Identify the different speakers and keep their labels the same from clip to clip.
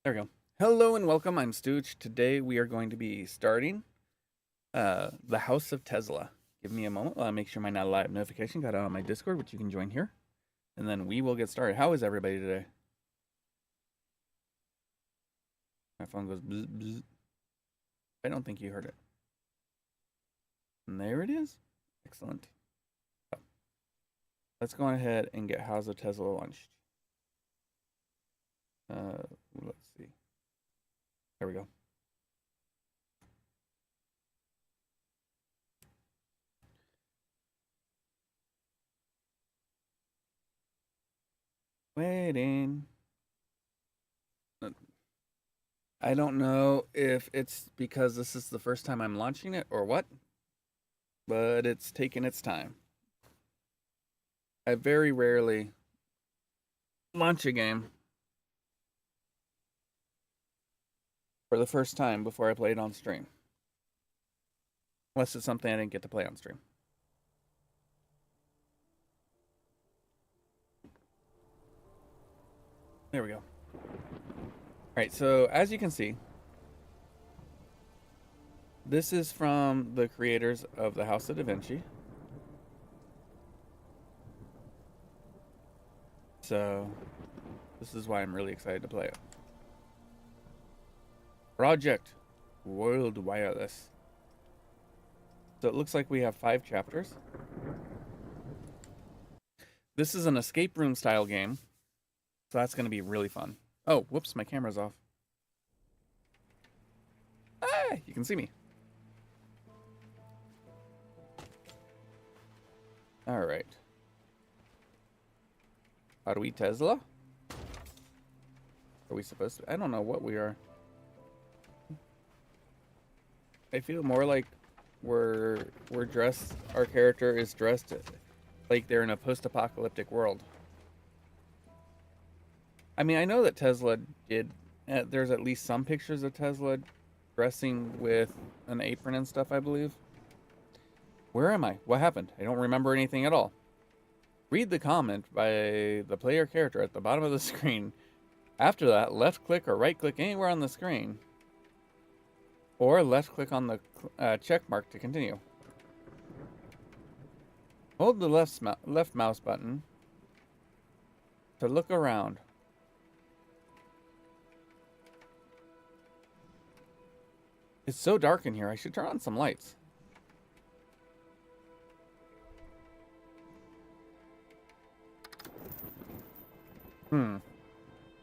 Speaker 1: There we go. Hello and welcome. I'm Stooch. Today we are going to be starting the House of Tesla. Give me a moment while I make sure my not live notification got out on my Discord, which you can join here, and then we will get started. How is everybody today? My phone goes bzz, bzz. I don't think you heard it. And there it is. Excellent. So, let's go ahead and get House of Tesla launched. Let's see. There we go. Waiting. I don't know if it's because this is the first time I'm launching it or what, but it's taking its time. I very rarely launch a game for the first time before I play it on stream. Unless it's something I didn't get to play on stream. There we go. Alright, so as you can see, this is from the creators of the House of Da Vinci. So, this is why I'm really excited to play it. Project World Wireless. So it looks like we have 5 chapters. This is an escape room style game. So that's going to be really fun. Oh, whoops, my camera's off. Ah, you can see me. All right. Are we Tesla? Are we supposed to? I don't know what we are. I feel more like we're dressed. Our character is dressed like they're in a post-apocalyptic world. I mean, I know that Tesla did. There's at least some pictures of Tesla dressing with an apron and stuff, I believe. Where am I? What happened? I don't remember anything at all. Read the comment by the player character at the bottom of the screen. After that, left click or right click anywhere on the screen. Or left click on the check mark to continue. Hold the left mouse button to look around. It's so dark in here, I should turn on some lights. It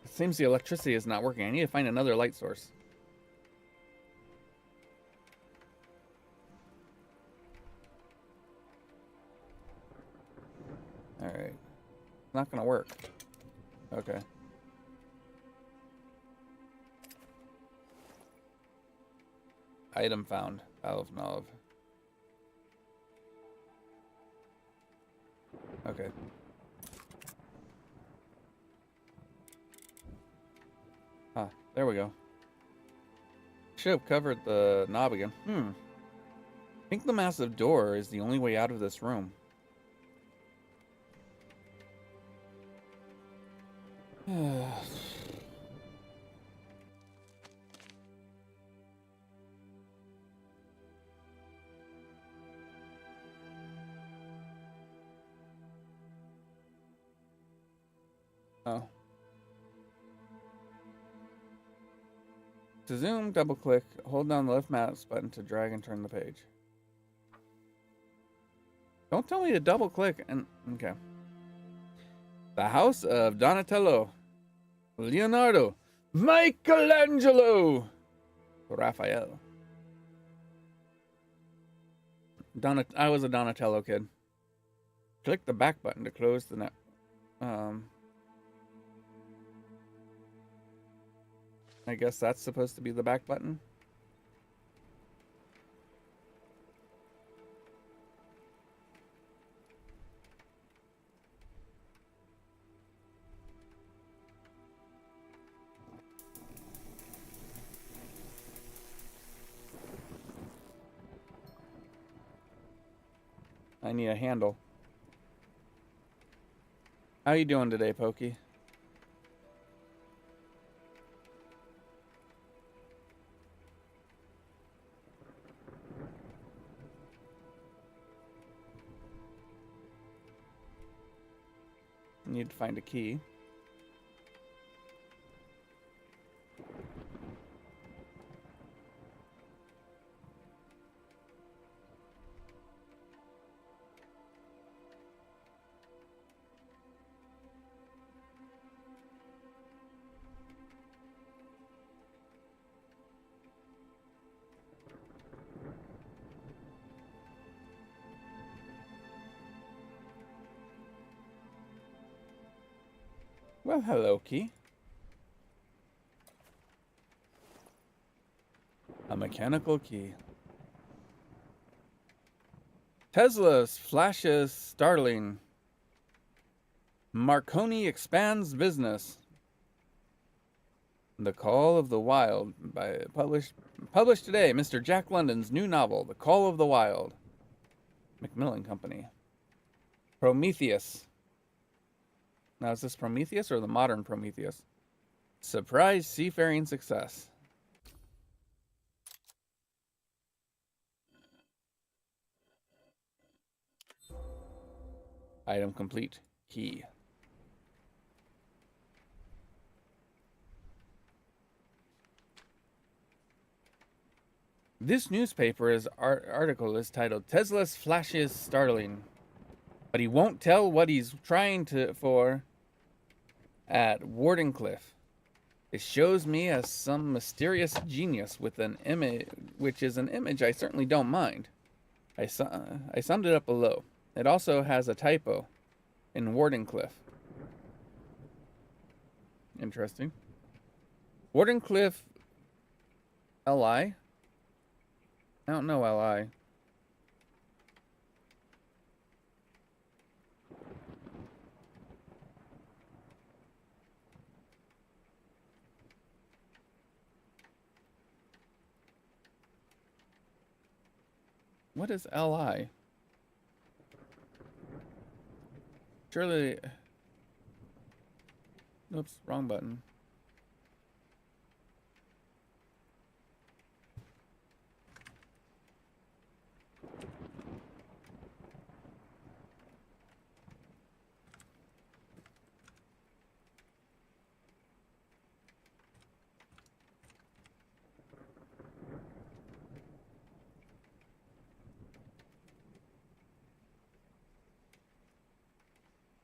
Speaker 1: seems the electricity is not working. I need to find another light source. Alright. Not gonna work. Okay. Item found. Valve knob. Okay. Ah, there we go. Should have covered the knob again. I think the massive door is the only way out of this room. Oh. To zoom, double click, hold down the left mouse button to drag and turn the page. Don't tell me to double click and... Okay. The House of Donatello. Leonardo. Michelangelo. Raphael. I was a Donatello kid. Click the back button to close the net. I guess that's supposed to be the back button. I need a handle. How you doing today, Pokey? Need to find a key. Well, hello, key. A mechanical key. Tesla's flashes startling. Marconi expands business. The Call of the Wild, published today. Mr. Jack London's new novel, The Call of the Wild. Macmillan Company. Prometheus. Now, is this Prometheus or the modern Prometheus? Surprise seafaring success. Item complete. Key. This newspaper's article is titled Tesla's Flashes Startling, but he won't tell what he's trying for at Wardenclyffe. It shows me as some mysterious genius with an image, which is an image I certainly don't mind. I summed it up below. It also has a typo in Wardenclyffe. Interesting. Wardenclyffe LI? I don't know LI. What is LI? Surely... Oops, wrong button.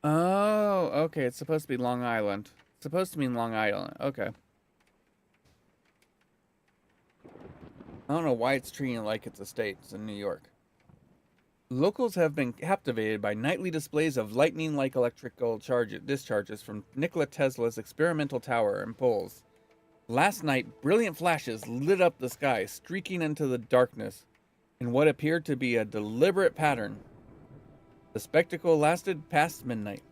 Speaker 1: Oh, okay. It's supposed to be Long Island. It's supposed to mean Long Island. Okay. I don't know why it's treating it like it's a state. It's in New York. Locals have been captivated by nightly displays of lightning-like electrical discharges from Nikola Tesla's experimental tower and poles. Last night, brilliant flashes lit up the sky, streaking into the darkness in what appeared to be a deliberate pattern. The spectacle lasted past midnight.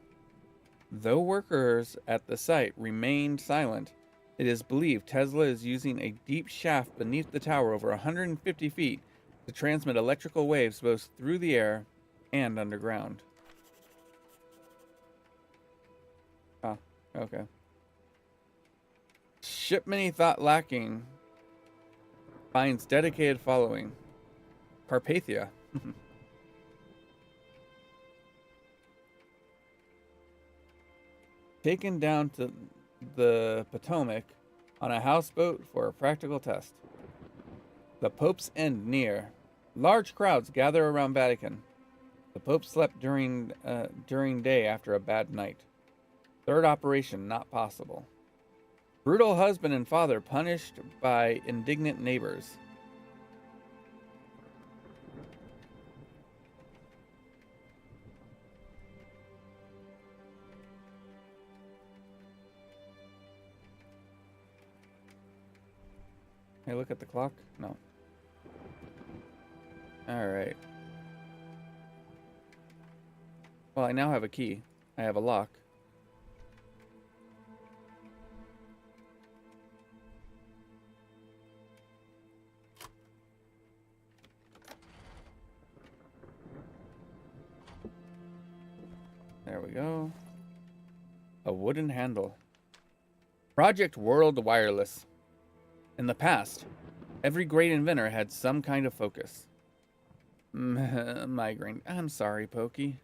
Speaker 1: Though workers at the site remained silent, it is believed Tesla is using a deep shaft beneath the tower over 150 feet to transmit electrical waves both through the air and underground. Oh, okay. Ship many thought lacking. Finds dedicated following. Carpathia. Taken down to the Potomac on a houseboat for a practical test. The Pope's End near. Large crowds gather around Vatican. The Pope slept during day after a bad night. Third operation not possible. Brutal husband and father punished by indignant neighbors. Hey, look at the clock. No. Alright. Well, I now have a key. I have a lock. There we go. A wooden handle. Project World Wireless. In the past, every great inventor had some kind of focus. Migraine. I'm sorry, Pokey.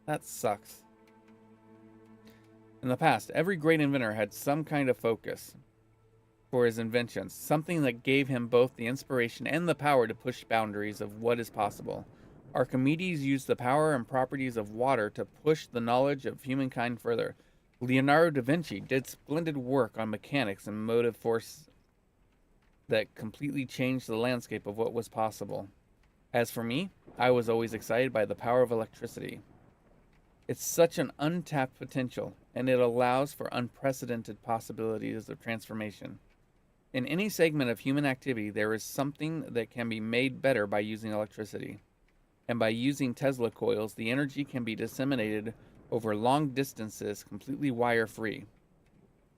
Speaker 1: That sucks. In the past, every great inventor had some kind of focus for his inventions, something that gave him both the inspiration and the power to push boundaries of what is possible. Archimedes used the power and properties of water to push the knowledge of humankind further. Leonardo da Vinci did splendid work on mechanics and motive force that completely changed the landscape of what was possible. As for me, I was always excited by the power of electricity. It's such an untapped potential, and it allows for unprecedented possibilities of transformation. In any segment of human activity, there is something that can be made better by using electricity. And by using Tesla coils, the energy can be disseminated over long distances completely wire-free.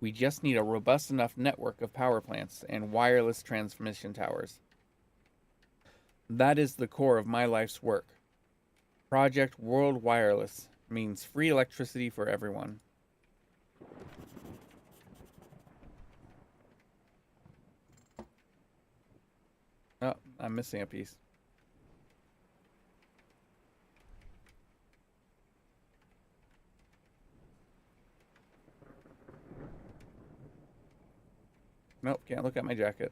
Speaker 1: We just need a robust enough network of power plants and wireless transmission towers. That is the core of my life's work. Project World Wireless means free electricity for everyone. Oh, I'm missing a piece. Nope, can't look at my jacket.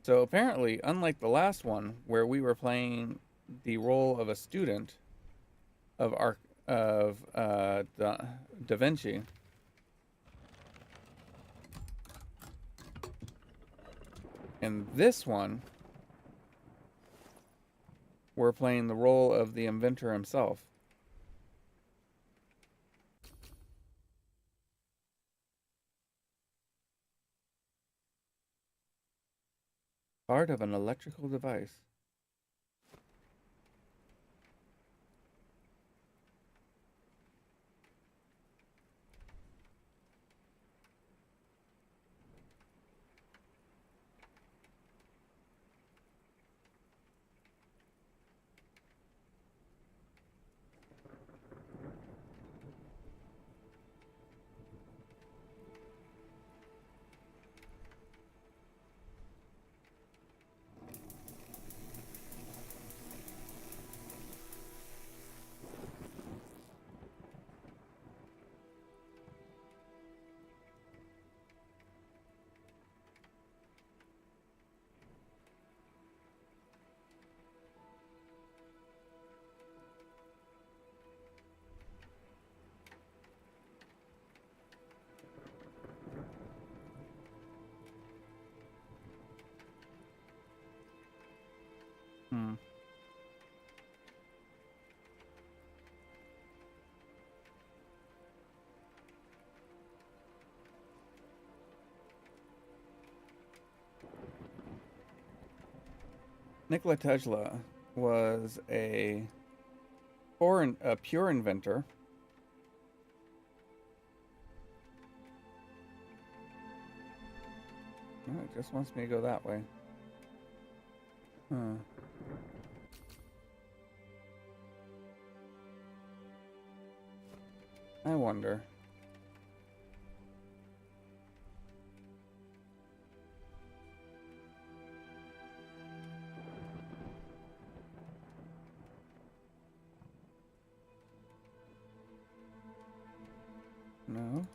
Speaker 1: So apparently, unlike the last one, where we were playing the role of a student of Da Vinci, in this one, we're playing the role of the inventor himself. Part of an electrical device. Hmm. Nikola Tesla was a pure inventor. No, it just wants me to go that way. Huh. I wonder. No.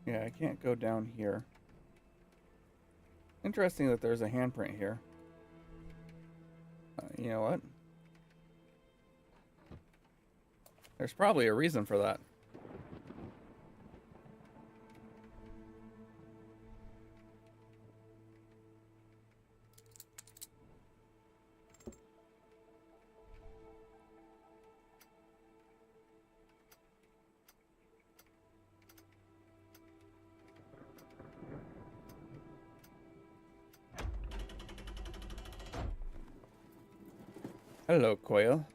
Speaker 1: Yeah, I can't go down here. Interesting that there's a handprint here. You know what? There's probably a reason for that. Hello, Quail.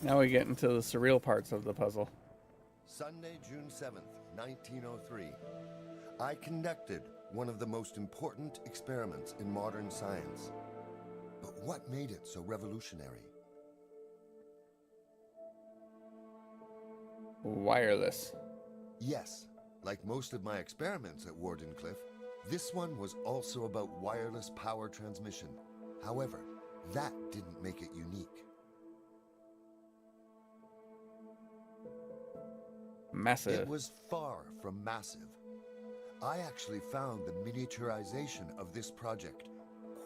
Speaker 1: Now we get into the surreal parts of the puzzle.
Speaker 2: Sunday, June 7th, 1903. I conducted one of the most important experiments in modern science. But what made it so revolutionary?
Speaker 1: Wireless.
Speaker 2: Yes, like most of my experiments at Wardenclyffe, this one was also about wireless power transmission. However, that didn't make it unique.
Speaker 1: Massive.
Speaker 2: It was far from massive. I actually found the miniaturization of this project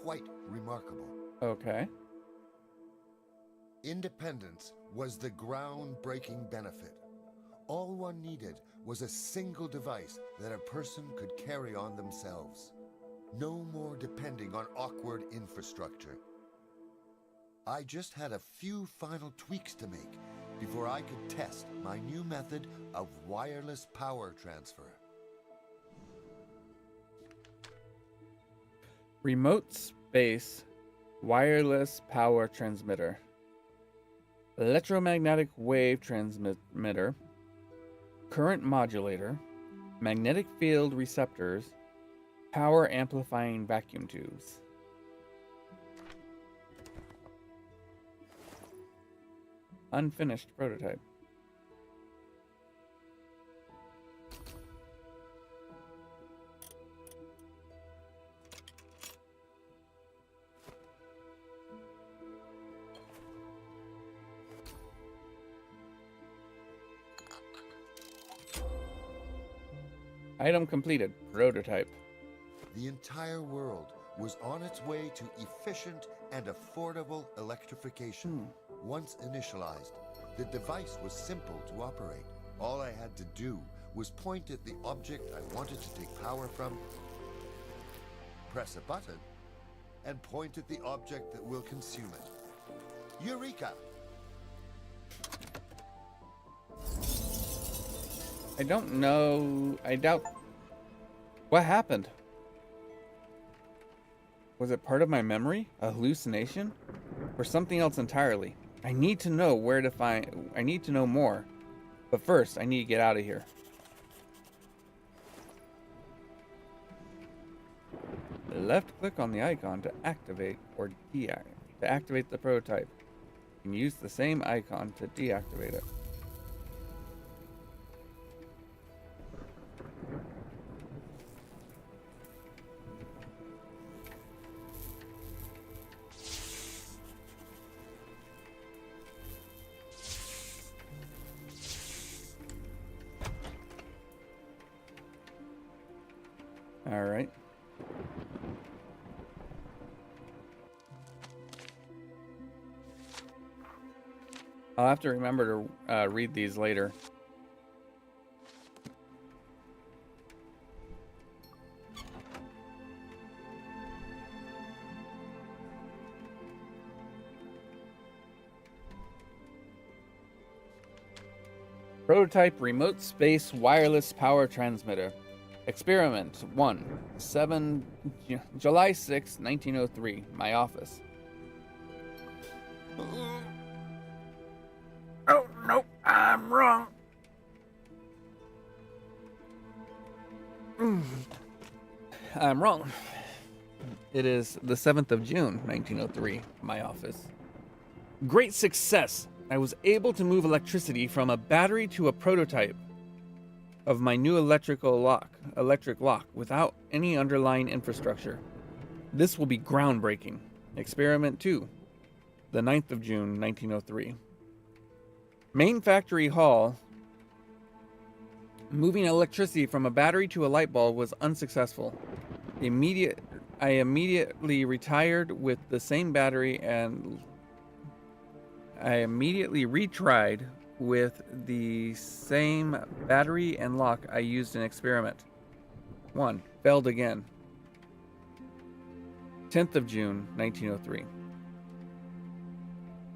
Speaker 2: quite remarkable.
Speaker 1: Okay.
Speaker 2: Independence was the groundbreaking benefit. All one needed was a single device that a person could carry on themselves. No more depending on awkward infrastructure. I just had a few final tweaks to make before I could test my new method of wireless power transfer.
Speaker 1: Remote space wireless power transmitter. Electromagnetic wave transmitter. Current modulator. Magnetic field receptors. Power amplifying vacuum tubes. Unfinished prototype. Item completed. Prototype.
Speaker 2: The entire world was on its way to efficient and affordable electrification. Once initialized, the device was simple to operate. All I had to do was point at the object I wanted to take power from, press a button, and point at the object that will consume it. Eureka!
Speaker 1: I don't know. I doubt. What happened? Was it part of my memory? A hallucination? Or something else entirely? I need to know where to find. I need to know more. But first, I need to get out of here. Left click on the icon to activate or deactivate. To activate the prototype. You can use the same icon to deactivate it. All right. I'll have to remember to read these later. Prototype remote space wireless power transmitter. Experiment 1, July 6, 1903, my office. Oh, nope, I'm wrong. I'm wrong. It is the 7th of June, 1903, my office. Great success! I was able to move electricity from a battery to a prototype of my new electric lock without any underlying infrastructure. This will be groundbreaking. Experiment 2, the 9th of June, 1903. Main factory hall. Moving electricity from a battery to a light bulb was unsuccessful. I immediately retired with the same battery and I immediately retried with the same battery and lock I used in experiment 1. Failed again. 10th of June, 1903.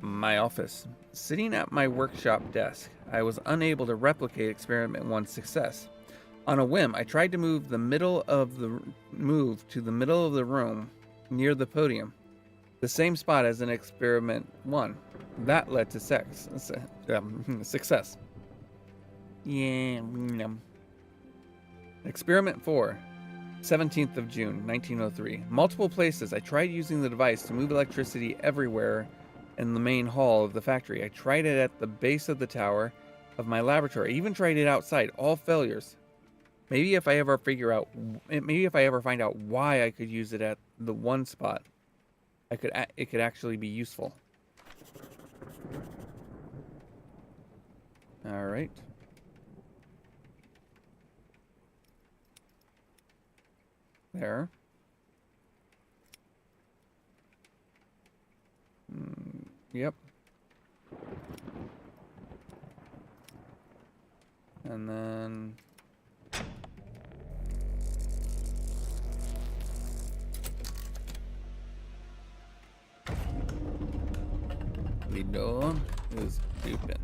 Speaker 1: My office. Sitting at my workshop desk, I was unable to replicate experiment 1's success. On a whim, I tried to move to the middle of the room near the podium. the same spot as in experiment 1. That led to success. Yeah. Experiment 4. 17th of June, 1903. Multiple places. I tried using the device to move electricity everywhere in the main hall of the factory. I tried it at the base of the tower of my laboratory. I even tried it outside. All failures. Maybe if I ever find out why I could use it at the one spot, it could actually be useful. All right. There. Yep. And then the door is open.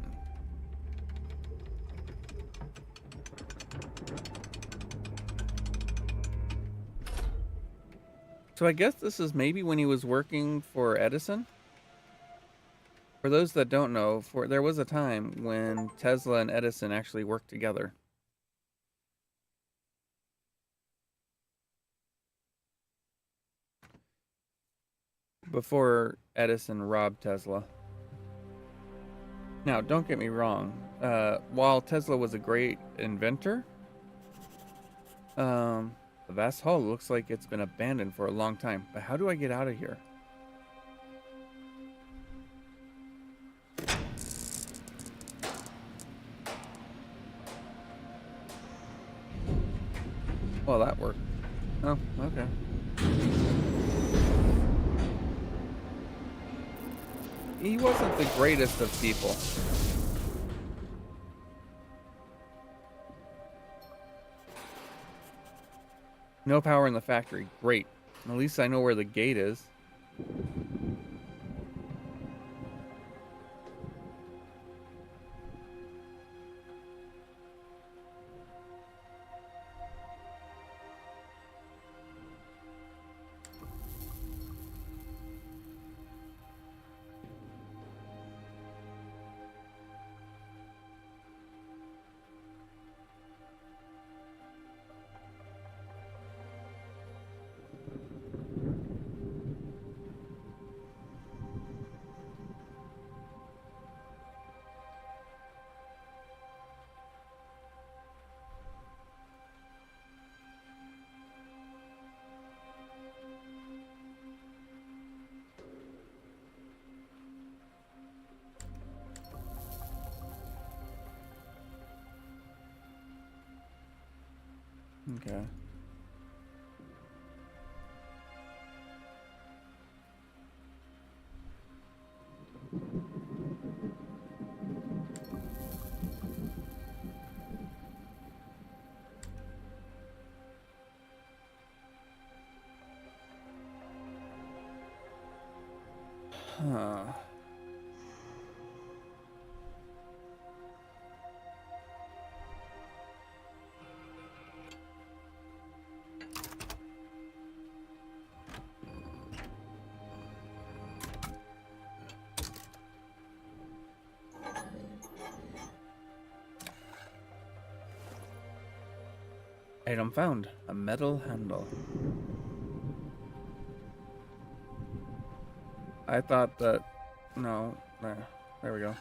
Speaker 1: So I guess this is maybe when he was working for Edison. For those that don't know, there was a time when Tesla and Edison actually worked together. Before Edison robbed Tesla. Now, don't get me wrong. While Tesla was a great inventor, the vast hall looks like it's been abandoned for a long time. But how do I get out of here? Well, that worked. Oh, okay. He wasn't the greatest of people. No power in the factory. Great. At least I know where the gate is. Okay. Huh. Item found. A metal handle. I thought that... No. There we go.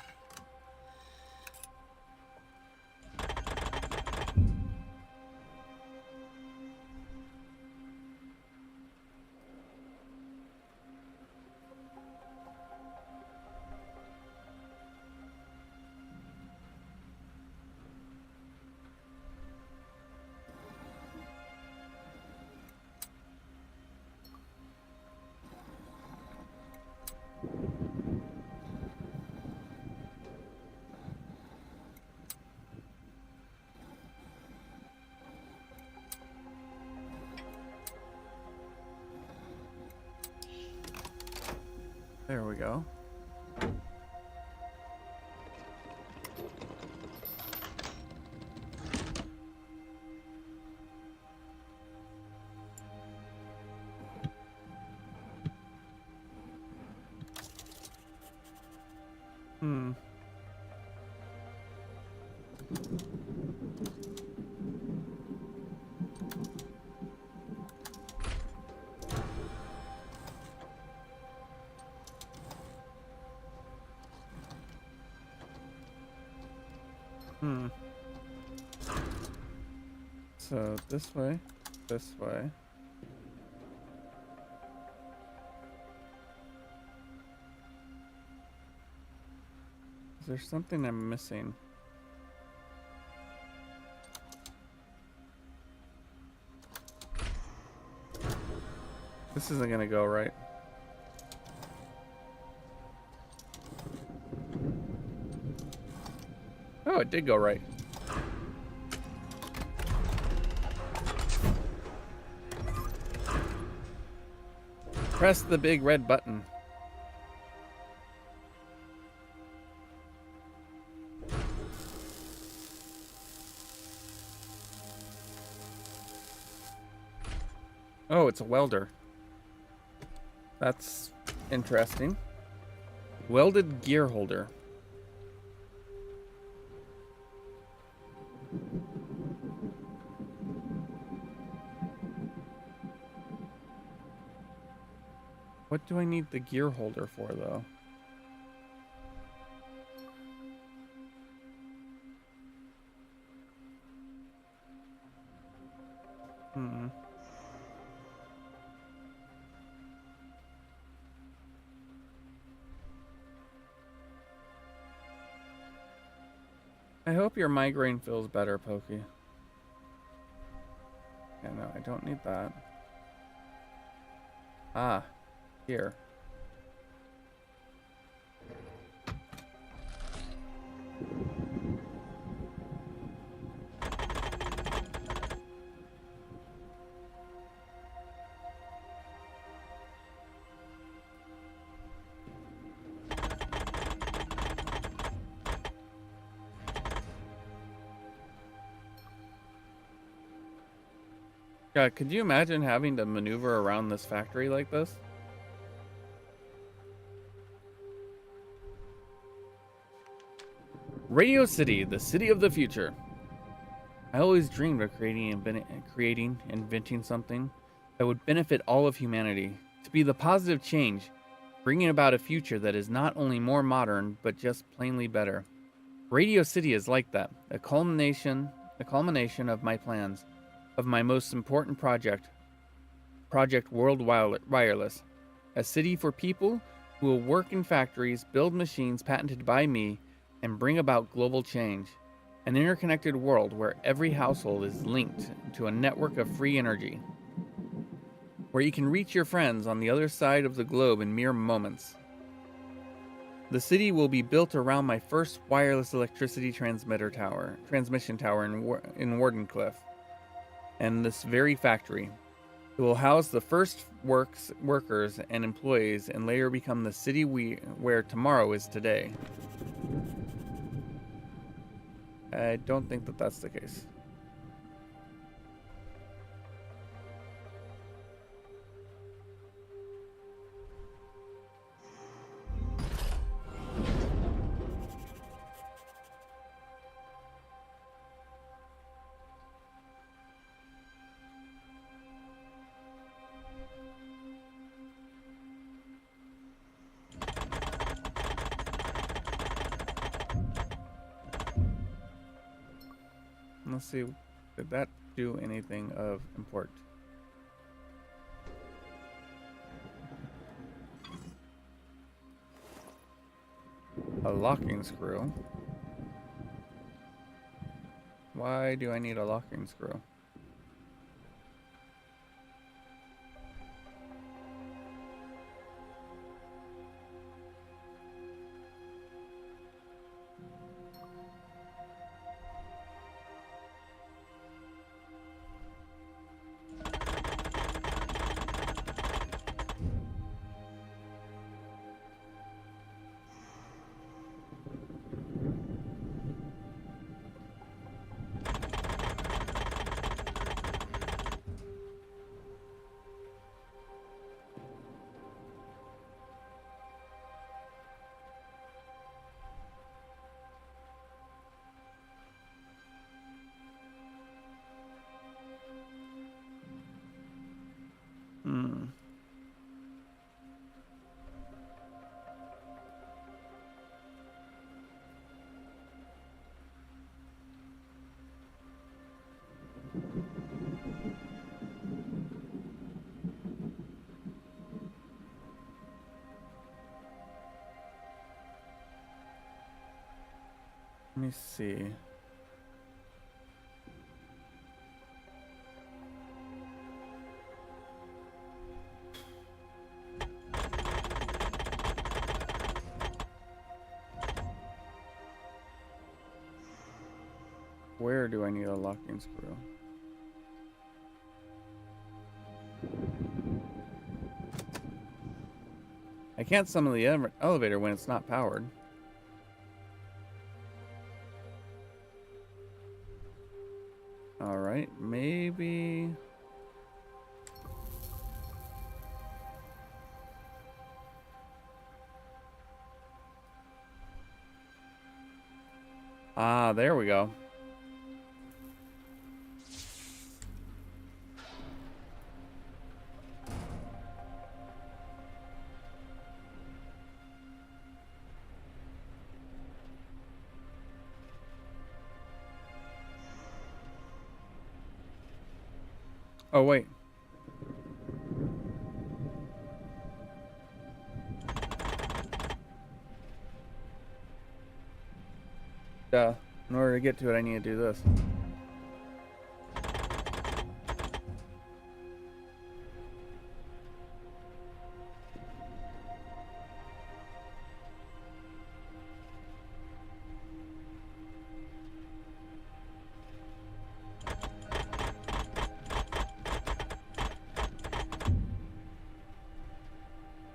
Speaker 1: There we go. Hmm. So this way, this way. Is there something I'm missing? This isn't gonna go right. Oh, it did go right. Press the big red button. Oh, it's a welder. That's interesting. Welded gear holder. What do I need the gear holder for, though? Hmm. I hope your migraine feels better, Pokey. Yeah, no, I don't need that. Ah, here. God, could you imagine having to maneuver around this factory like this? Radio City, the city of the future. I always dreamed of creating, inventing something that would benefit all of humanity, to be the positive change, bringing about a future that is not only more modern, but just plainly better. Radio City is like that, a culmination of my plans, of my most important project, Project World Wireless, a city for people who will work in factories, build machines patented by me, and bring about global change. An interconnected world where every household is linked to a network of free energy, where you can reach your friends on the other side of the globe in mere moments. The city will be built around my first wireless electricity transmission tower in Wardenclyffe, and this very factory. It will house the first workers and employees, and later become the city where tomorrow is today. I don't think that that's the case. Let's see, did that do anything of import? A locking screw. Why do I need a locking screw? me see. Where do I need a locking screw? I can't summon the elevator when it's not powered. All right, maybe. Ah, there we go. Oh, wait. Duh. In order to get to it, I need to do this.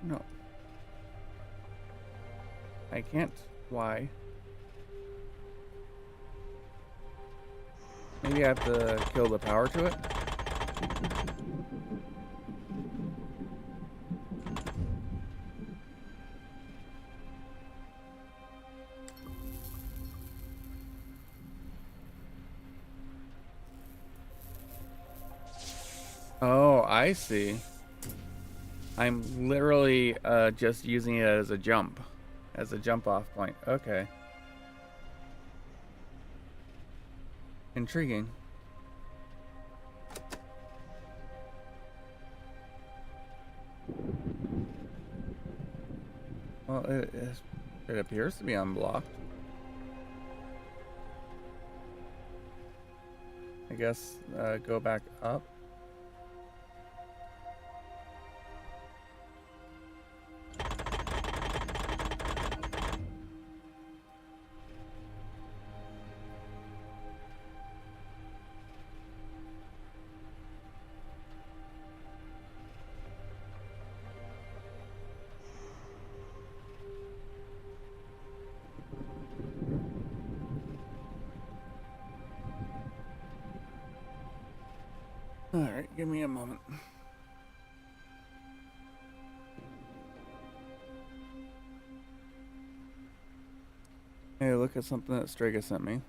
Speaker 1: No. I can't. Why? Maybe I have to kill the power to it? Oh, I see. I'm literally just using it as a jump off point. Okay. Intriguing. Well, it appears to be unblocked. I guess go back up. All right, give me a moment. Hey, look at something that Strega sent me.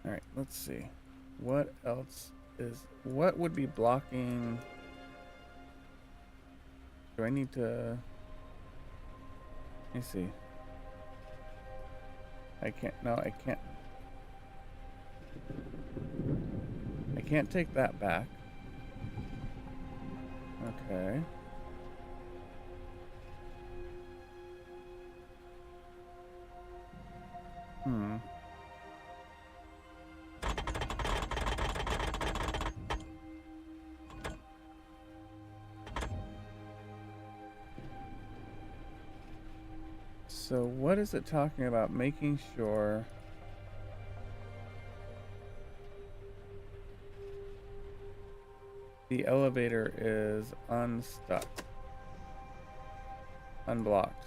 Speaker 1: All right, let's see. What else what would be blocking? Do I need to? Let me see. I can't. No, I can't. I can't take that back. Okay. Hmm. So what is it talking about? Making sure the elevator is unstuck, unblocked.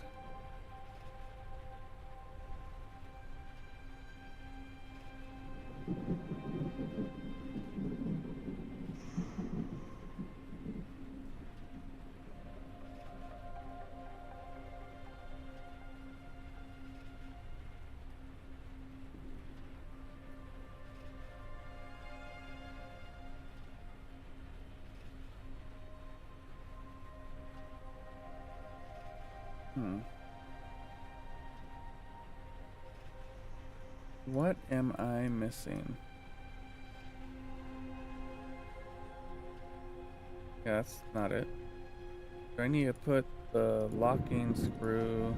Speaker 1: Hmm. What am I missing? Yeah, that's not it. Do I need to put the locking screw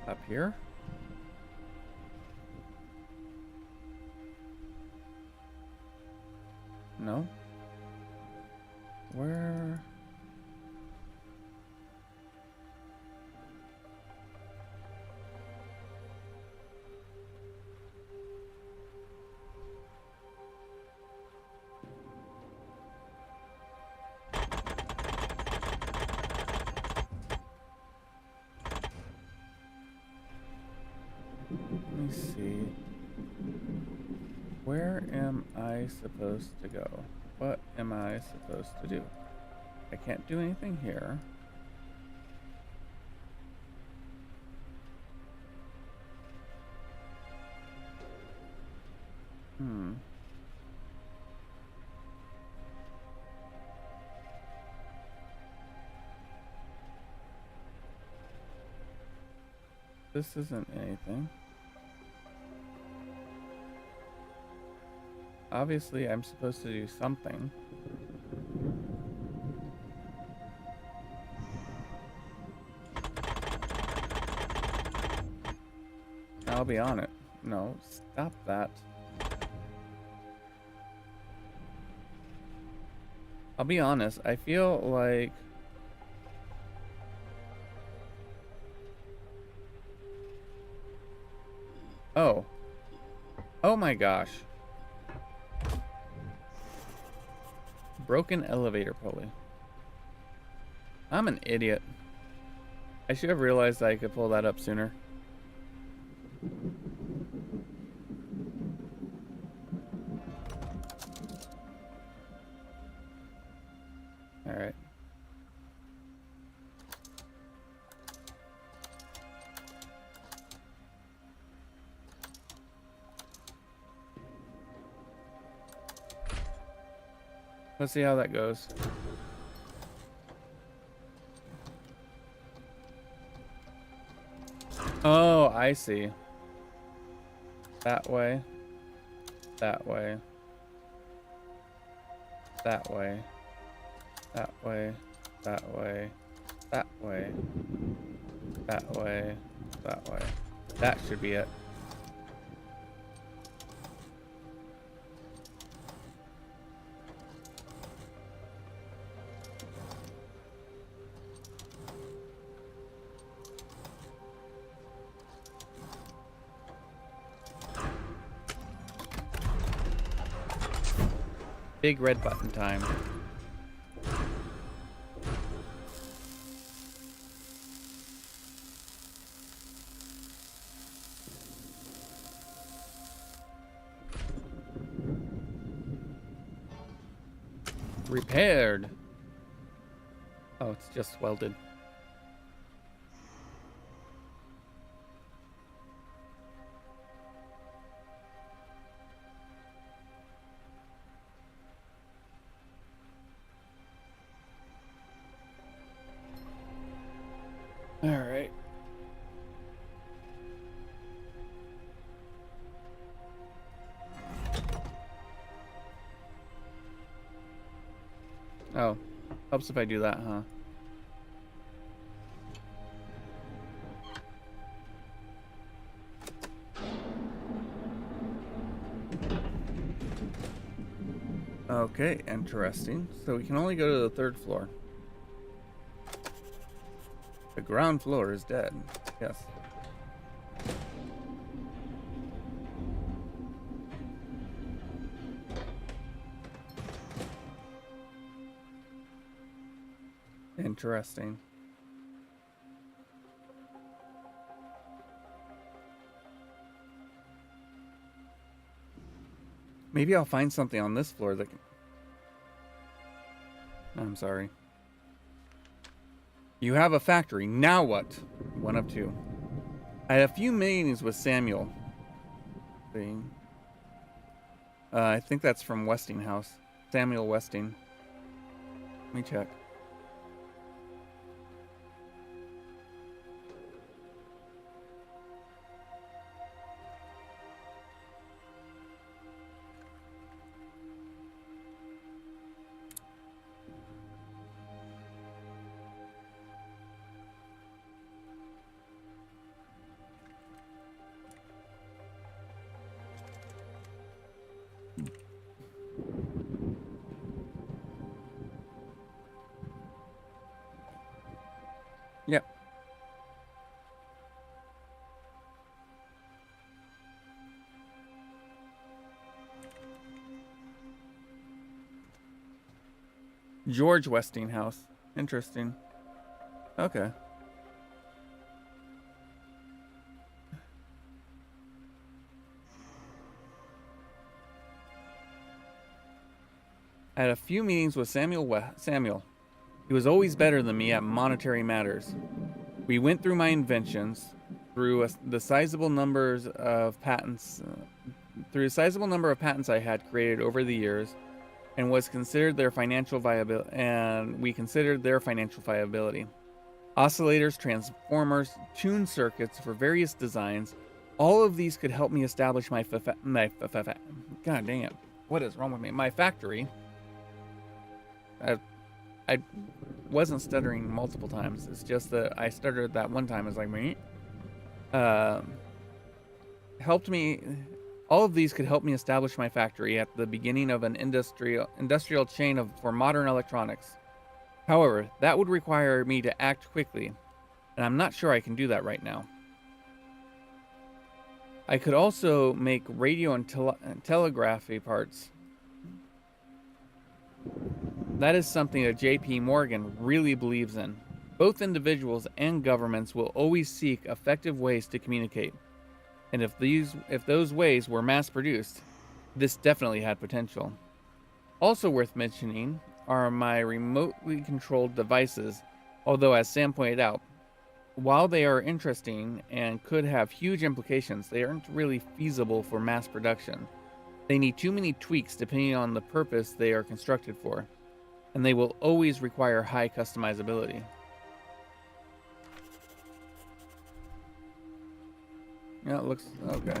Speaker 1: up here? No? Where? Let me see. Where am I supposed to go? What am I supposed to do? I can't do anything here. Hmm. This isn't anything. Obviously, I'm supposed to do something. I'll be on it. No, stop that. I'll be honest, I feel like... Oh. Oh my gosh. Broken elevator pulley. I'm an idiot. I should have realized I could pull that up sooner. Alright. Let's see how that goes. Oh, I see. That way. That way. That way. That way. That way. That way. That way. That way. That should be it. Big red button time. Repaired. Oh, it's just welded. All right. Oh, helps if I do that, huh? Okay, interesting. So we can only go to the 3rd floor. The ground floor is dead. Yes. Interesting. Maybe I'll find something on this floor that can... I'm sorry. You have a factory. Now what? One of two. I had a few meetings with Samuel. I think that's from Westinghouse. Samuel Westing. Let me check. Yep. George Westinghouse. Interesting. Okay. I had a few meetings with Samuel. He was always better than me at monetary matters. We went through my inventions, through the sizable numbers of patents, through a sizable number of patents I had created over the years, and was considered their financial viability. And we considered their financial viability. Oscillators, transformers, tune circuits for various designs. All of these could help me establish my God dang it! What is wrong with me? My factory. I wasn't stuttering multiple times. It's just that I stuttered that one time. It's like me. Helped me. All of these could help me establish my factory at the beginning of an industrial chain for modern electronics. However, that would require me to act quickly, and I'm not sure I can do that right now. I could also make radio and telegraphy parts. That is something that J.P. Morgan really believes in. Both individuals and governments will always seek effective ways to communicate. And if those ways were mass-produced, this definitely had potential. Also worth mentioning are my remotely controlled devices, although as Sam pointed out, while they are interesting and could have huge implications, they aren't really feasible for mass production. They need too many tweaks depending on the purpose they are constructed for, and they will always require high customizability. Yeah, it looks okay.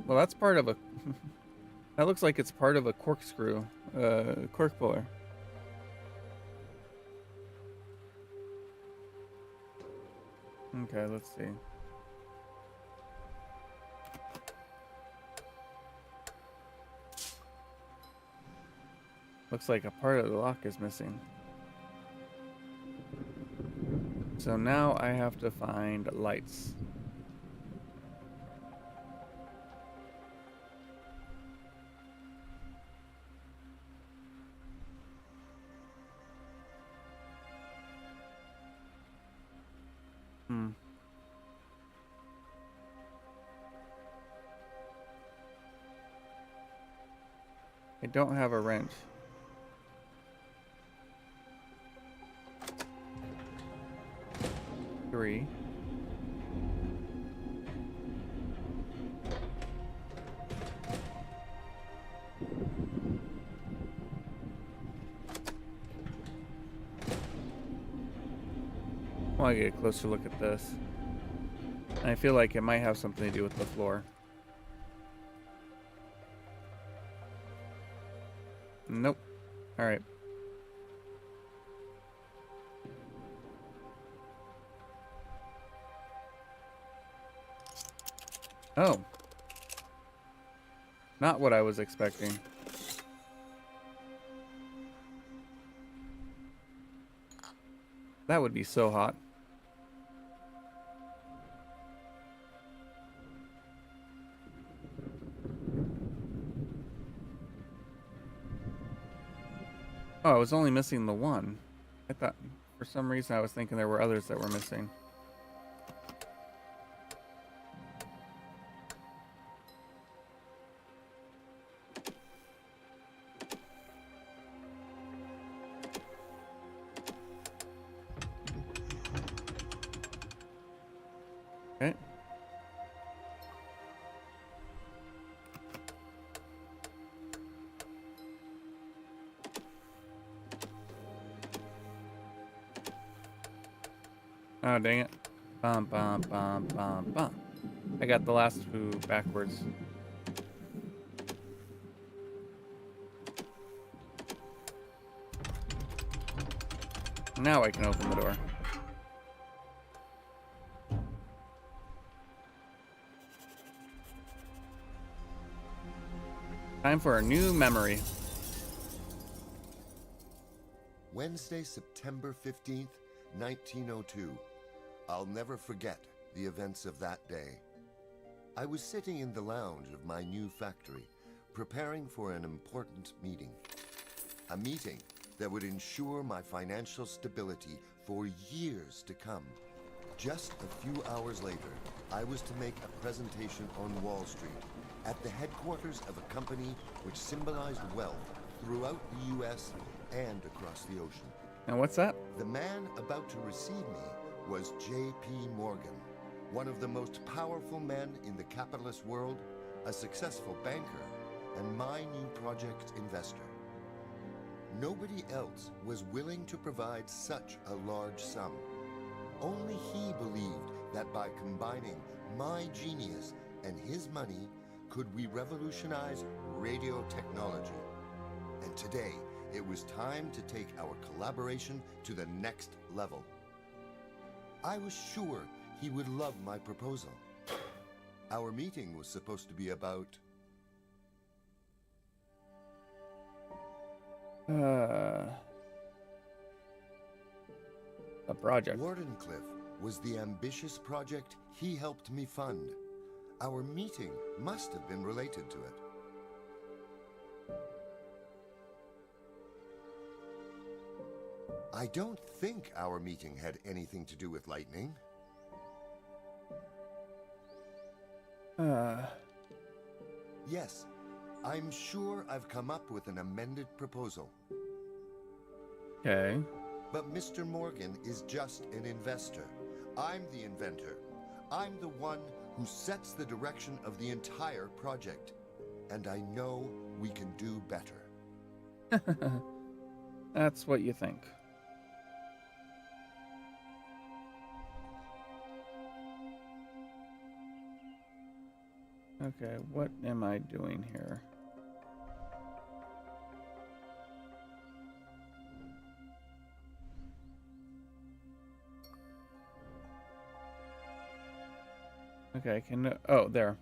Speaker 1: Well, that's part of a... that looks like it's part of a corkscrew, cork puller. Okay, let's see. Looks like a part of the lock is missing. So now I have to find lights. I don't have a wrench. Three. I want to get a closer look at this. I feel like it might have something to do with the floor. Nope. All right. Oh. Not what I was expecting. That would be so hot. Oh, I was only missing the one. I thought, for some reason, I was thinking there were others that were missing. Okay. Oh, dang it. Bum, bum, bum, bum, bum. I got the last two backwards. Now I can open the door. Time for a new memory.
Speaker 2: Wednesday, September 15th, 1902. I'll never forget the events of that day. I was sitting in the lounge of my new factory, preparing for an important meeting. A meeting that would ensure my financial stability for years to come. Just a few hours later, I was to make a presentation on Wall Street at the headquarters of a company which symbolized wealth throughout the U.S. and across the ocean.
Speaker 1: And what's that?
Speaker 2: The man about to receive me was J.P. Morgan, one of the most powerful men in the capitalist world, a successful banker, and my new project investor. Nobody else was willing to provide such a large sum. Only he believed that by combining my genius and his money, could we revolutionize radio technology. And today, it was time to take our collaboration to the next level. I was sure he would love my proposal. Our meeting was supposed to be about...
Speaker 1: A project.
Speaker 2: Wardenclyffe was the ambitious project he helped me fund. Our meeting must have been related to it. I don't think our meeting had anything to do with lightning. Yes, I'm sure I've come up with an amended proposal.
Speaker 1: Okay.
Speaker 2: But Mr. Morgan is just an investor. I'm the inventor. I'm the one who sets the direction of the entire project. And I know we can do better.
Speaker 1: That's what you think. Okay, what am I doing here? Okay, I can... Oh, there.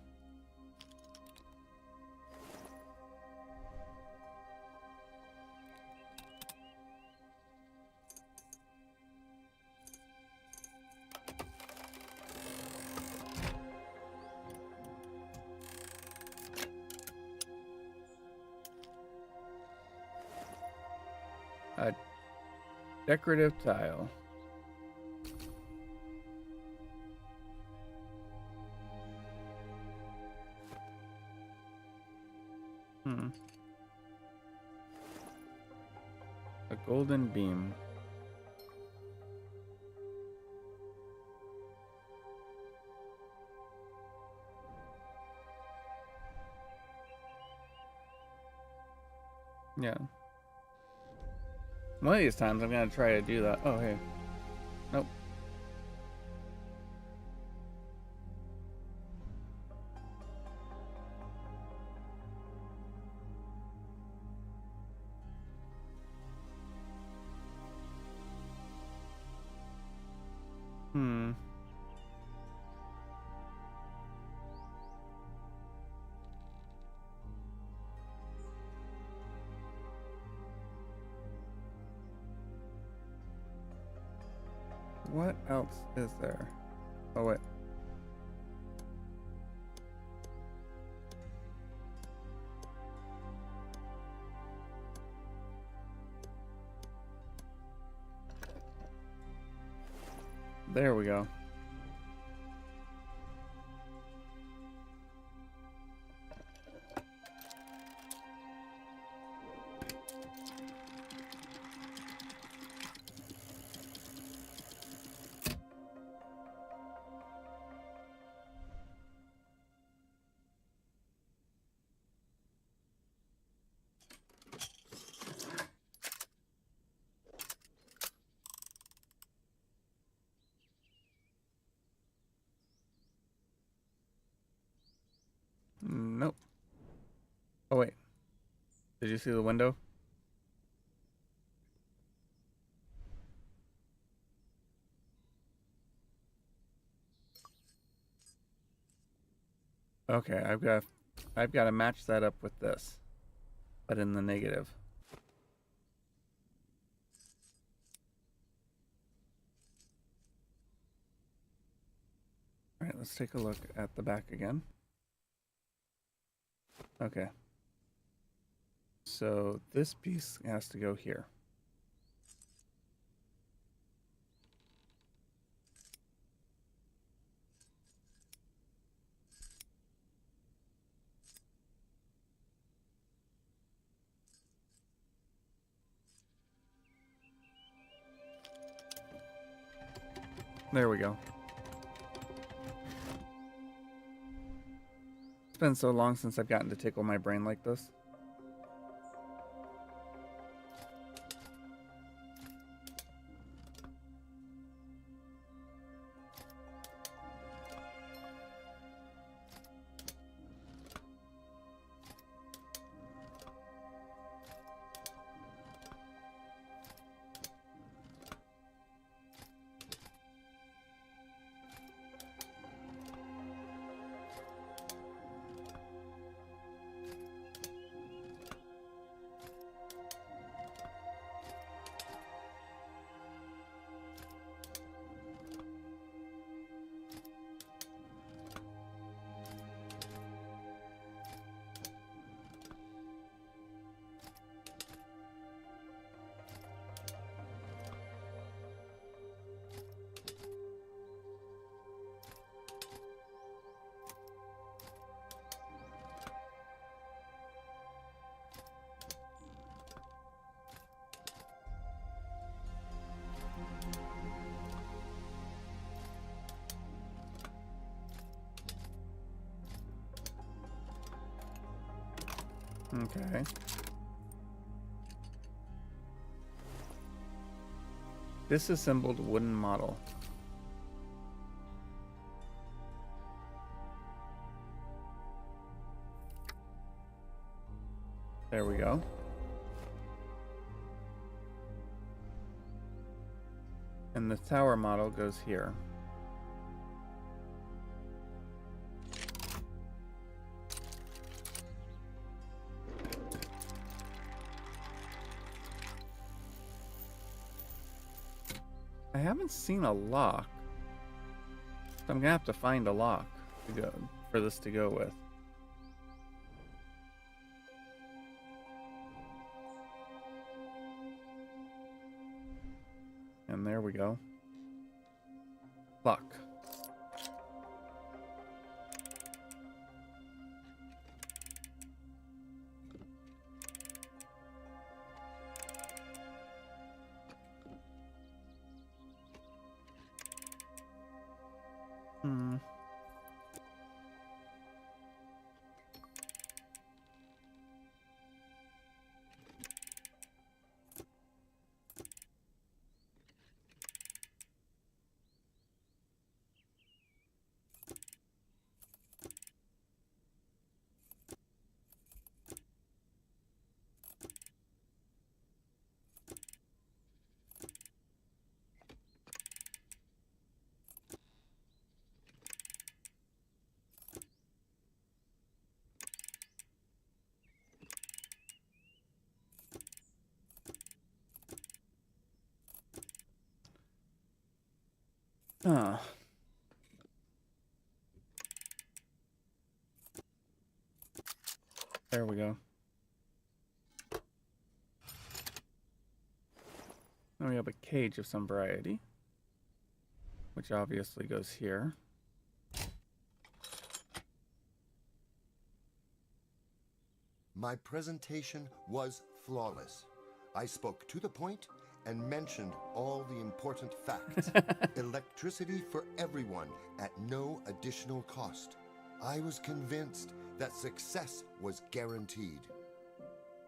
Speaker 1: A decorative tile. A golden beam. Yeah. One of these times I'm gonna try to do that. Oh, hey. Nope. what else is there? Oh, wait. There we go. Nope. Oh, wait. Did you see the window? Okay, I've got to match that up with this, but in the negative. All right, let's take a look at the back again. Okay. So this piece has to go here. There we go. It's been so long since I've gotten to tickle my brain like this. Okay. Disassembled wooden model. There we go. And the tower model goes here. I haven't seen a lock. So I'm gonna have to find a lock to go for this to go with. And there we go. Lock. Hmm. Huh. There we go. Now we have a cage of some variety, which obviously goes here.
Speaker 2: My presentation was flawless. I spoke to the point and mentioned all the important facts. Electricity for everyone at no additional cost. I was convinced that success was guaranteed.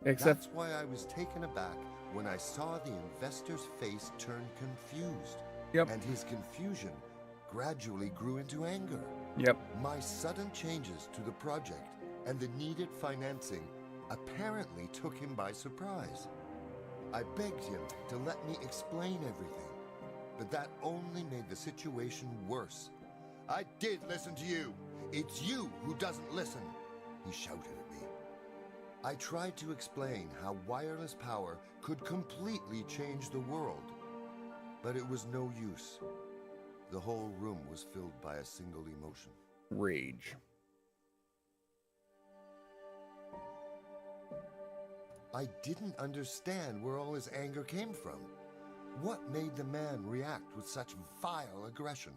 Speaker 1: Except,
Speaker 2: That's why I was taken aback when I saw the investor's face turn confused.
Speaker 1: Yep.
Speaker 2: And his confusion gradually grew into anger.
Speaker 1: Yep.
Speaker 2: My sudden changes to the project and the needed financing apparently took him by surprise. I begged him to let me explain everything, but that only made the situation worse. I did listen to you. It's you who doesn't listen, he shouted at me. I tried to explain how wireless power could completely change the world, but it was no use. The whole room was filled by a single emotion.
Speaker 1: Rage.
Speaker 2: I didn't understand where all his anger came from. What made the man react with such vile aggression?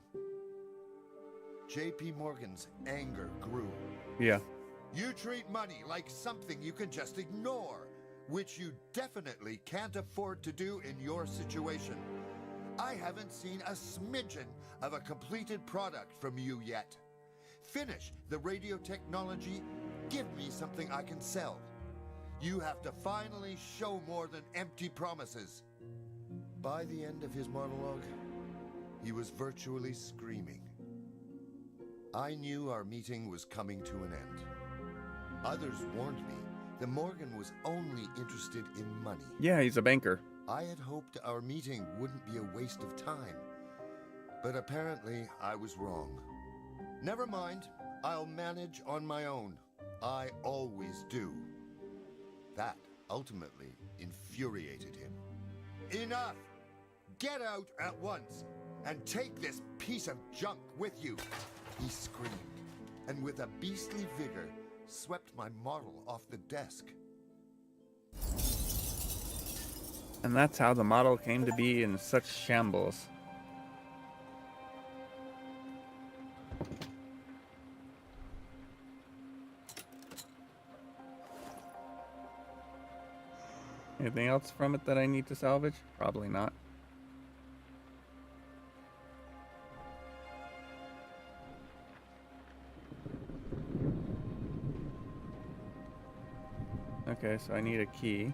Speaker 2: J.P. Morgan's anger grew.
Speaker 1: Yeah.
Speaker 2: You treat money like something you can just ignore, which you definitely can't afford to do in your situation. I haven't seen a smidgen of a completed product from you yet. Finish the radio technology, give me something I can sell. You have to finally show more than empty promises. By the end of his monologue, he was virtually screaming. I knew our meeting was coming to an end. Others warned me that Morgan was only interested in money.
Speaker 1: Yeah, he's a banker.
Speaker 2: I had hoped our meeting wouldn't be a waste of time, but apparently I was wrong. Never mind, I'll manage on my own. I always do. That ultimately infuriated him. Enough! Get out at once and take this piece of junk with you, he screamed, and with a beastly vigor swept my model off the desk.
Speaker 1: And that's how the model came to be in such shambles. Anything else from it that I need to salvage? Probably not. Okay, so I need a key.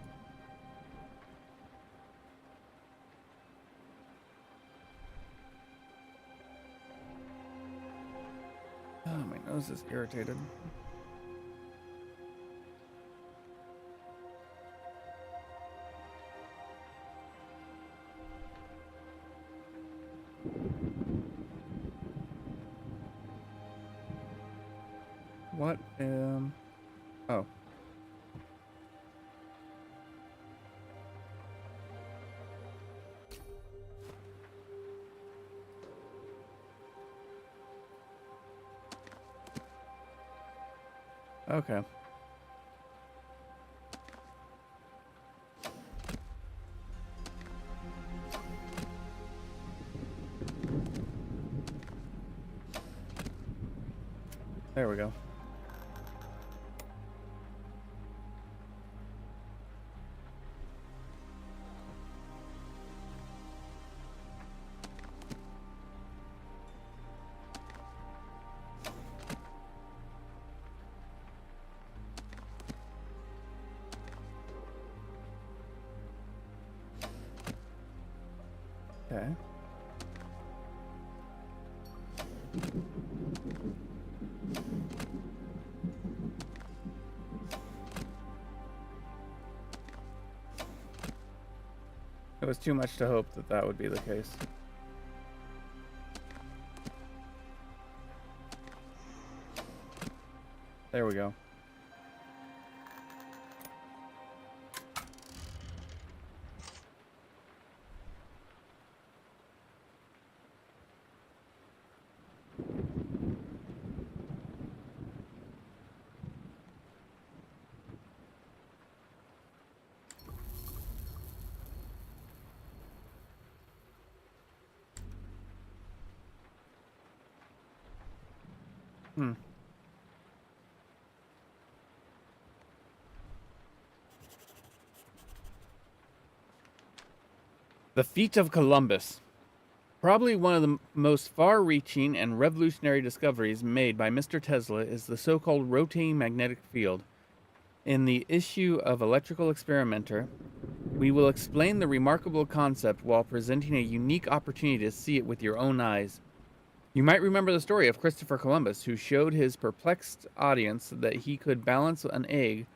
Speaker 1: Oh, my nose is irritated. What, oh. Okay. There we go. Okay. It was too much to hope that that would be the case. There we go. Hmm. The feat of Columbus. Probably one of the most far-reaching and revolutionary discoveries made by Mr. Tesla is the so-called rotating magnetic field. In the issue of Electrical Experimenter, we will explain the remarkable concept while presenting a unique opportunity to see it with your own eyes. You might remember the story of Christopher Columbus, who showed his perplexed audience that he could balance an egg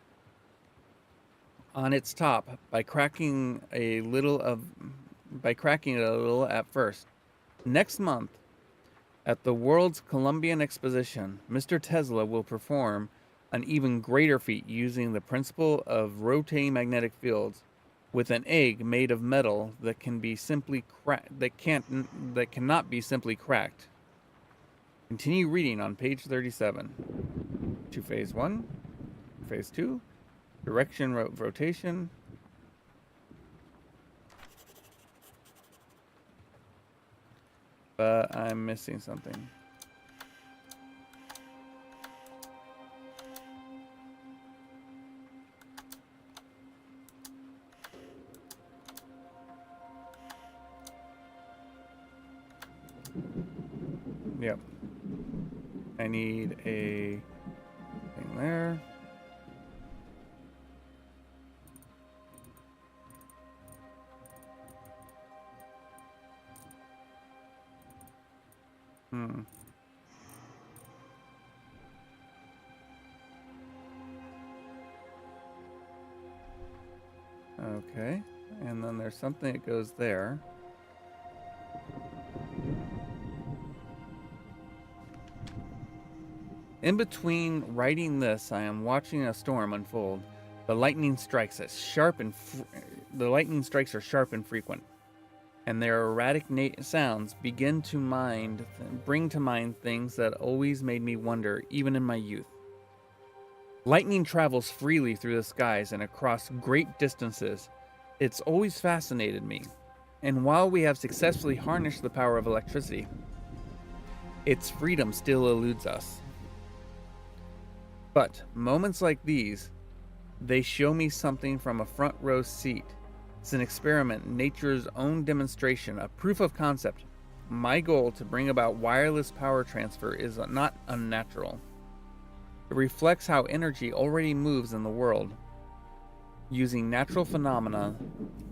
Speaker 1: on its top by cracking it a little at first. Next month, at the World's Columbian Exposition, Mr. Tesla will perform an even greater feat using the principle of rotating magnetic fields with an egg made of metal that can be simply that cannot be simply cracked. Continue reading on page 37. To phase 1, phase 2, direction rotation. But I'm missing something. Yep. I need a thing there. Okay. And then there's something that goes there. In between writing this, I am watching a storm unfold. The lightning strikes are sharp and frequent, and their erratic sounds bring to mind things that always made me wonder, even in my youth. Lightning travels freely through the skies and across great distances. It's always fascinated me, and while we have successfully harnessed the power of electricity, its freedom still eludes us. But moments like these, they show me something from a front row seat. It's an experiment, nature's own demonstration, a proof of concept. My goal to bring about wireless power transfer is not unnatural. It reflects how energy already moves in the world, using natural phenomena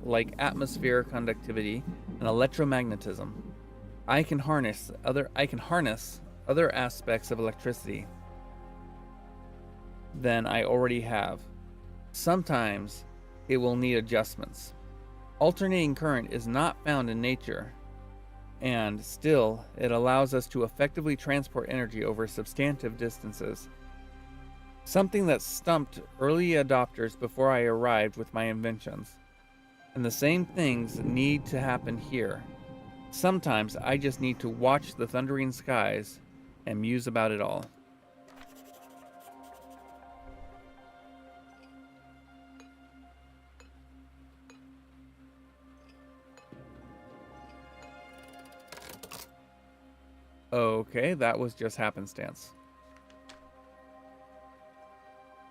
Speaker 1: like atmospheric conductivity and electromagnetism. I can harness other aspects of electricity than I already have. Sometimes it will need adjustments. Alternating current is not found in nature, and still it allows us to effectively transport energy over substantive distances. Something that stumped early adopters before I arrived with my inventions. And the same things need to happen here. Sometimes I just need to watch the thundering skies and muse about it all. Okay, that was just happenstance.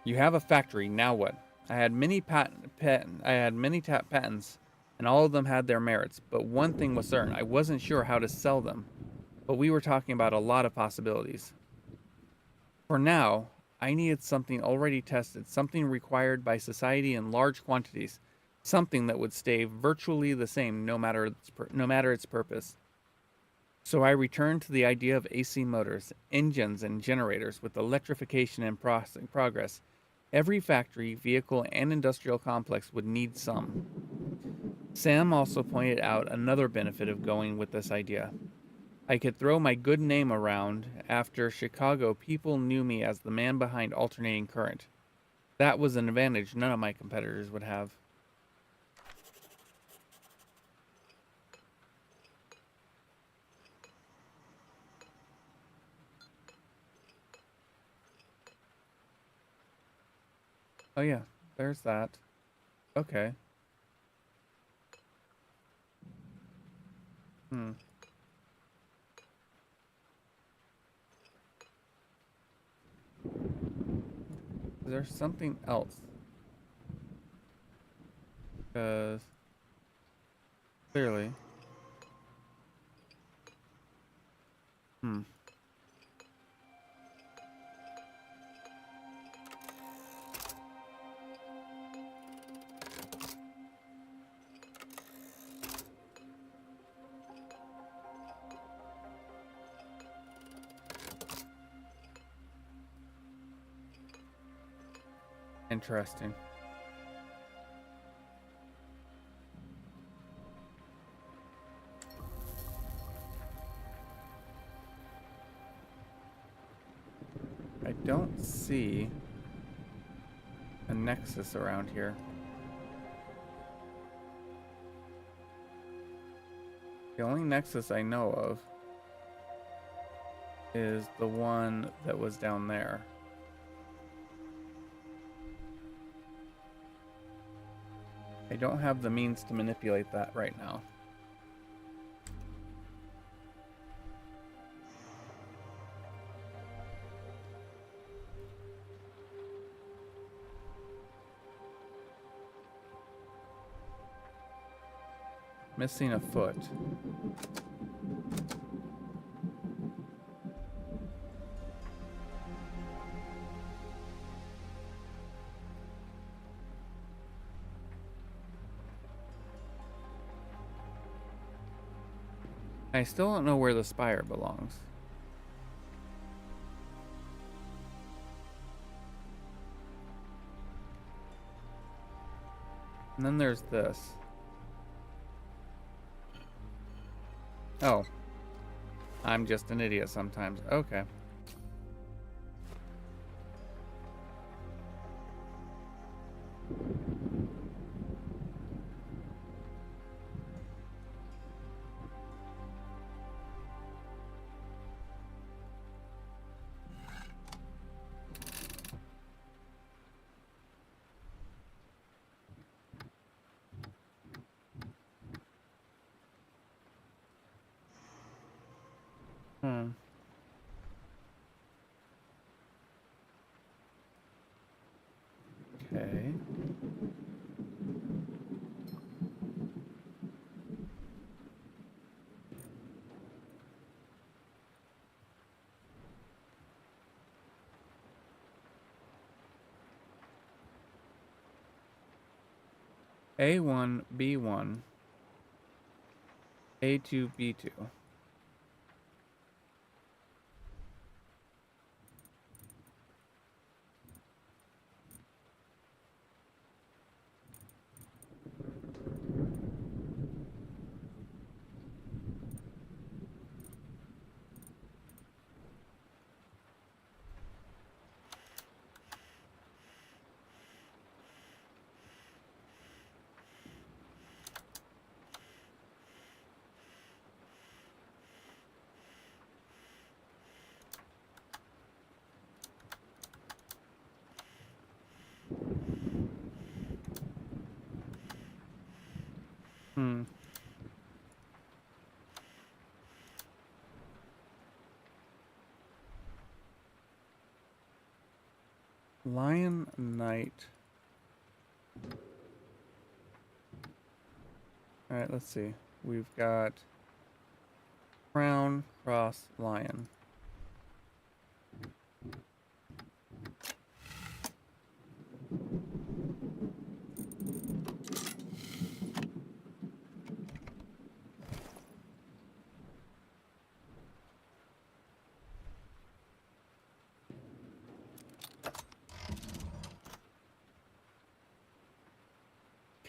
Speaker 1: You have a factory, now what? I had many patents, and all of them had their merits, but one thing was certain, I wasn't sure how to sell them. But we were talking about a lot of possibilities. For now, I needed something already tested, something required by society in large quantities, something that would stay virtually the same no matter its purpose. So I returned to the idea of AC motors, engines, and generators with electrification in progress. Every factory, vehicle, and industrial complex would need some. Sam also pointed out another benefit of going with this idea. I could throw my good name around. After Chicago, people knew me as the man behind alternating current. That was an advantage none of my competitors would have. Oh yeah, there's that. Okay. There's something else. Because clearly. Hmm. Interesting. I don't see a nexus around here. The only nexus I know of is the one that was down there. I don't have the means to manipulate that right now. Missing a foot. I still don't know where the spire belongs. And then there's this. Oh. I'm just an idiot sometimes. Okay. Hmm. Okay. A1, B1, A2, B2. Hmm. Lion Knight. Alright, let's see. We've got Crown, Cross, Lion.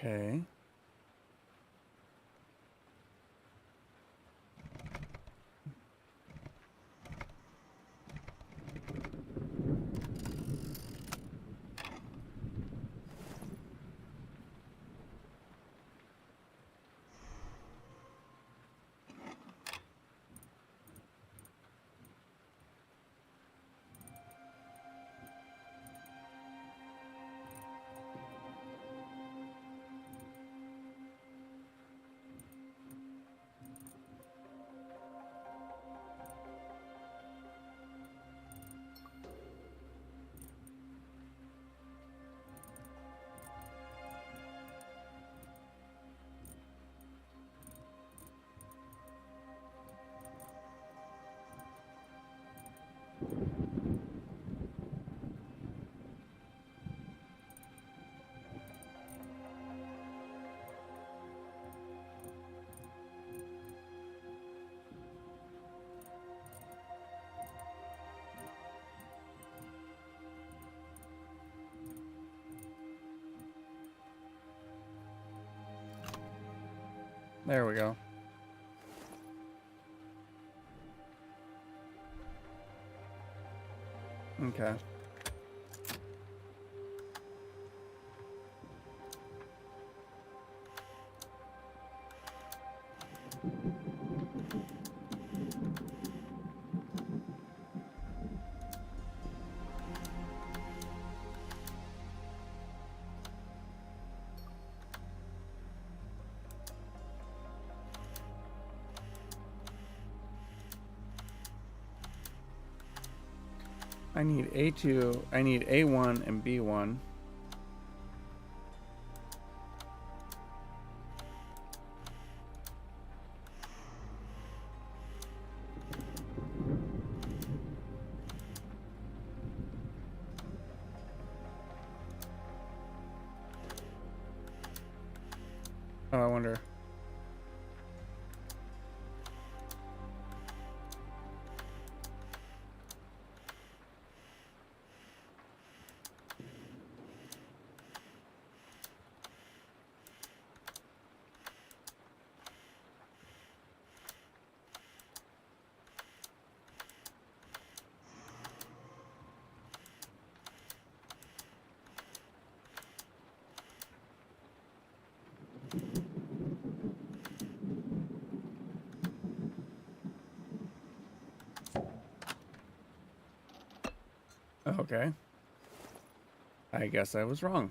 Speaker 1: Okay. There we go. Okay. I need A2, I need A1 and B1. Oh, I wonder. Okay. I guess I was wrong.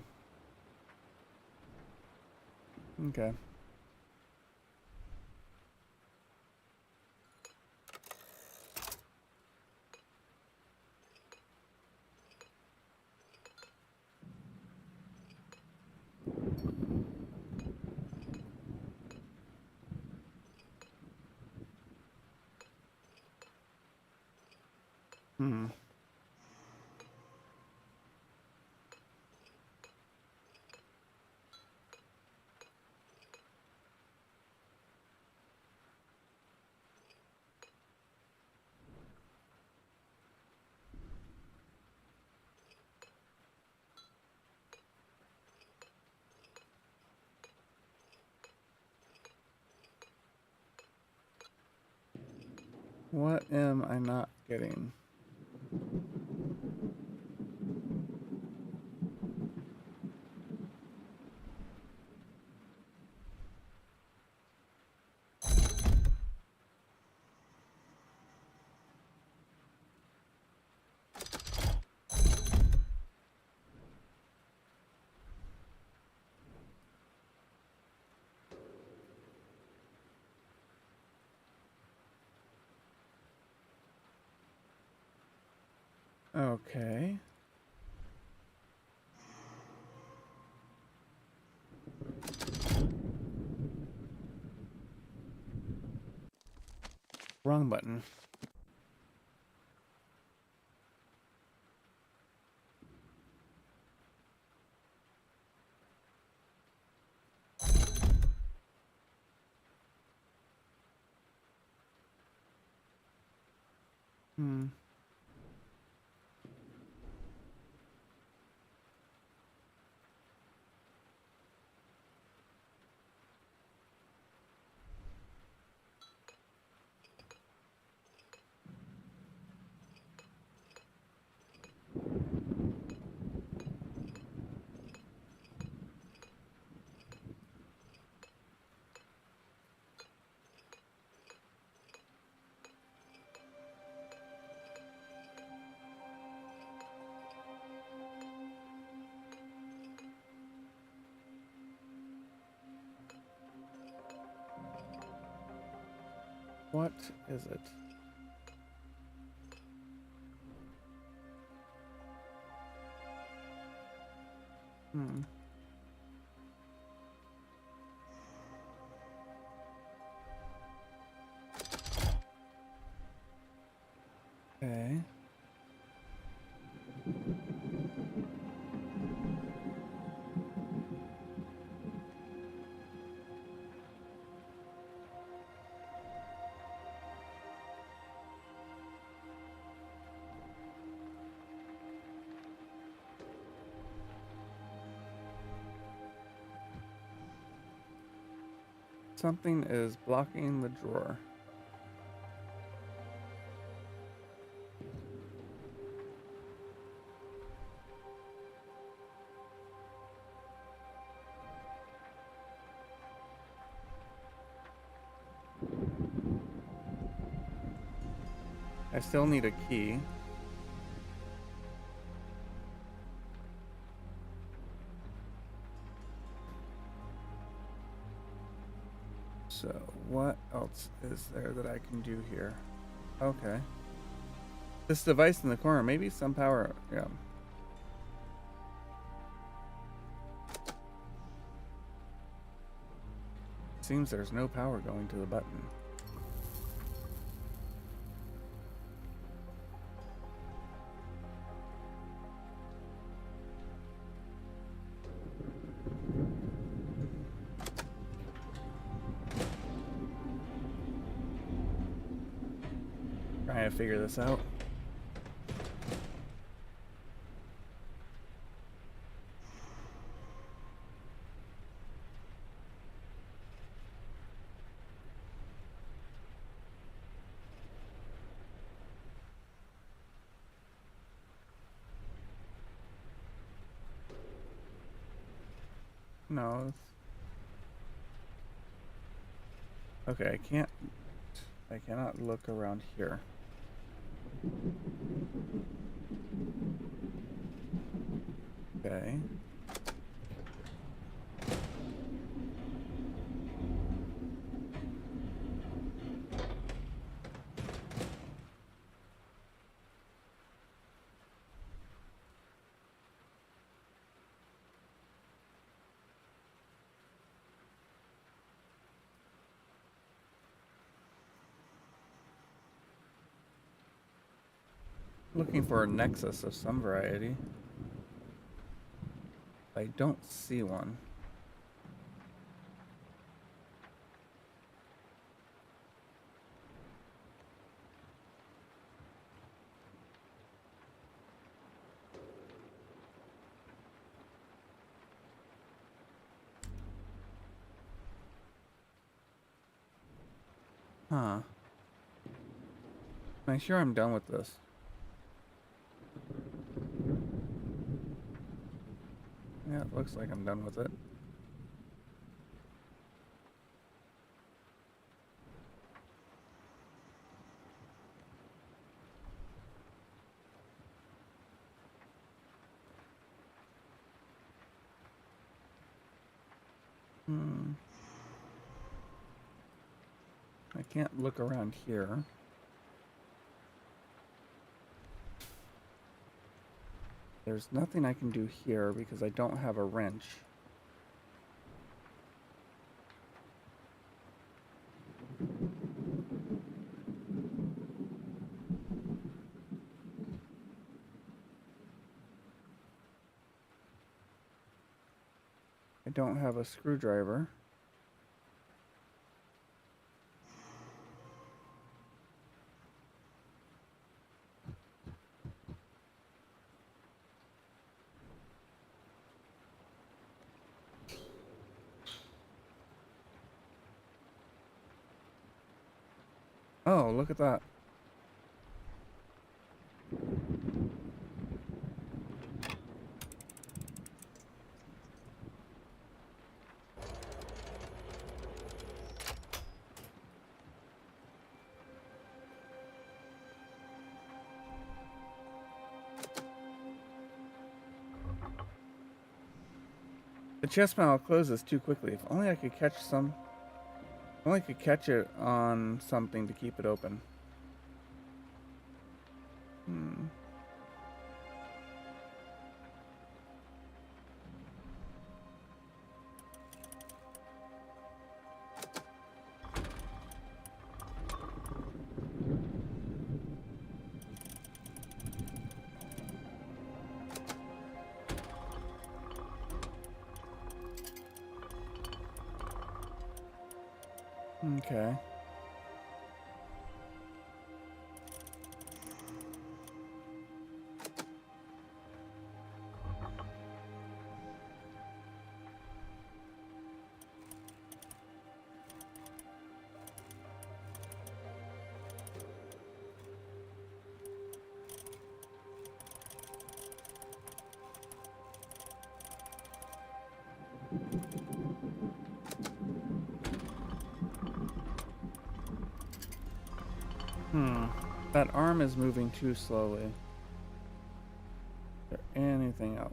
Speaker 1: Okay. Hmm. What am I not getting? Okay. Wrong button. Hmm. What is it? Hmm. Okay. Something is blocking the drawer. I still need a key. So, what else is there that I can do here? Okay. This device in the corner, maybe some power. Yeah. Seems there's no power going to the button. Trying to figure this out. No. Okay, I cannot look around here. Okay. Looking for a nexus of some variety. I don't see one. Huh. Am I sure I'm done with this? Yeah, it looks like I'm done with it. I can't look around here. There's nothing I can do here because I don't have a wrench. I don't have a screwdriver. Oh, look at that. The chest panel closes too quickly. If only I could catch some. If only I could catch it on something to keep it open. Okay. That arm is moving too slowly. Is there anything else?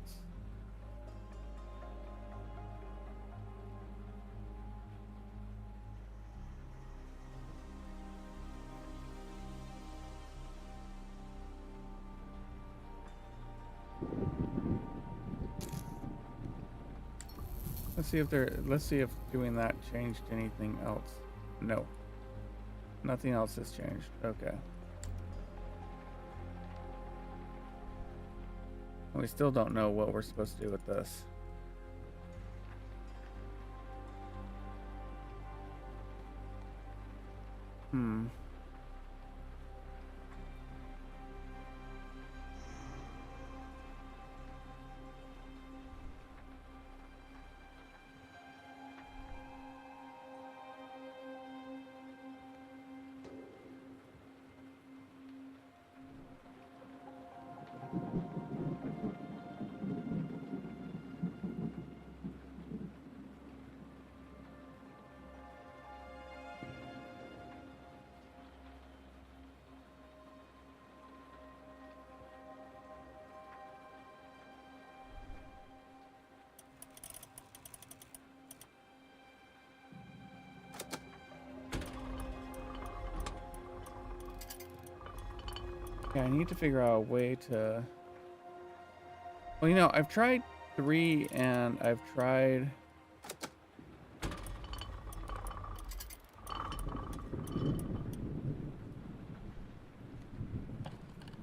Speaker 1: Let's see if doing that changed anything else. No. Nothing else has changed. Okay. We still don't know what we're supposed to do with this. Yeah, I need to figure out a way to... Well, you know, I've tried 3 and I've tried...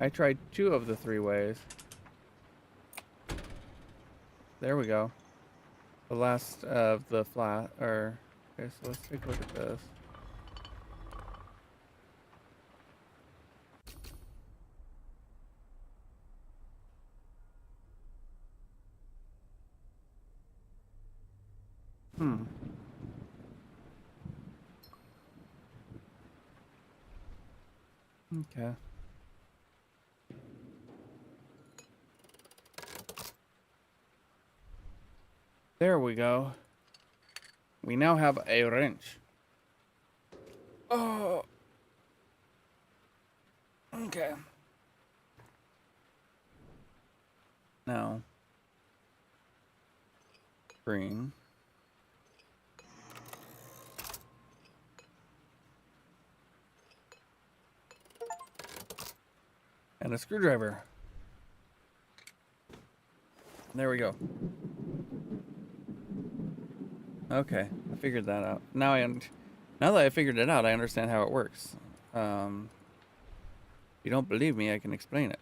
Speaker 1: I tried 2 of the 3 ways. There we go. The last of the flat, or... Okay, so let's take a look at this. Okay. There we go. We now have a wrench. Oh. Okay. Now. Green. And a screwdriver. There we go. Okay, I figured that out. Now that I figured it out, I understand how it works. If you don't believe me, I can explain it.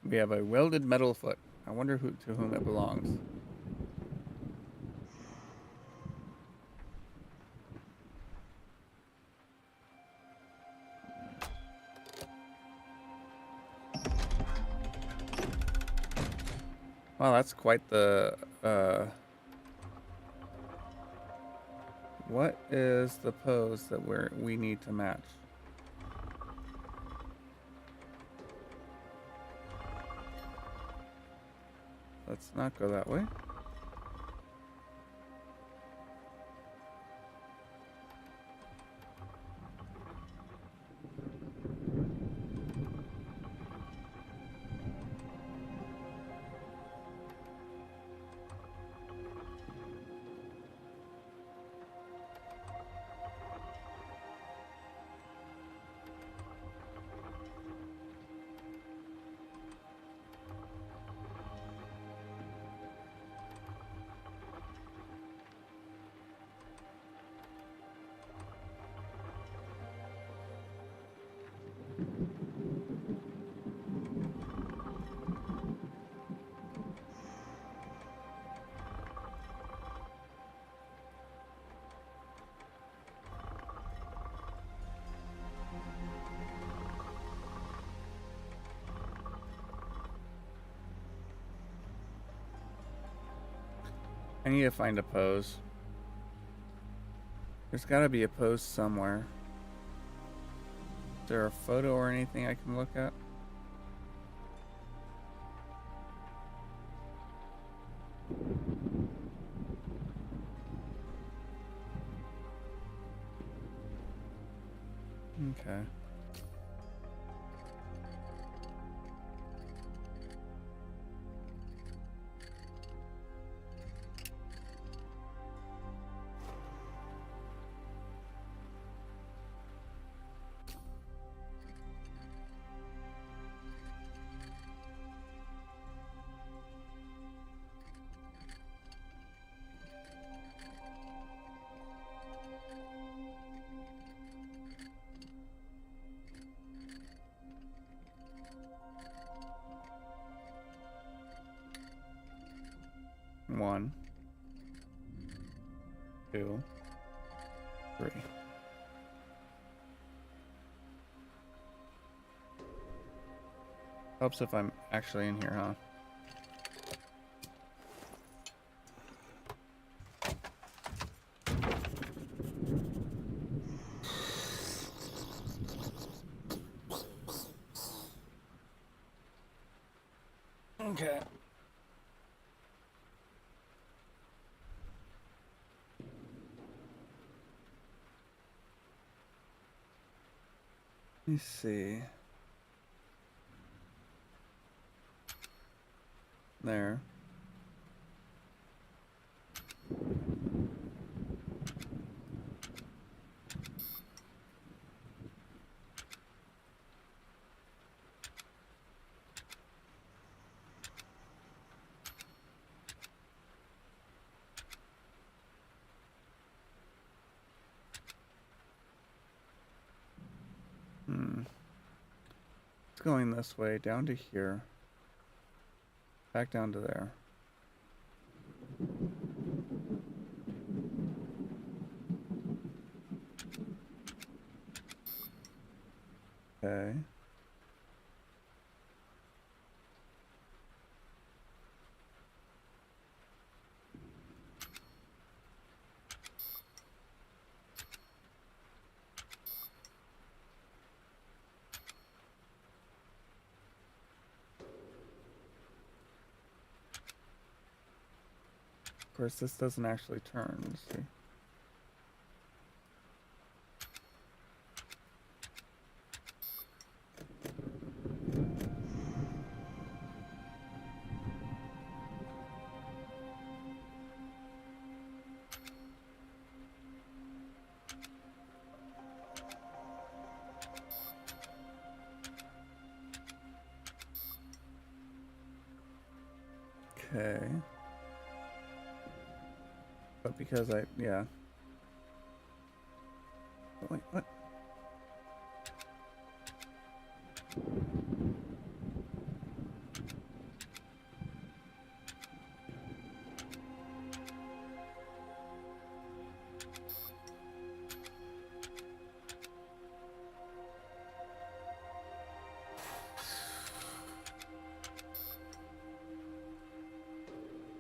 Speaker 1: We have a welded metal foot. I wonder to whom it belongs. Wow, that's quite the, what is the pose that we need to match? Let's not go that way. I need to find a pose. There's gotta be a pose somewhere. Is there a photo or anything I can look at? Okay. One, two, three. Helps if I'm actually in here, huh? Okay. Let me see. There. It's going this way, down to here. Back down to there. Okay. Of course, this doesn't actually turn. Let's see. Okay. But because yeah. Oh, wait, what?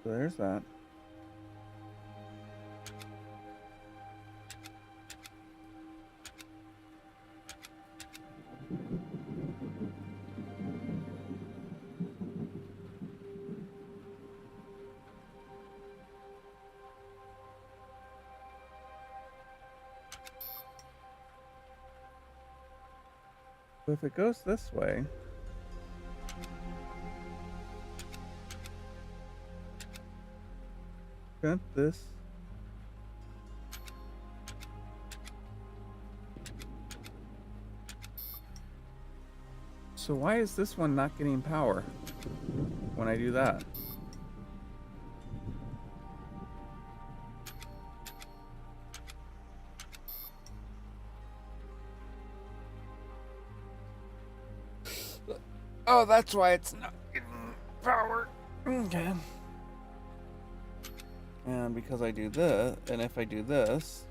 Speaker 1: So there's that. So if it goes this way, got this. So why is this one not getting power when I do that? Oh, that's why it's not getting power. Okay. And because I do this, and if I do this,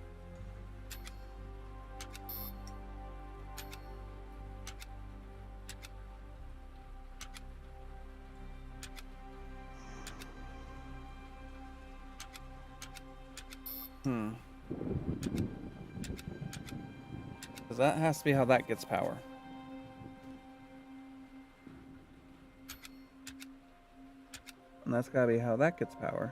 Speaker 1: Because that has to be how that gets power. And that's gotta be how that gets power.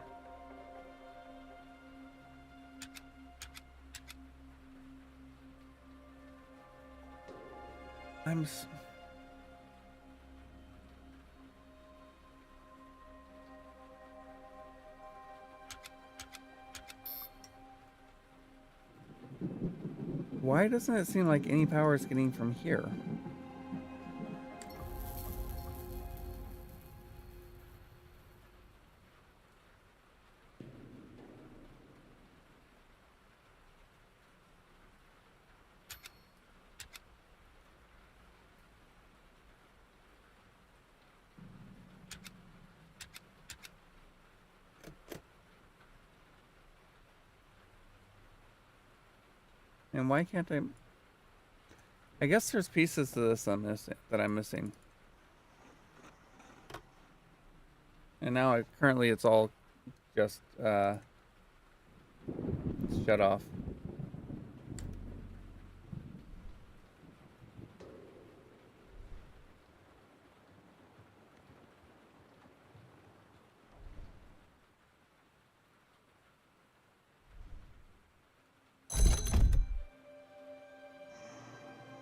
Speaker 1: Why doesn't it seem like any power is getting from here? And why can't I guess there's pieces to this that I'm missing. And now currently it's all just shut off.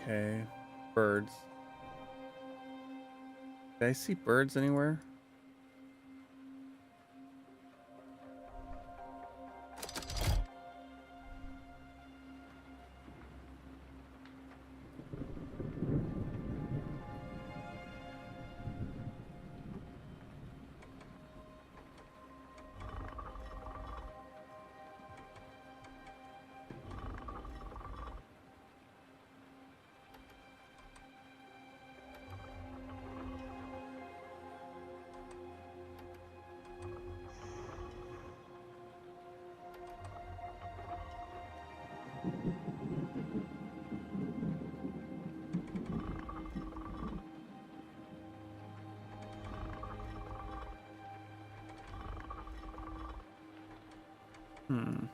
Speaker 1: Okay, birds. Did I see birds anywhere? Hmm.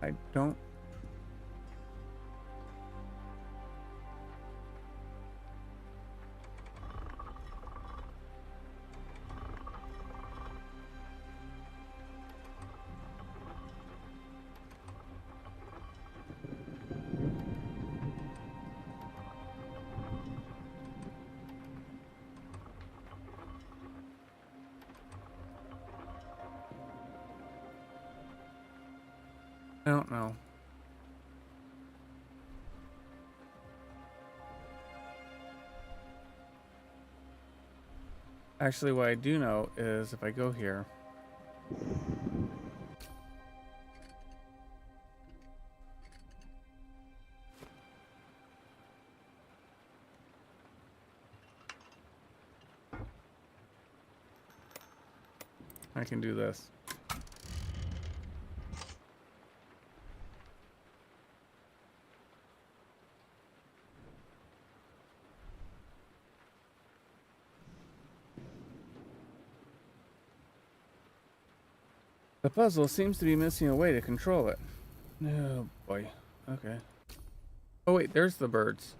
Speaker 1: I don't. I don't know. Actually, what I do know is if I go here, I can do this. The puzzle seems to be missing a way to control it. Oh boy. Okay. Oh wait, there's the birds.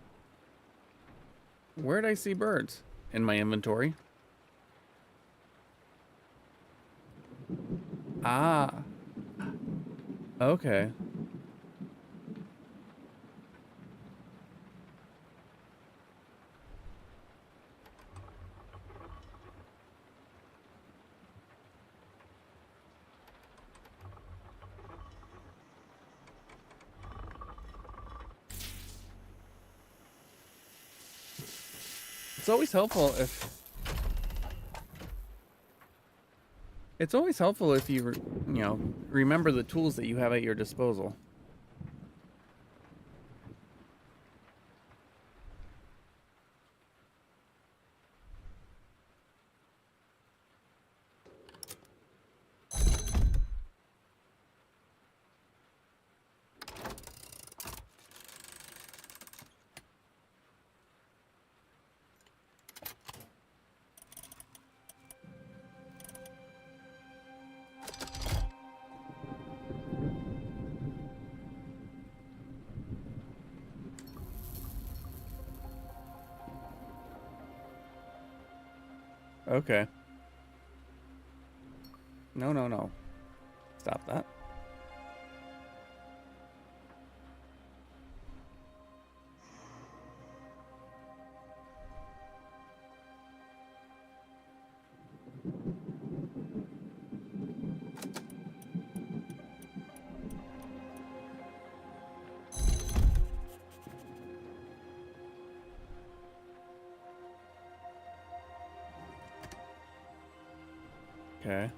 Speaker 1: Where'd I see birds? In my inventory. Ah. Okay. It's always helpful if you remember the tools that you have at your disposal. Okay. No, no, no. Stop that. Okay.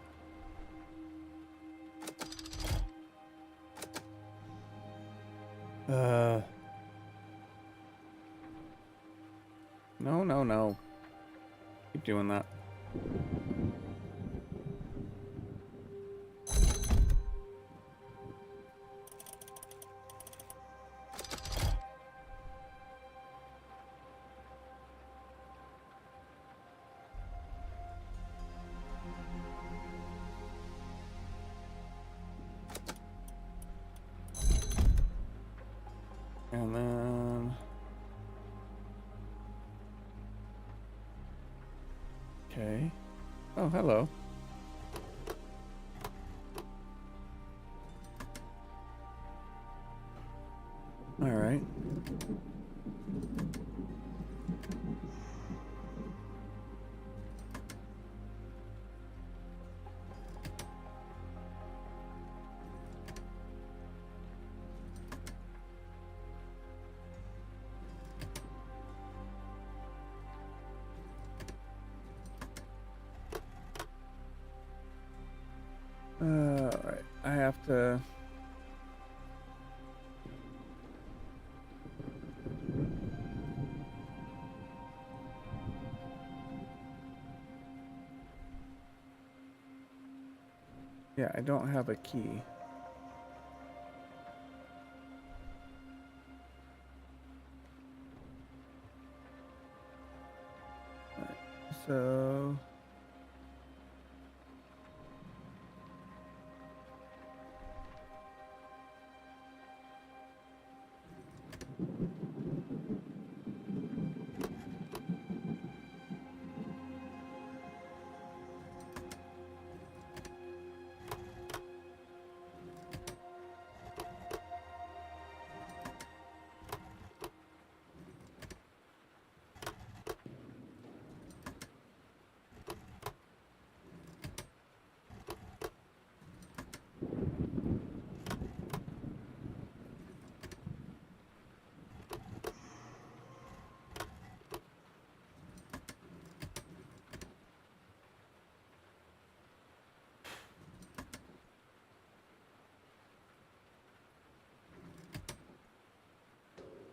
Speaker 1: No, no, no. Keep doing that. And then... Okay. Oh, hello. All right. All right. I have to... Yeah, I don't have a key. Alright, so...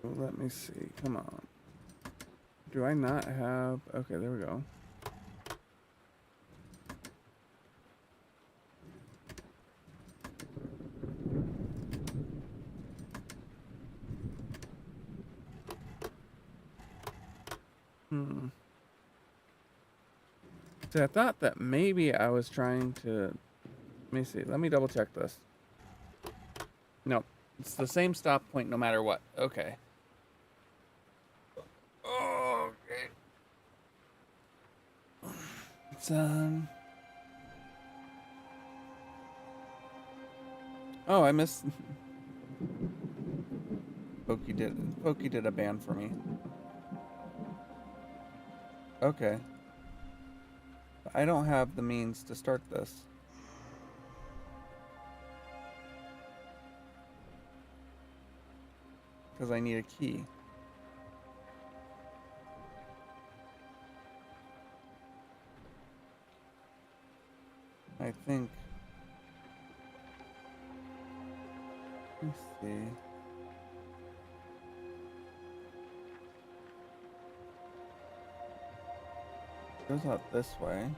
Speaker 1: Let me see. Come on. Do I not have... Okay, there we go. See, I thought that maybe I was trying to... Let me see. Let me double check this. Nope. It's the same stop point no matter what. Okay. Okay. It's, Oh, I missed... Pokey did a ban for me. Okay. I don't have the means to start this. Because I need a key. I think. Let me see. Goes out this way.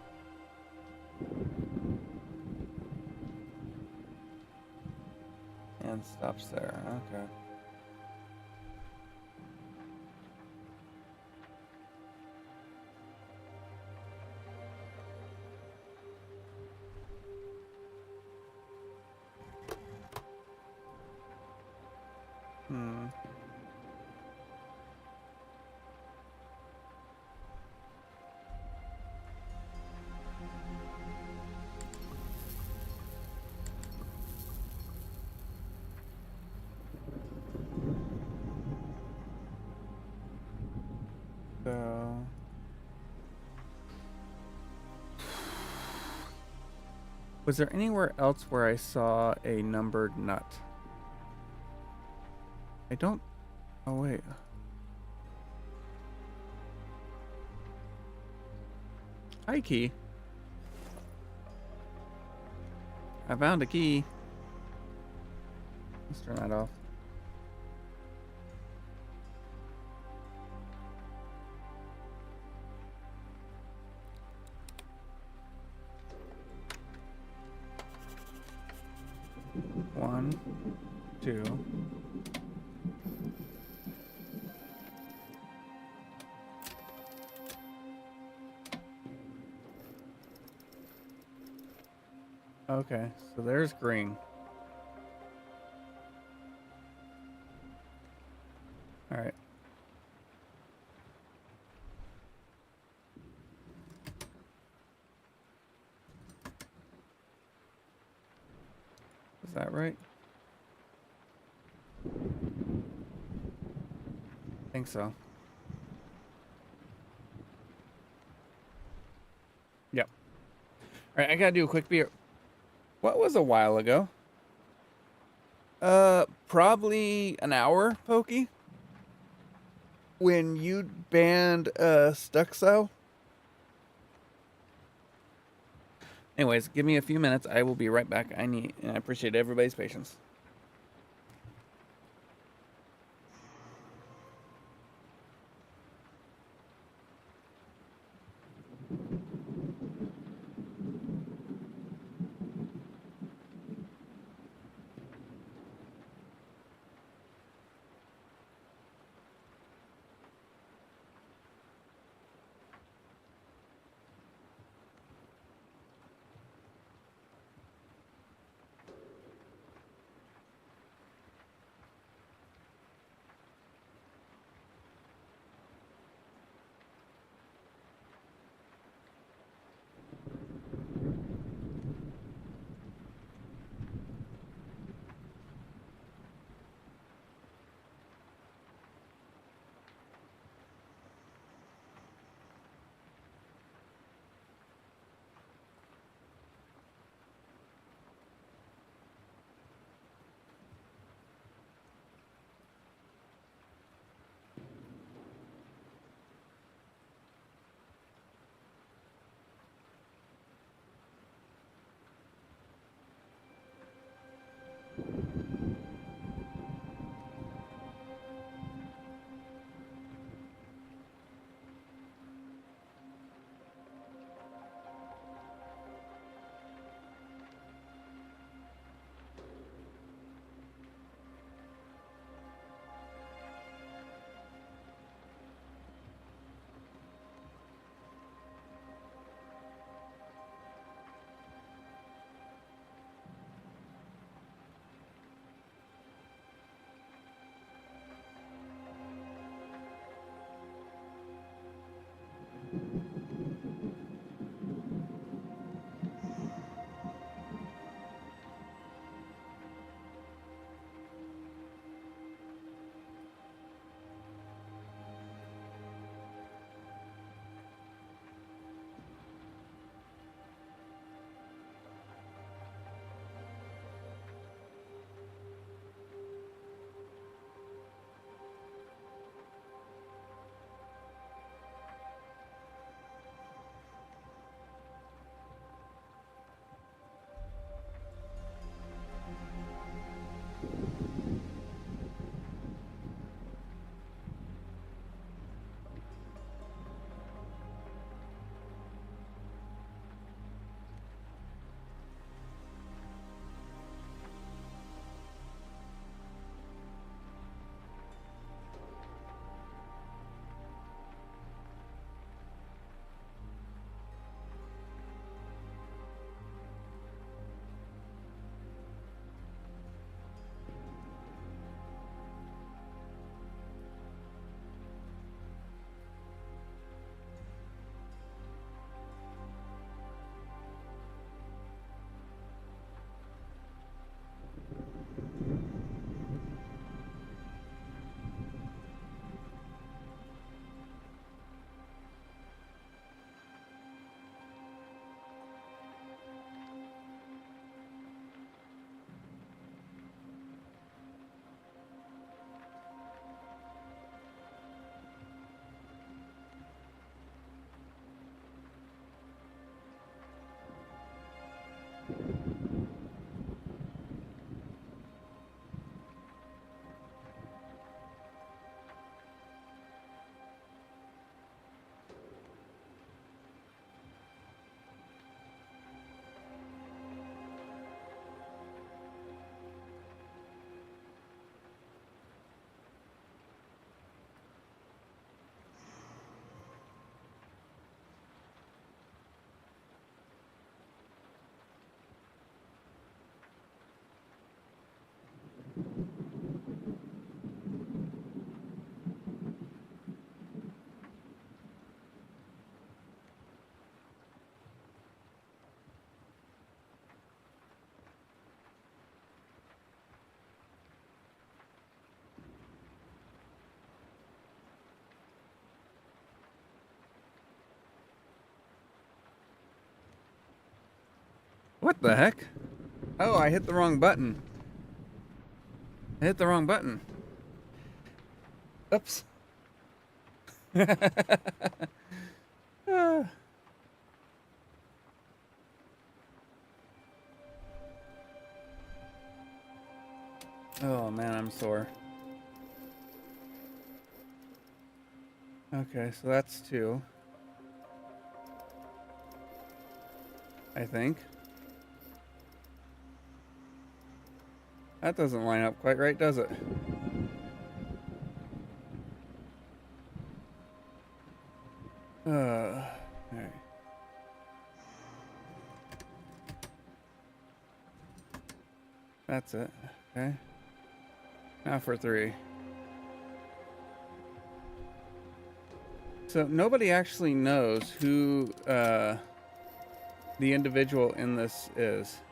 Speaker 1: And stops there. Okay. Hmm. So, was there anywhere else where I saw a numbered nut? I don't. Oh, wait. Hi, key. I found a key. Let's turn that off. One, two. Okay, so there's green. All right. Is that right? I think so. Yep. All right, I gotta do a quick beer. What was a while ago? Probably an hour, Pokey. When you banned Stuxo. Anyways, give me a few minutes. I will be right back. I appreciate everybody's patience. What the heck? Oh, I hit the wrong button. I hit the wrong button. Oops. Ah. Oh man, I'm sore. Okay, so that's 2. I think. That doesn't line up quite right, does it? Alright. That's it. Okay. Now for 3. So nobody actually knows who the individual in this is.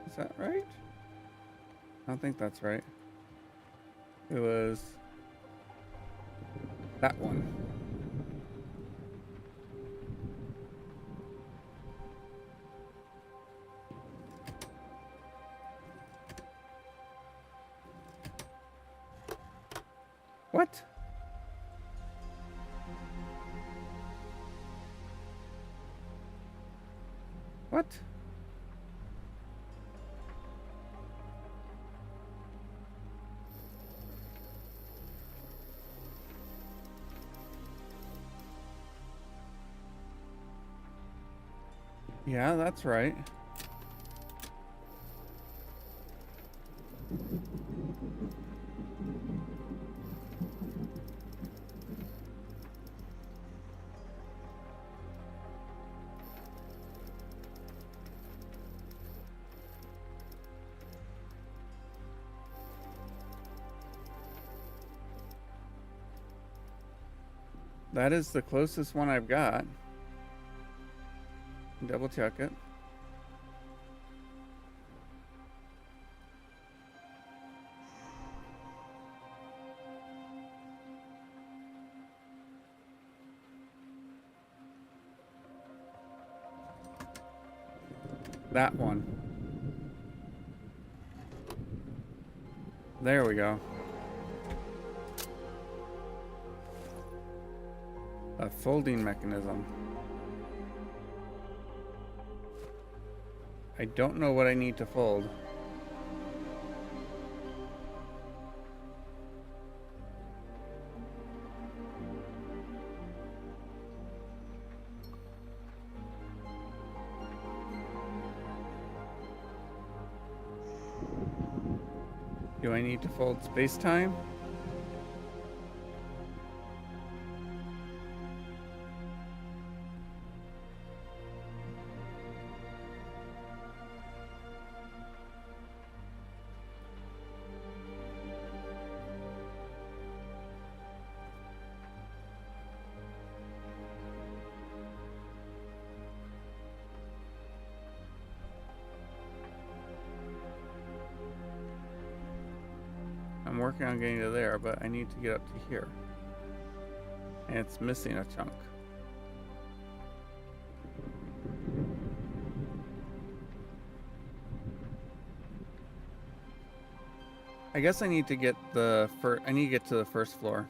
Speaker 1: Is that right? I don't think that's right. It was that one. What? What? Yeah, that's right. That is the closest one I've got. Double check it. That one. There we go. A folding mechanism. I don't know what I need to fold. Do I need to fold space-time? I'm working on getting to there, but I need to get up to here. And it's missing a chunk. I guess I need to get the I need to get to the first floor.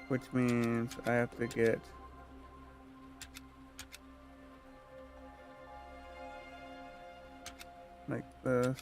Speaker 1: Which means I have to get like this.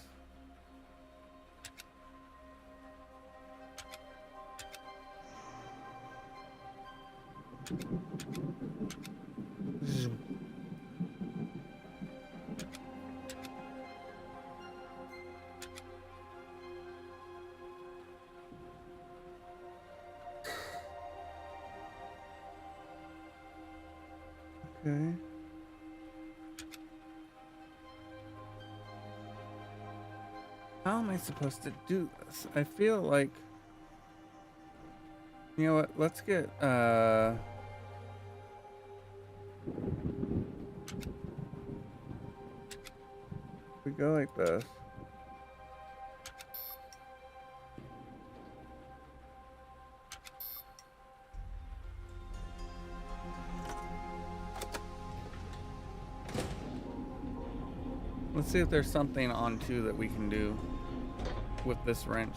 Speaker 1: Okay. How am I supposed to do this? I feel like, you know what? Let's get we go like this. Let's see if there's something on 2 that we can do with this wrench.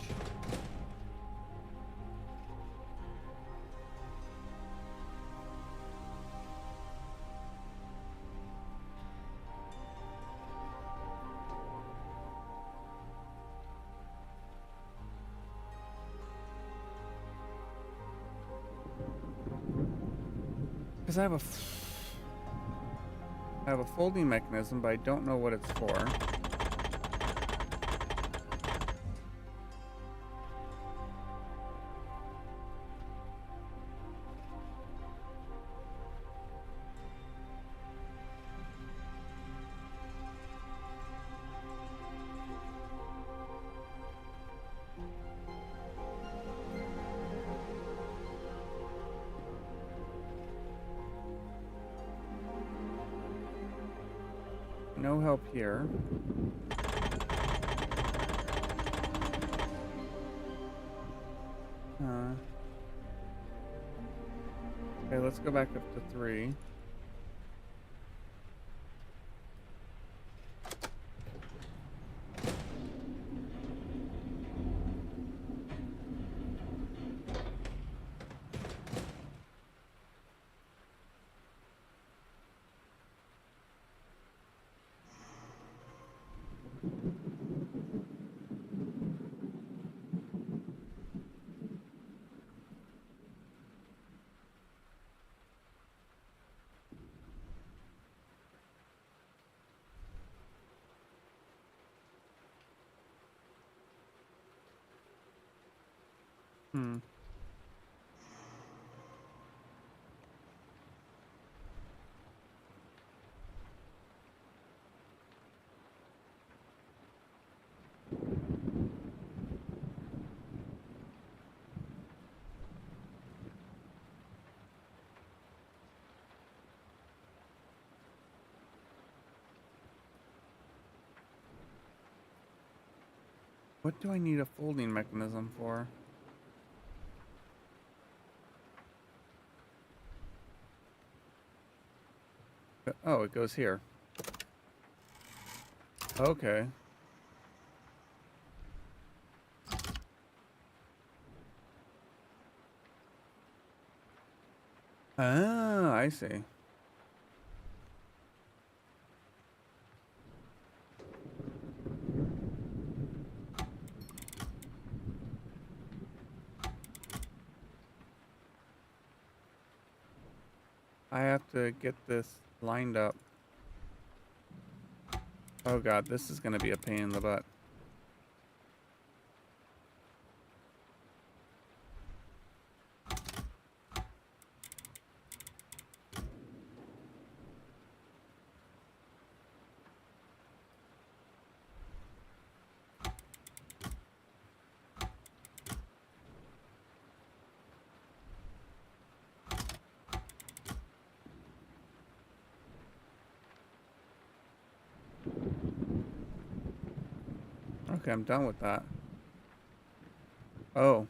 Speaker 1: Because I have a folding mechanism, but I don't know what it's for. No help here. Okay, let's go back up to 3. Hmm. What do I need a folding mechanism for? Oh, it goes here. Okay. Ah, I see. I have to get this lined up. Oh god, this is gonna be a pain in the butt. Okay, I'm done with that. Oh.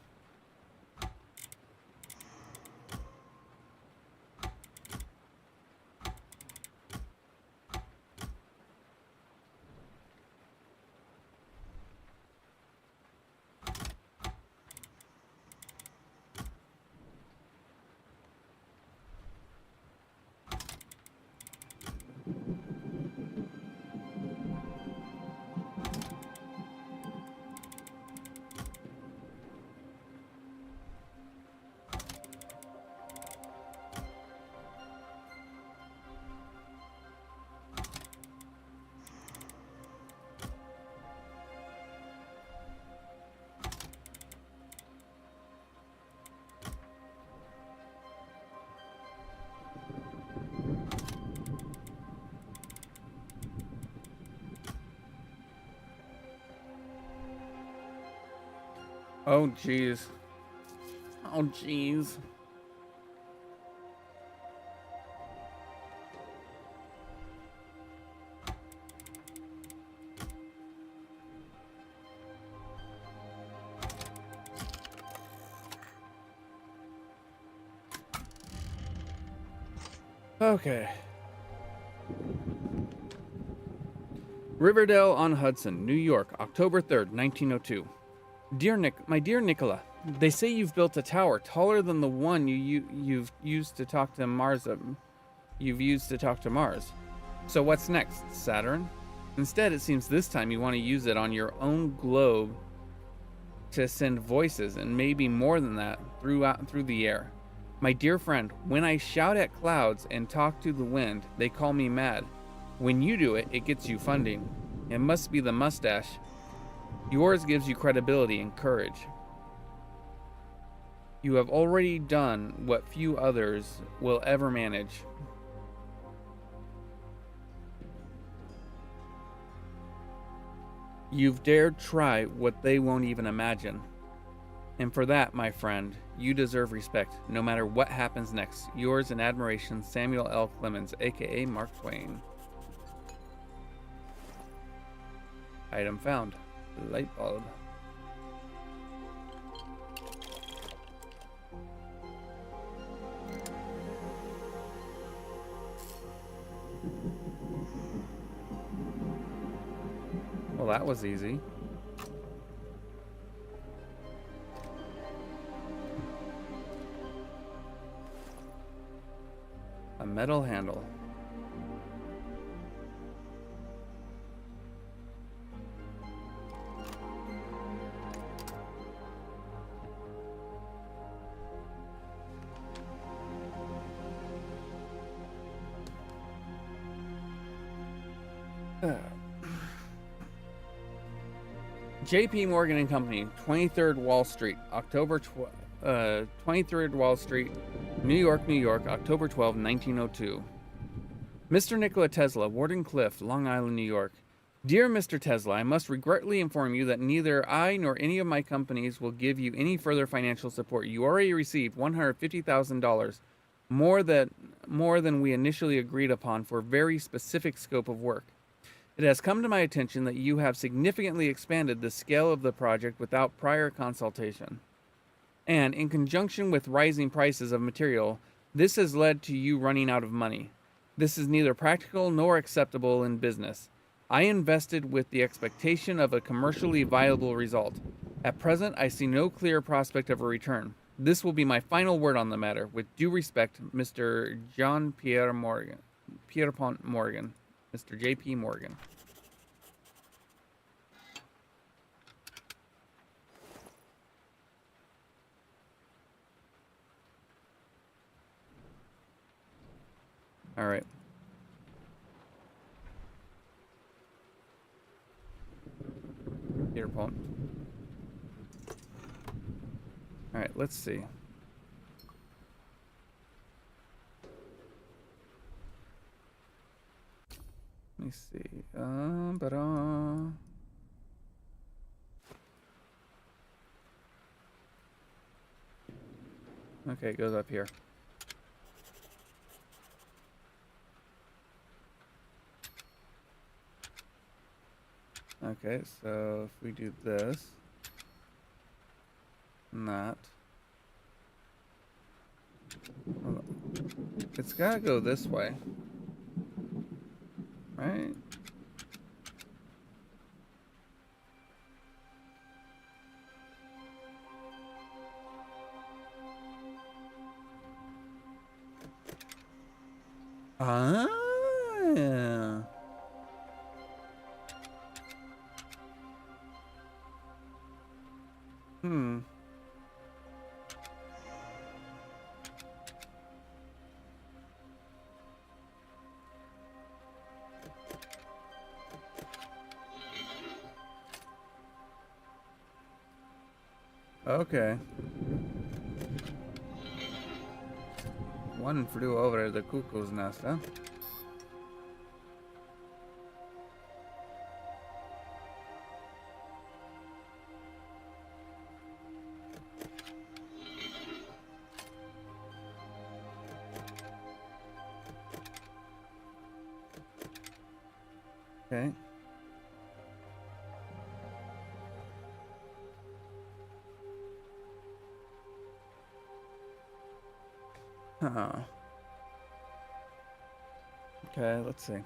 Speaker 1: Oh jeez. Oh jeez. Okay. Riverdale on Hudson, New York, October 3rd, 1902. My dear Nicola, they say you've built a tower taller than the one you've used to talk to Mars. You've used to talk to Mars. So what's next, Saturn? Instead, it seems this time you want to use it on your own globe to send voices, and maybe more than that, through the air. My dear friend, when I shout at clouds and talk to the wind, they call me mad. When you do it, it gets you funding. It must be the mustache. Yours gives you credibility and courage. You have already done what few others will ever manage. You've dared try what they won't even imagine. And for that, my friend, you deserve respect, no matter what happens next. Yours in admiration, Samuel L. Clemens, aka Mark Twain. Item found. Light bulb. Well, that was easy. A metal handle. J.P. Morgan and Company, 23rd Wall Street, 23rd Wall Street, New York, New York, October 12, 1902. Mr. Nikola Tesla, Wardenclyffe, Long Island, New York. Dear Mr. Tesla, I must regretfully inform you that neither I nor any of my companies will give you any further financial support. You already received $150,000, more than we initially agreed upon for a very specific scope of work. It has come to my attention that you have significantly expanded the scale of the project without prior consultation. And in conjunction with rising prices of material, this has led to you running out of money. This is neither practical nor acceptable in business. I invested with the expectation of a commercially viable result. At present, I see no clear prospect of a return. This will be my final word on the matter. With due respect, Mr. John Pierpont Morgan. Mr. J.P. Morgan. All right. Pierpont. All right, let's see. Let me see. Okay, it goes up here. Okay, so if we do this and that, well, it's gotta go this way, right? Ah. Hmm. Okay. One flew over the cuckoo's nest, huh? Okay. Huh. Okay, let's see.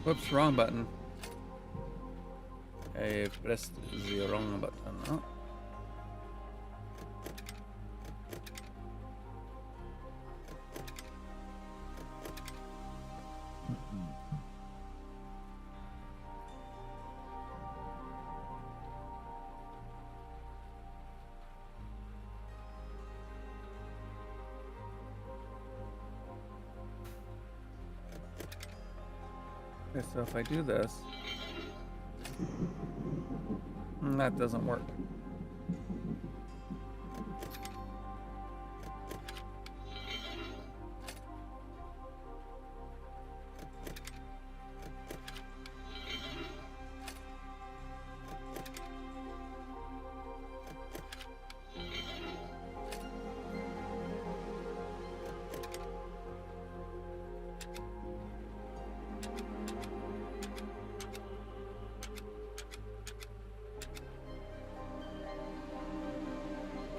Speaker 1: Whoops, wrong button. I pressed the wrong button. Oh. Okay, so if I do this, that doesn't work.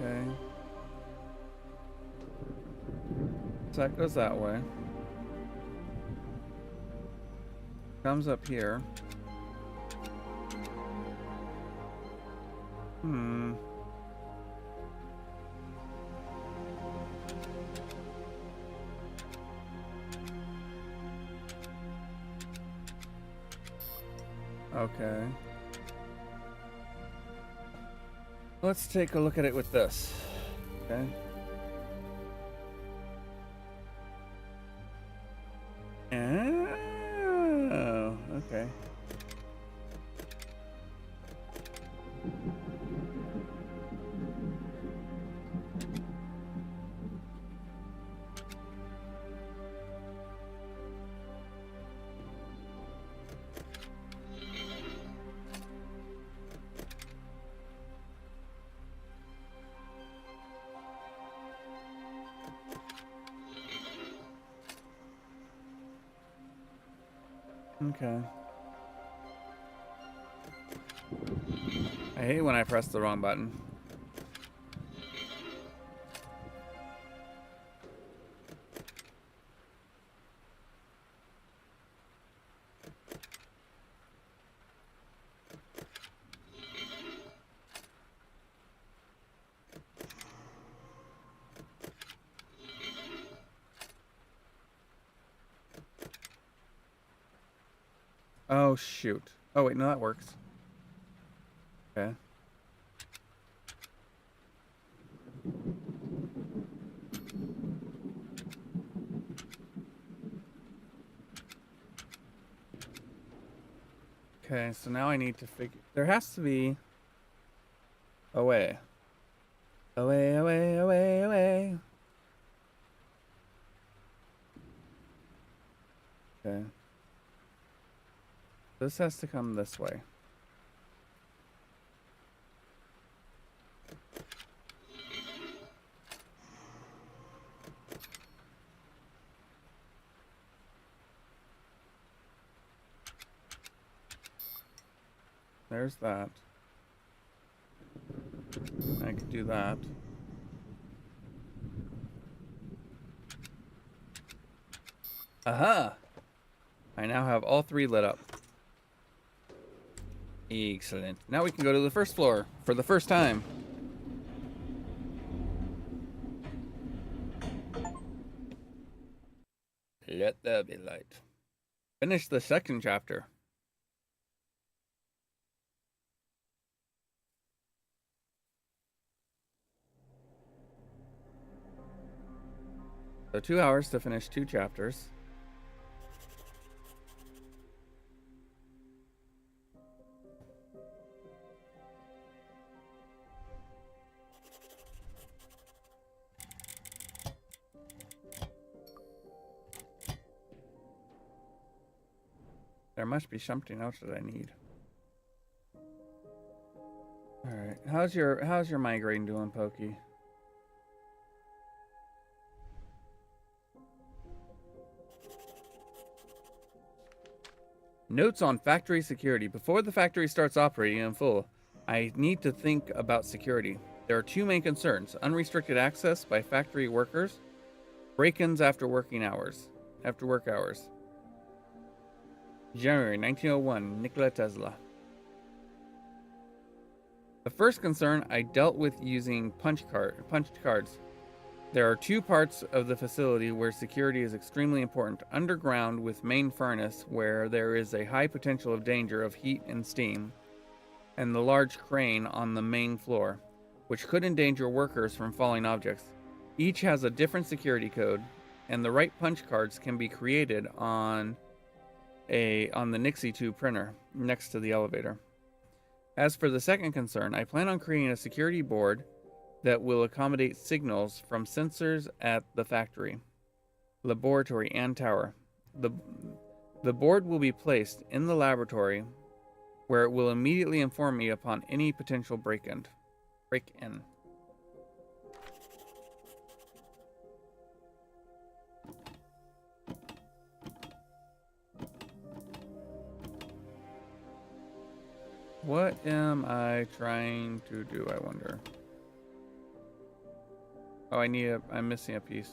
Speaker 1: Okay. So that goes that way. Comes up here. Hmm. Okay. Let's take a look at it with this. Okay. Oh, okay. Okay. I hate when I press the wrong button. Oh, shoot. Oh, wait, no, that works. Okay. Okay, so now I need to figure... There has to be a way. Away, away, away, away. Okay. This has to come this way. There's that. I could do that. Aha! I now have all three lit up. Excellent. Now we can go to the first floor for the first time. Let there be light. Finish the second chapter. So 2 hours to finish 2 chapters. There must be something else that I need. All right. How's your migraine doing, Pokey? Notes on factory security. Before the factory starts operating in full, I need to think about security. There are 2 main concerns: unrestricted access by factory workers, break-ins after work hours. January 1901, Nikola Tesla. The first concern I dealt with using punched cards. There are two parts of the facility where security is extremely important. Underground with main furnace, where there is a high potential of danger of heat and steam, and the large crane on the main floor, which could endanger workers from falling objects. Each has a different security code, and the right punch cards can be created on the Nixie 2 printer next to the elevator. As for the second concern, I plan on creating a security board that will accommodate signals from sensors at the factory, laboratory, and tower. The board will be placed in the laboratory, where it will immediately inform me upon any potential break-in. What am I trying to do, I wonder? Oh, I'm missing a piece.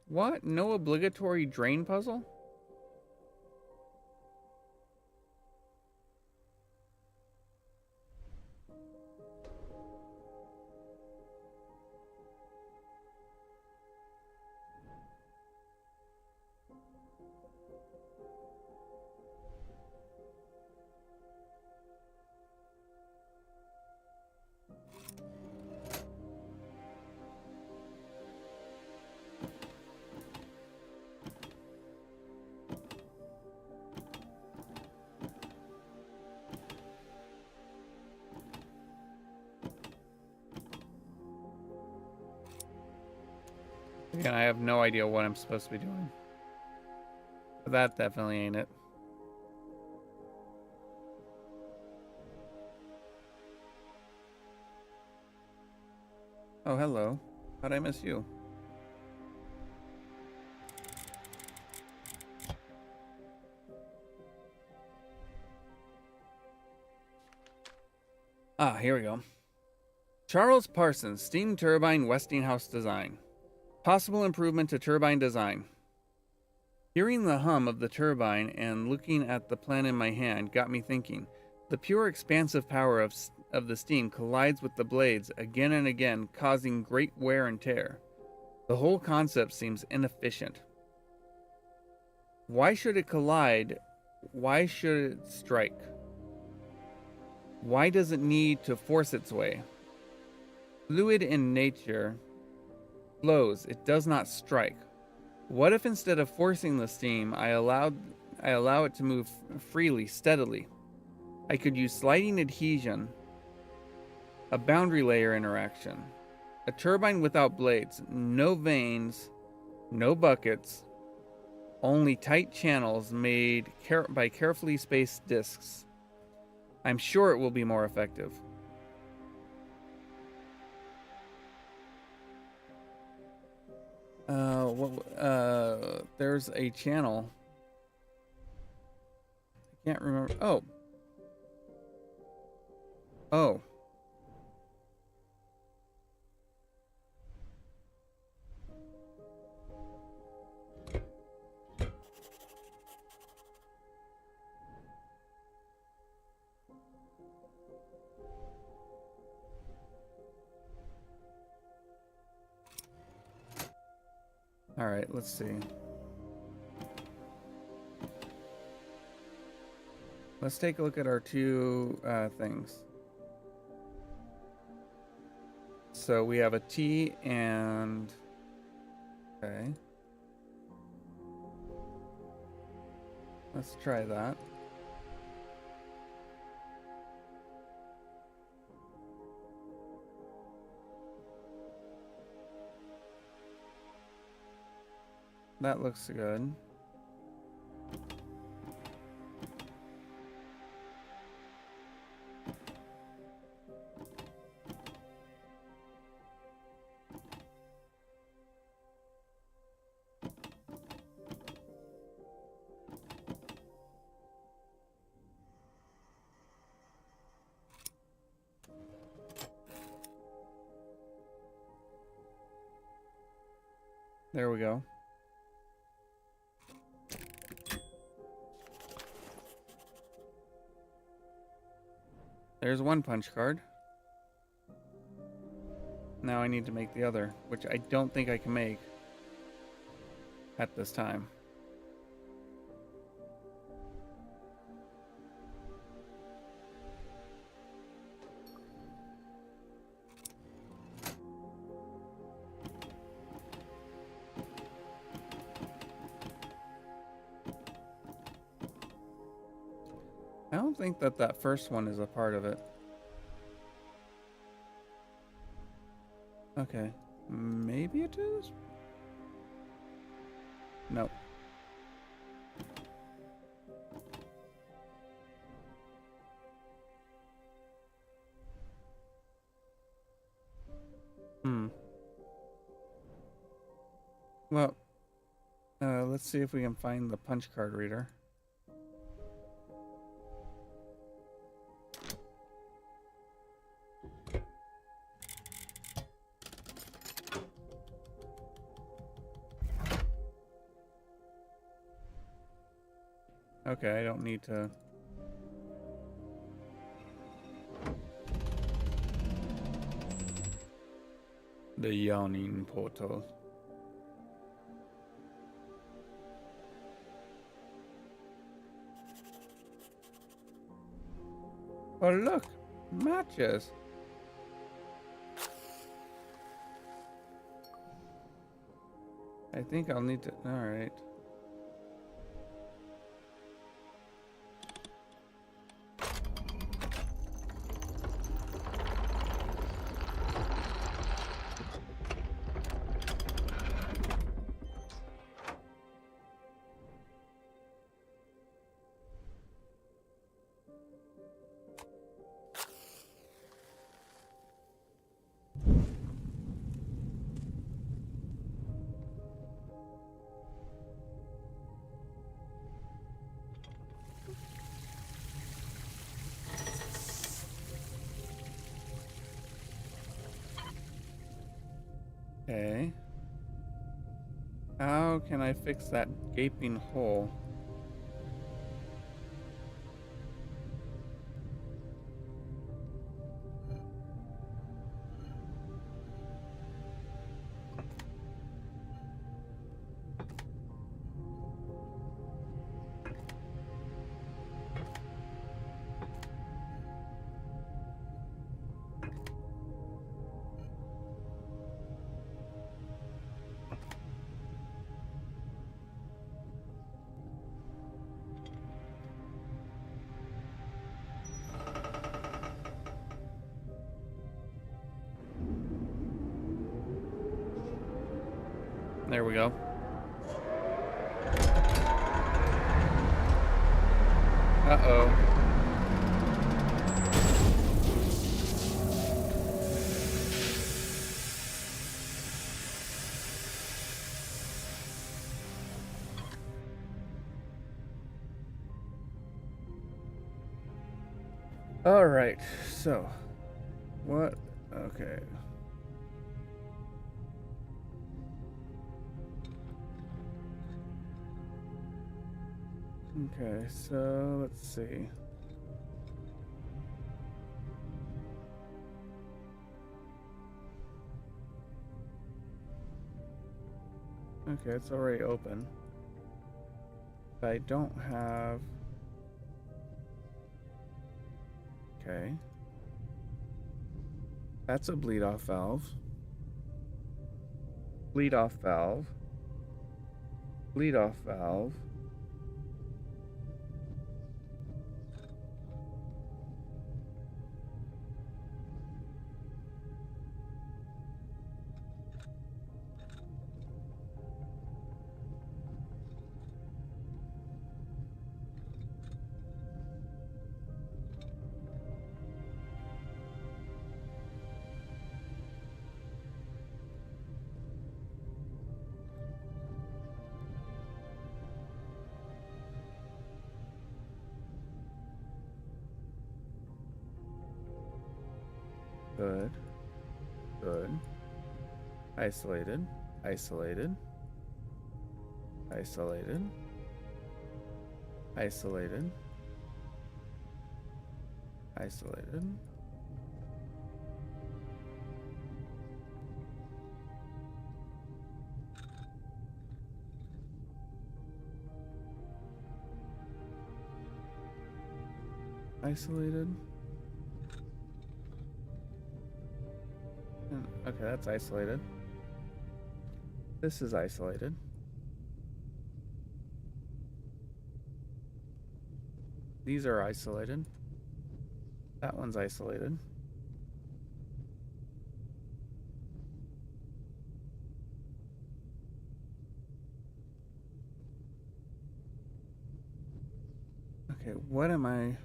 Speaker 1: What? No obligatory drain puzzle? Again, I have no idea what I'm supposed to be doing. But that definitely ain't it. Oh, hello. How'd I miss you? Ah, here we go. Charles Parsons, steam turbine Westinghouse design. Possible improvement to turbine design. Hearing the hum of the turbine and looking at the plan in my hand got me thinking. The pure expansive power of the steam collides with the blades again and again, causing great wear and tear. The whole concept seems inefficient. Why should it collide? Why should it strike? Why does it need to force its way? Fluid in nature flows, it does not strike. What if instead of forcing the steam, I allow it to move freely, steadily? I could use sliding adhesion, a boundary layer interaction, a turbine without blades, no vanes, no buckets, only tight channels made by carefully spaced discs. I'm sure it will be more effective. There's a channel. I can't remember. Oh. Oh. All right, let's see. Let's take a look at our two things. So we have a T and... Okay. Let's try that. that looks good. There we go. There's one punch card. Now I need to make the other, which I don't think I can make at this time. I don't think that that first one is a part of it. Okay. Maybe it is? Nope. Well, let's see if we can find the punch card reader. Okay, I don't need to... The yawning portal. Oh look! Matches! I think I'll need to... Alright. Okay. How can I fix that gaping hole? There we go. Uh-oh. All right, so what? Okay. Okay, so let's see. Okay, it's already open. But I don't have... Okay. That's a bleed off valve. Bleed off valve. Bleed off valve. Good. Good. Isolated. Isolated. Isolated. Isolated. Isolated. Isolated. Okay, that's isolated. This is isolated. These are isolated. That one's isolated. Okay, what am I...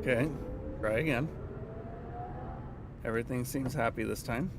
Speaker 1: Okay, try again. Everything seems happy this time.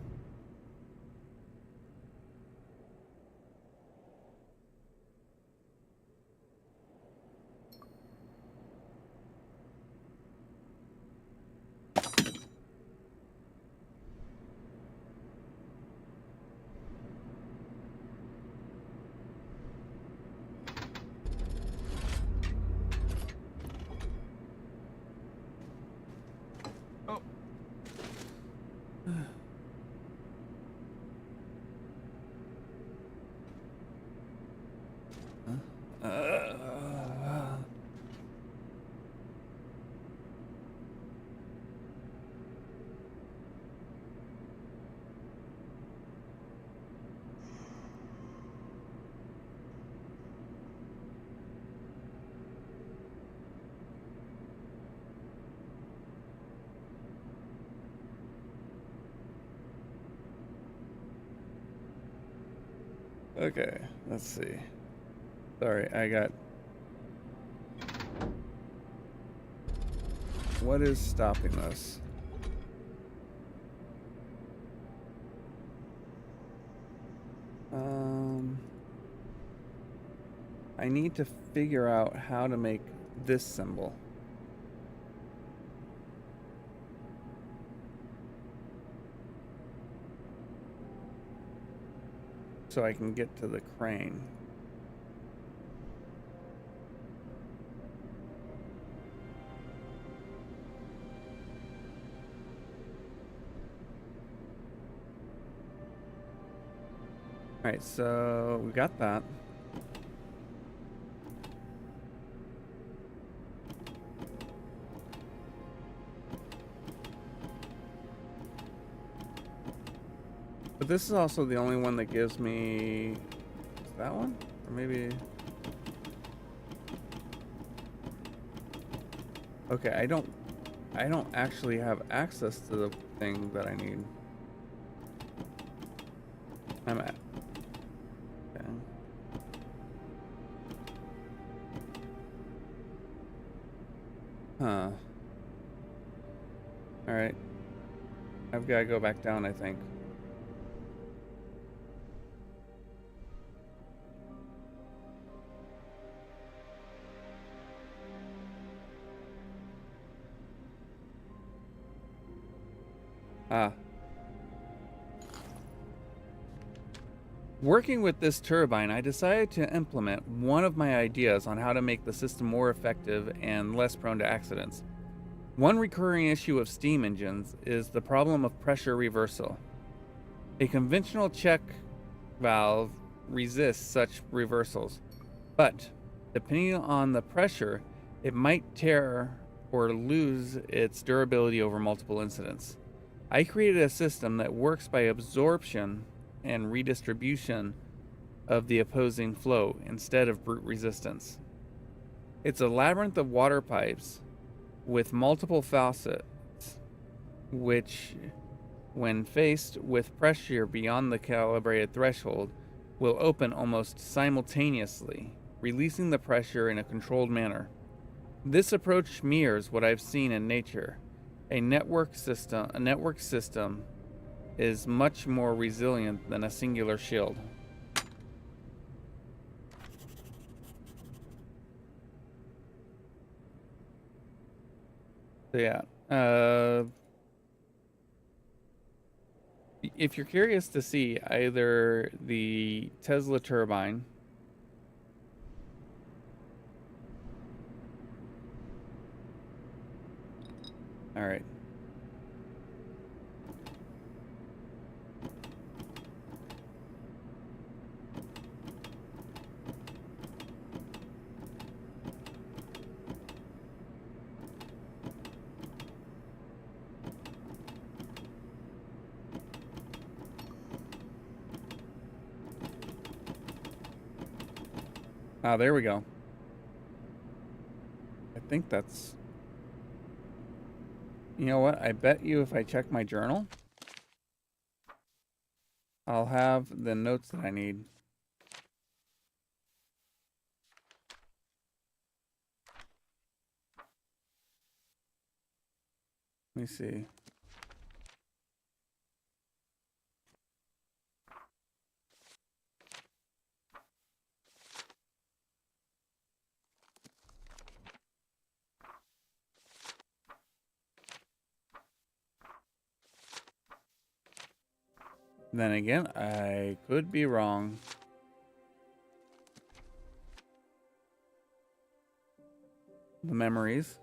Speaker 1: Okay, let's see. Sorry, I got... What is stopping this? I need to figure out how to make this symbol. So I can get to the crane. Alright, so we got that. But this is also the only one that gives me... Is that one? Or maybe... Okay, I don't actually have access to the thing that I need. I'm at... Okay. Huh. Alright. I've got to go back down, I think. Working with this turbine, I decided to implement one of my ideas on how to make the system more effective and less prone to accidents. One recurring issue of steam engines is the problem of pressure reversal. A conventional check valve resists such reversals, but depending on the pressure, it might tear or lose its durability over multiple incidents. I created a system that works by absorption and redistribution of the opposing flow instead of brute resistance. It's a labyrinth of water pipes with multiple faucets which, when faced with pressure beyond the calibrated threshold, will open almost simultaneously, releasing the pressure in a controlled manner. This approach mirrors what I've seen in nature. A network system is much more resilient than a singular shield. So yeah, if you're curious to see either the Tesla turbine all right. Ah, there we go. I think that's... You know what? I bet you if I check my journal, I'll have the notes that I need. Let me see. Then again, I could be wrong. The memories.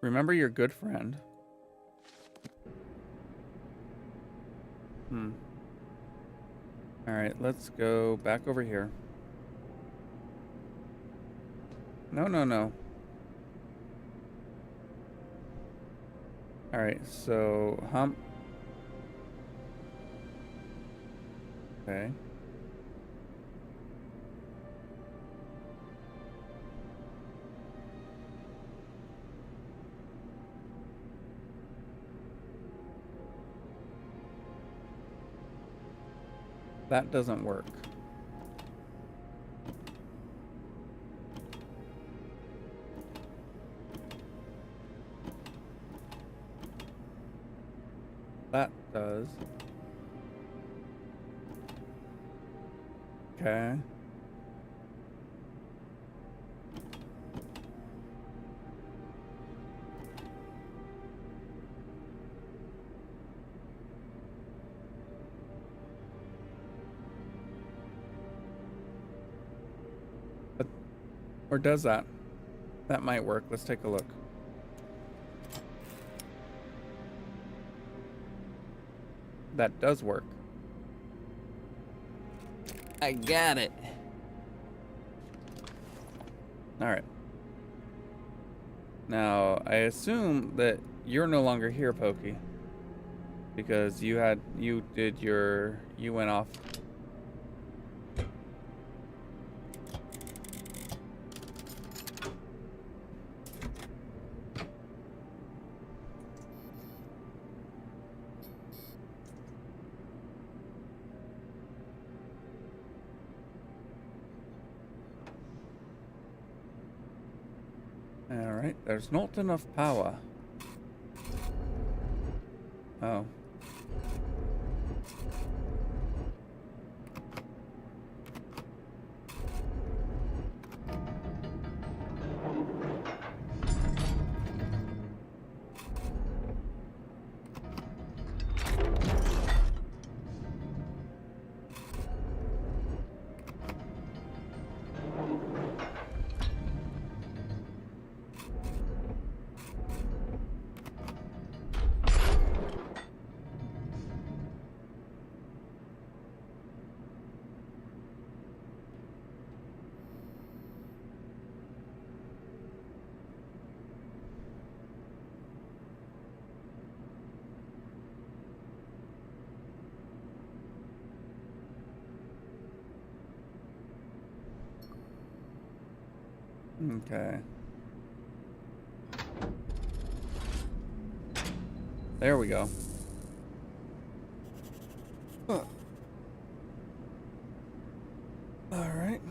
Speaker 1: Remember your good friend. Alright, let's go back over here. No, no, no. Alright, so hump. Okay. That doesn't work. That does. Okay. Or does that? That might work. Let's take a look. That does work. I got it. All right. Now, I assume that you're no longer here, Pokey. Because you went off. Alright, there's not enough power. Oh. Okay. There we go. Huh. All right.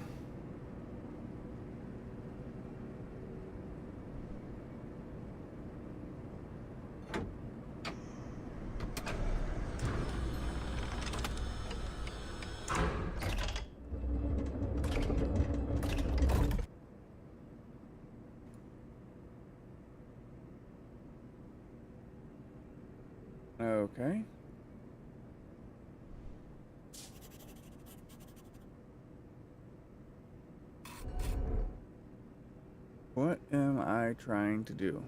Speaker 1: Okay. What am I trying to do?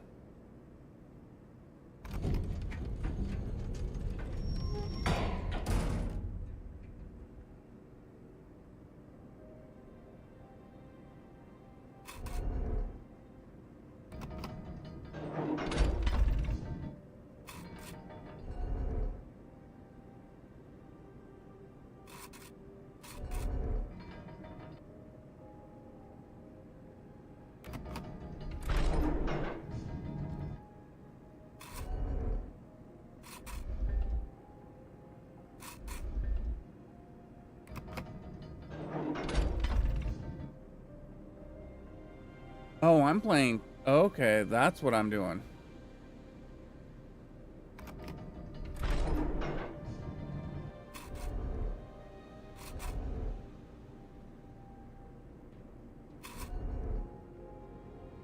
Speaker 1: Oh, I'm playing. Okay, that's what I'm doing.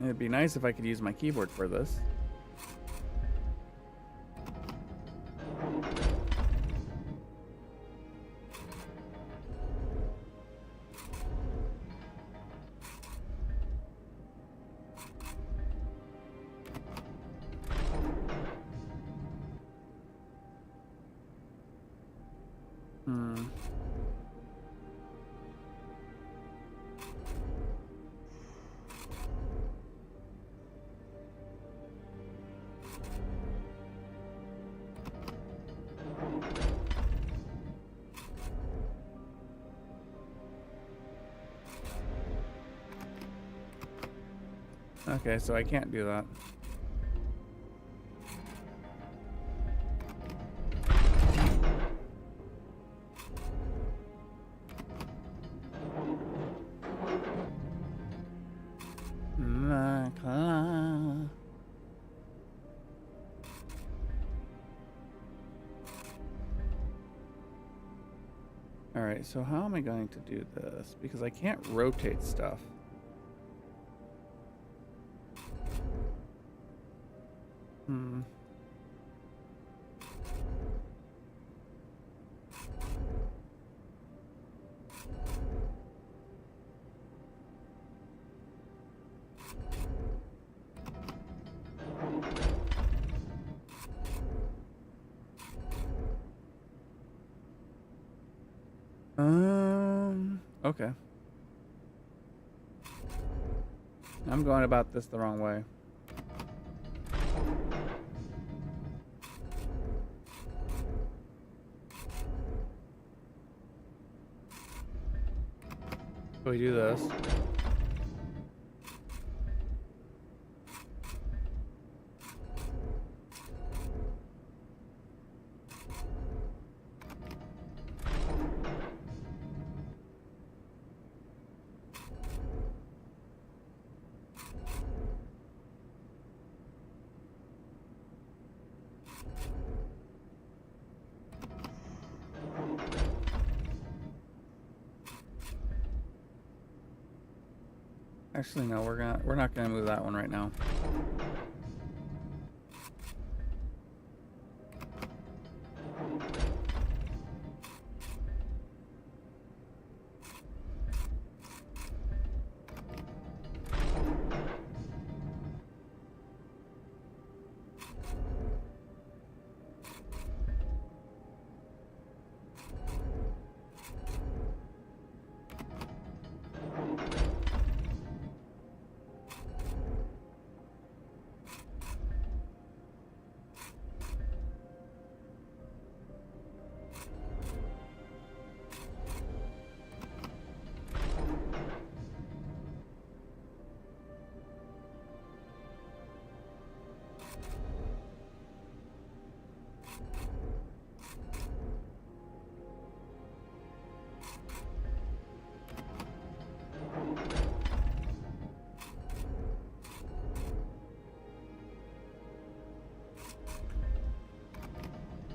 Speaker 1: It'd be nice if I could use my keyboard for this. Hmm. Okay, so I can't do that. Alright, so how am I going to do this? Because I can't rotate stuff. Hmm. Okay. I'm going about this the wrong way. So we do this. Actually, no, we're not gonna move that one right now.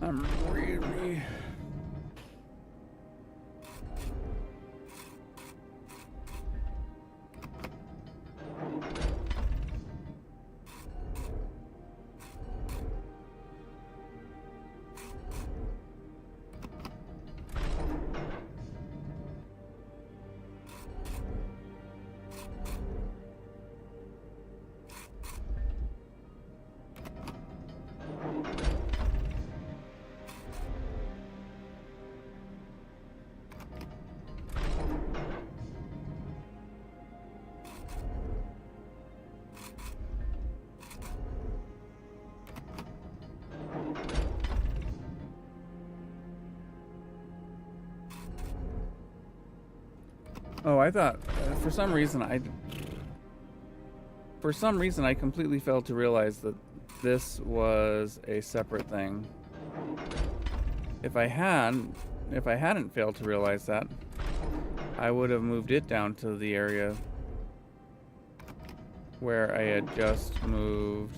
Speaker 1: I'm really... Oh, I thought for some reason I completely failed to realize that this was a separate thing. If I hadn't failed to realize that, I would have moved it down to the area where I had just moved.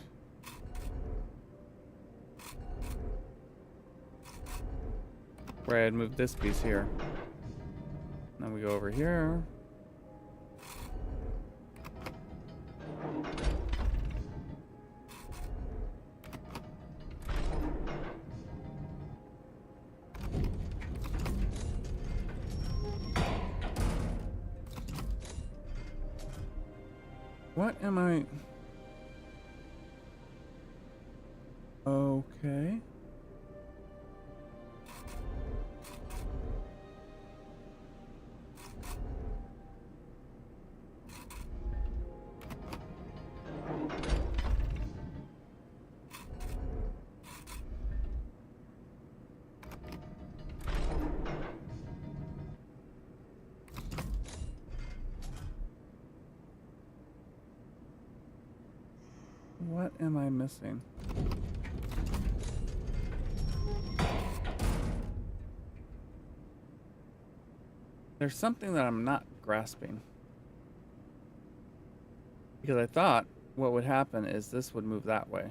Speaker 1: Where I had moved this piece here. Then we go over here. What am I? Okay. What am I missing? There's something that I'm not grasping. Because I thought what would happen is this would move that way.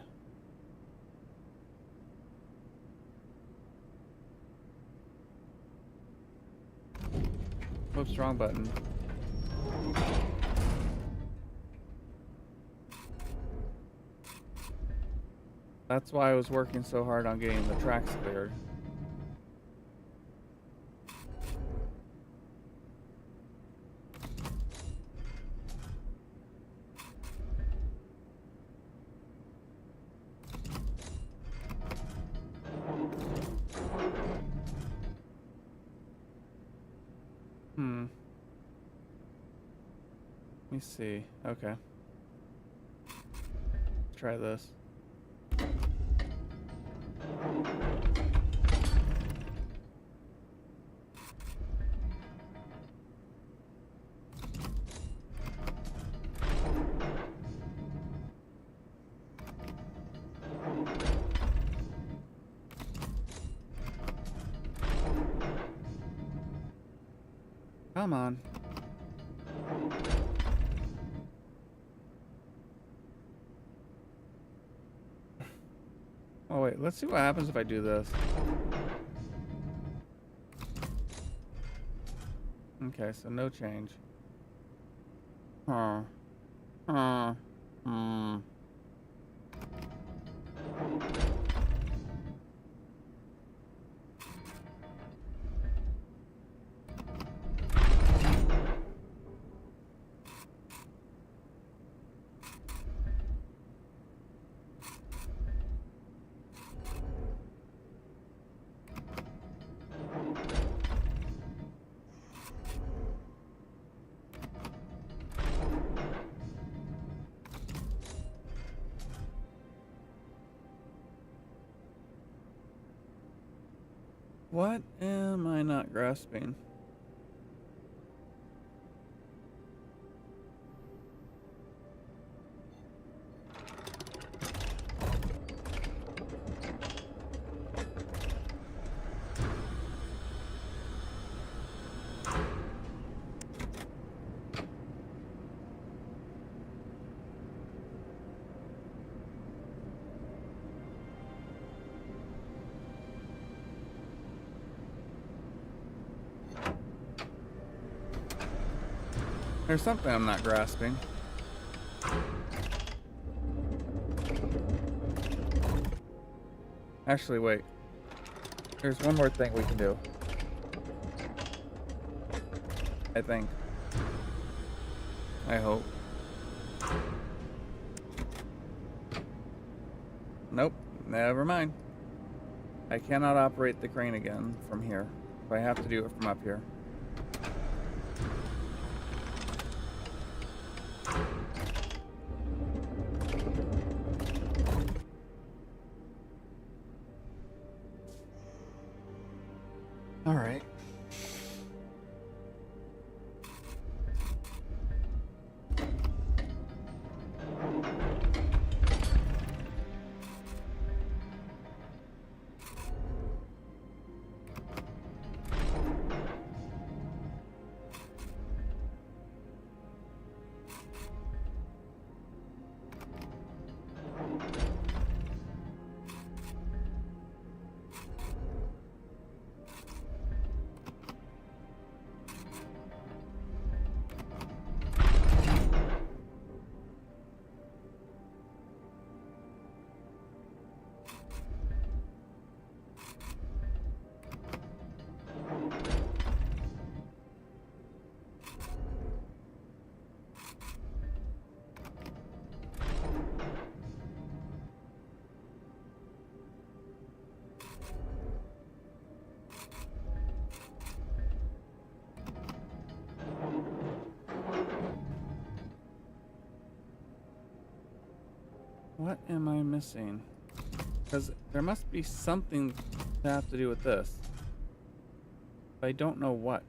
Speaker 1: Whoops, wrong button. That's why I was working so hard on getting the tracks cleared. Let me see. Okay. Let's try this. Come on. Oh wait, let's see what happens if I do this. Okay, so no change. Huh. Huh. Hmm. What am I not grasping? There's something I'm not grasping. Actually, wait.
Speaker 3: There's one more thing we can do.
Speaker 1: I think. I hope. Nope. Never mind. I cannot operate the crane again from here. So I have to do it from up here. All right. What am I missing? Because there must be something to have to do with this. I don't know what.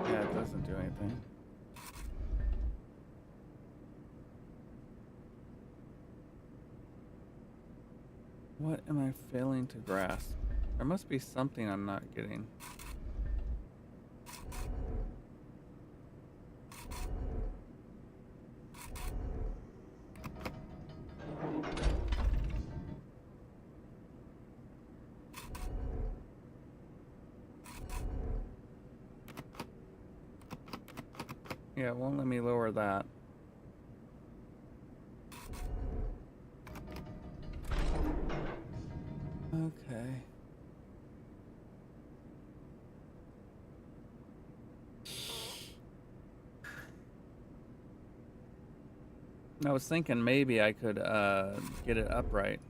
Speaker 1: Yeah, it doesn't do anything. What am I failing to grasp? There must be something I'm not getting. Yeah, it won't let me lower that. Okay. I was thinking maybe I could get it upright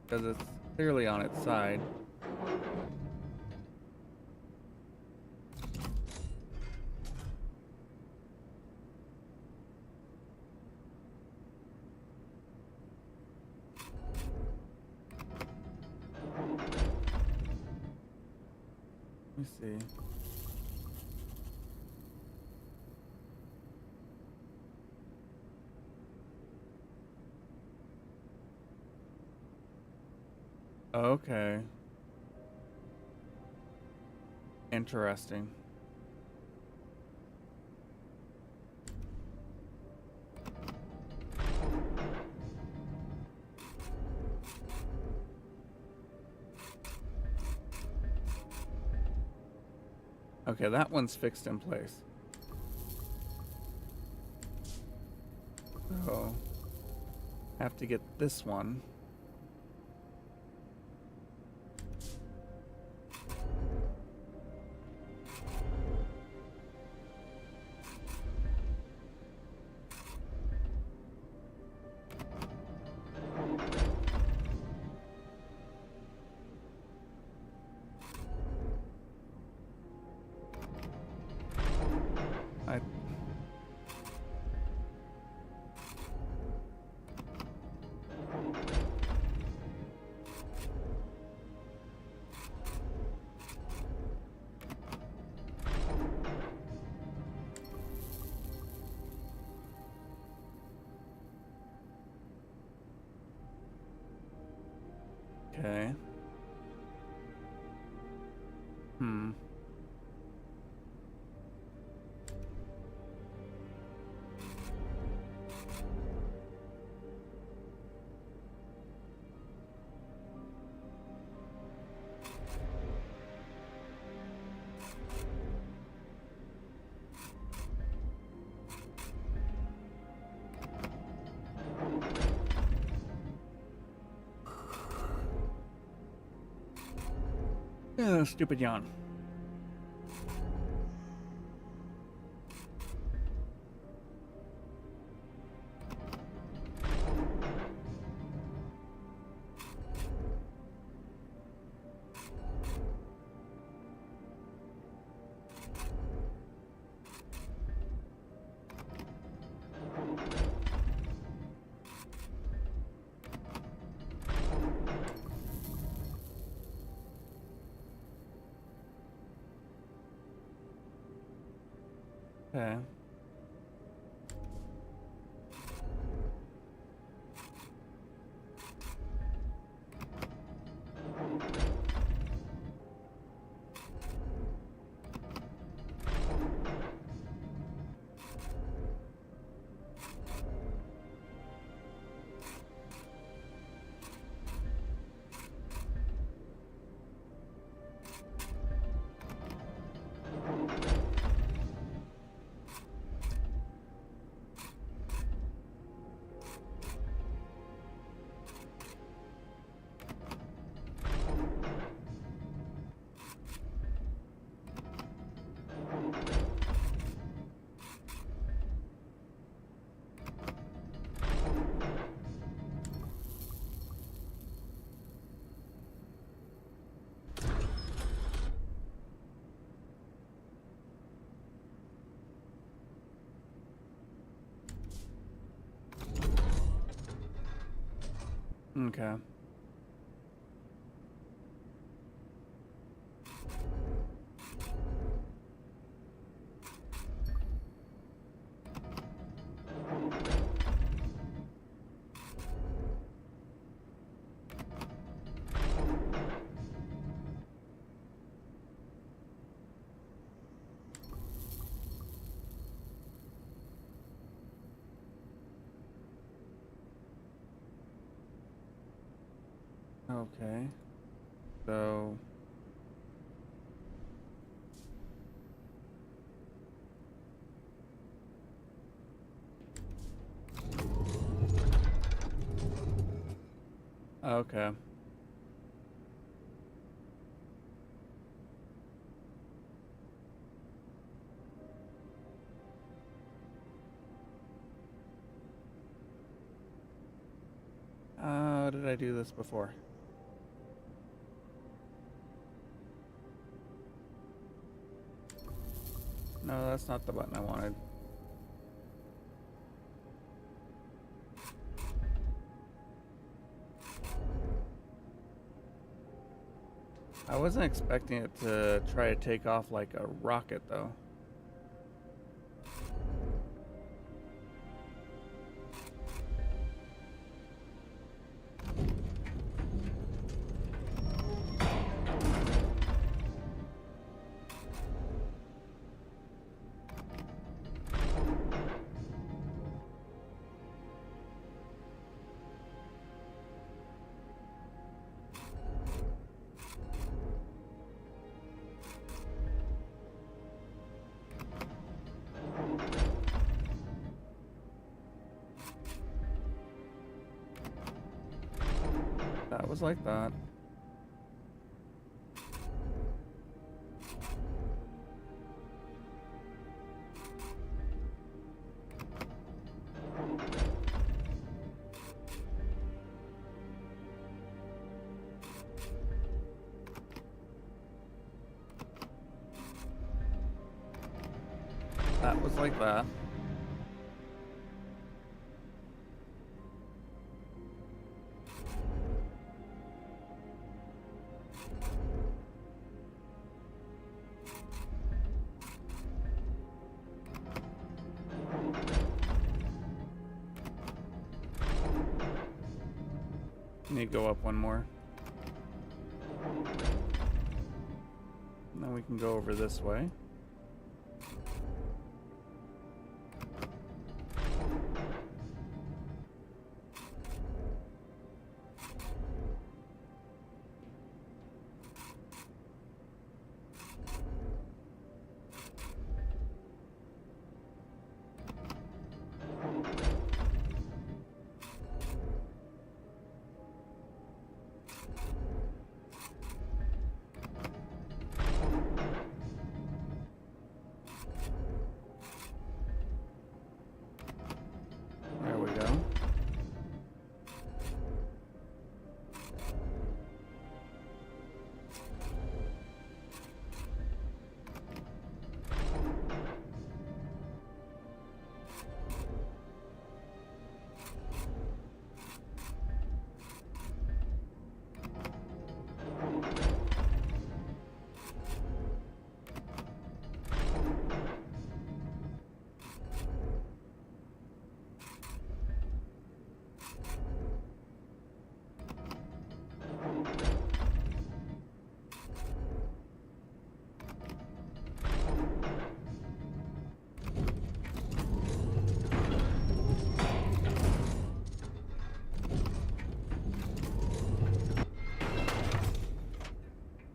Speaker 1: because it's clearly on its side. Let me see. Okay. Interesting. Okay, that one's fixed in place. So, have to get this one. I Okay. Hmm. Stupid yawn. Okay. Okay. Okay. So okay. How did I do this before? No, that's not the button I wanted. I wasn't expecting it to try to take off like a rocket, though. That was like that. That was like that. Need to go up one more. Then we can go over this way.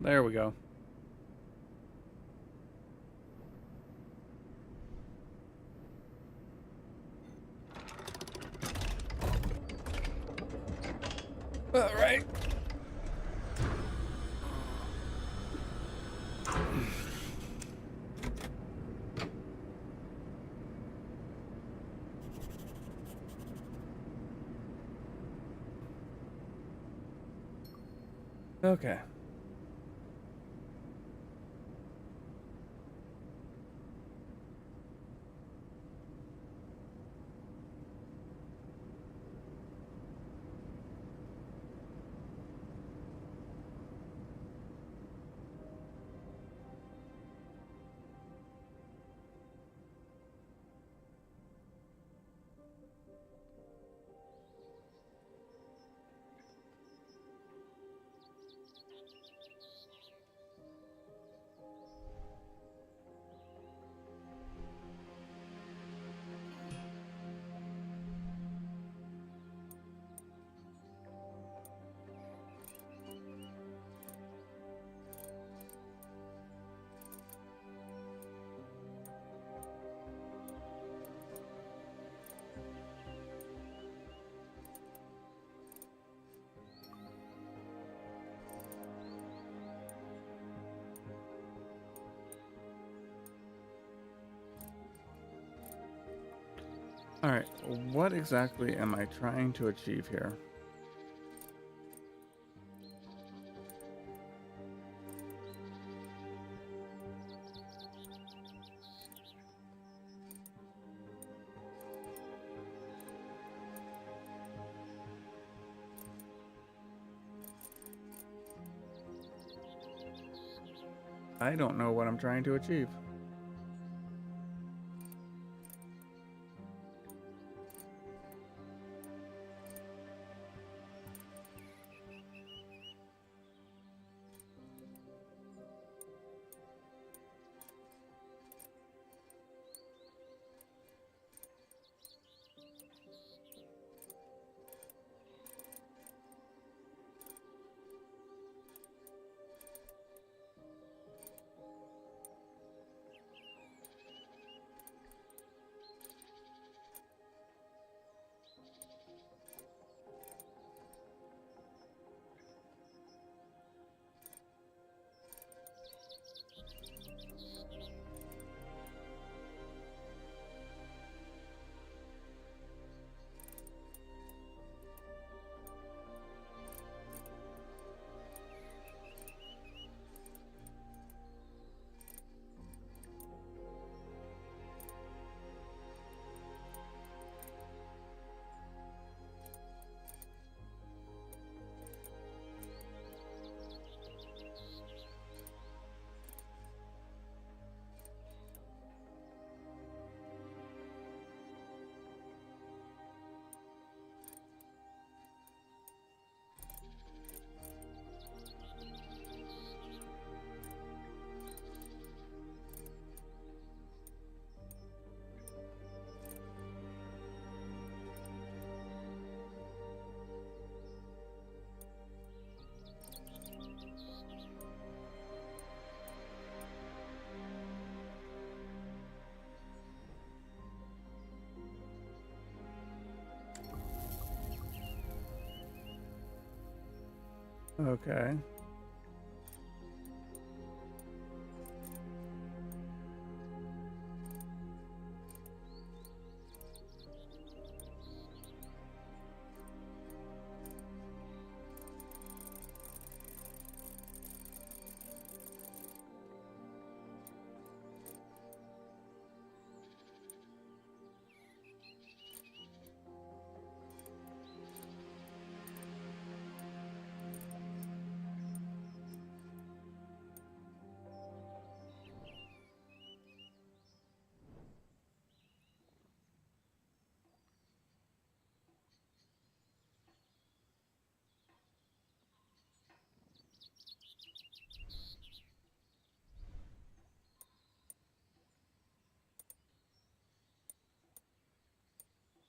Speaker 1: There we go. All right. Okay. All right. What exactly am I trying to achieve here? I don't know what I'm trying to achieve. Okay.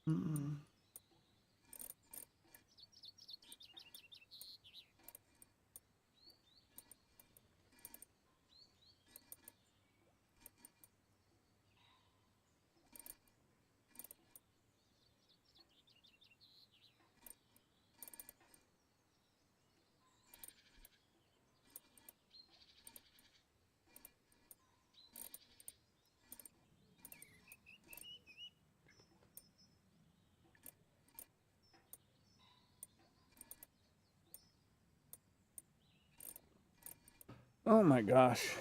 Speaker 1: Mm. Oh my gosh.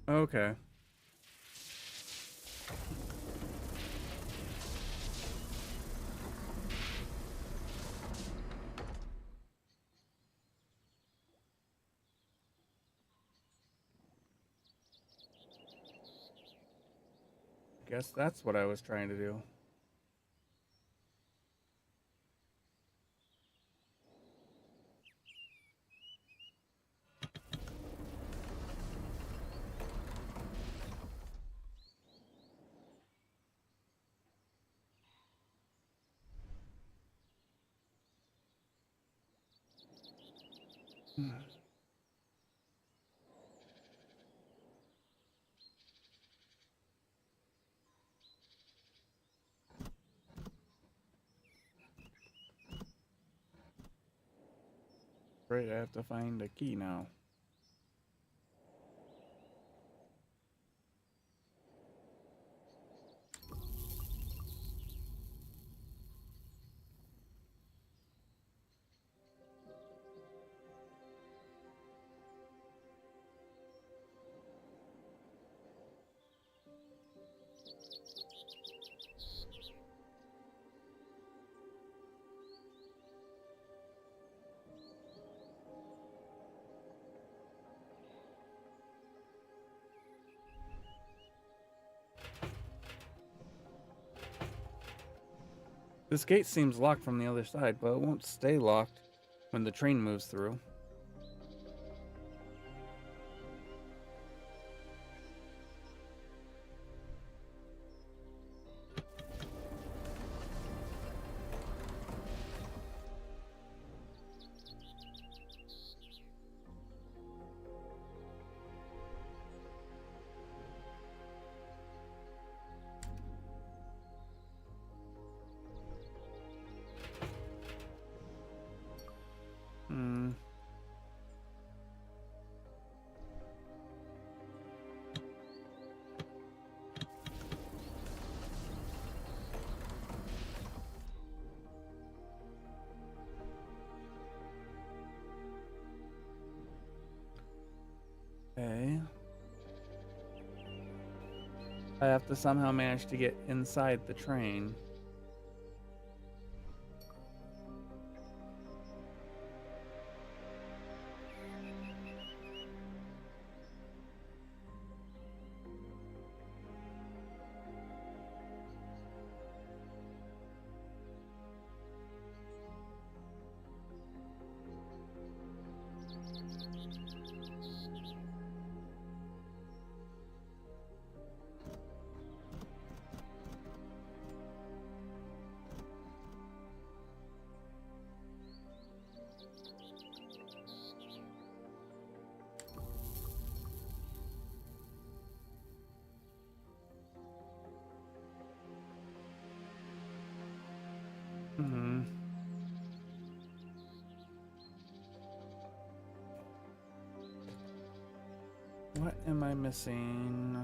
Speaker 1: Okay. Guess that's what I was trying to do. Right, I have to find a key now. This gate seems locked from the other side, but it won't stay locked when the train moves through. Hmm. Okay. I have to somehow manage to get inside the train. Hmm. What am I missing?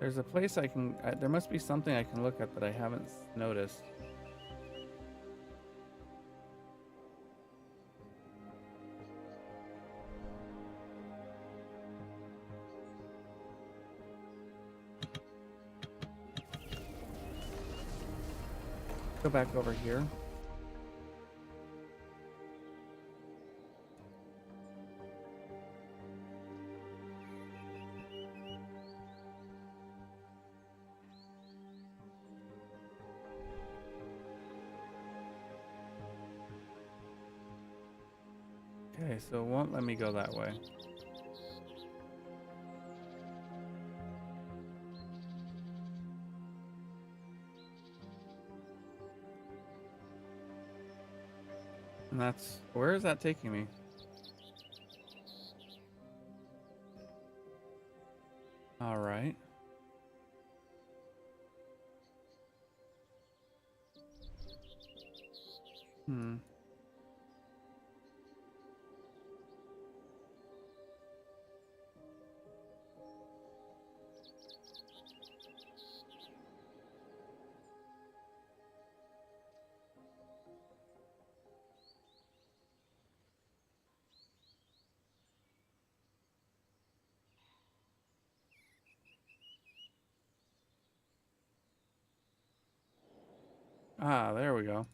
Speaker 1: There's a place I can. There must be something I can look at that I haven't noticed. Go back over here. Okay, so it won't let me go that way. And that's, where is that taking me? All right. Hmm. Ah, there we go.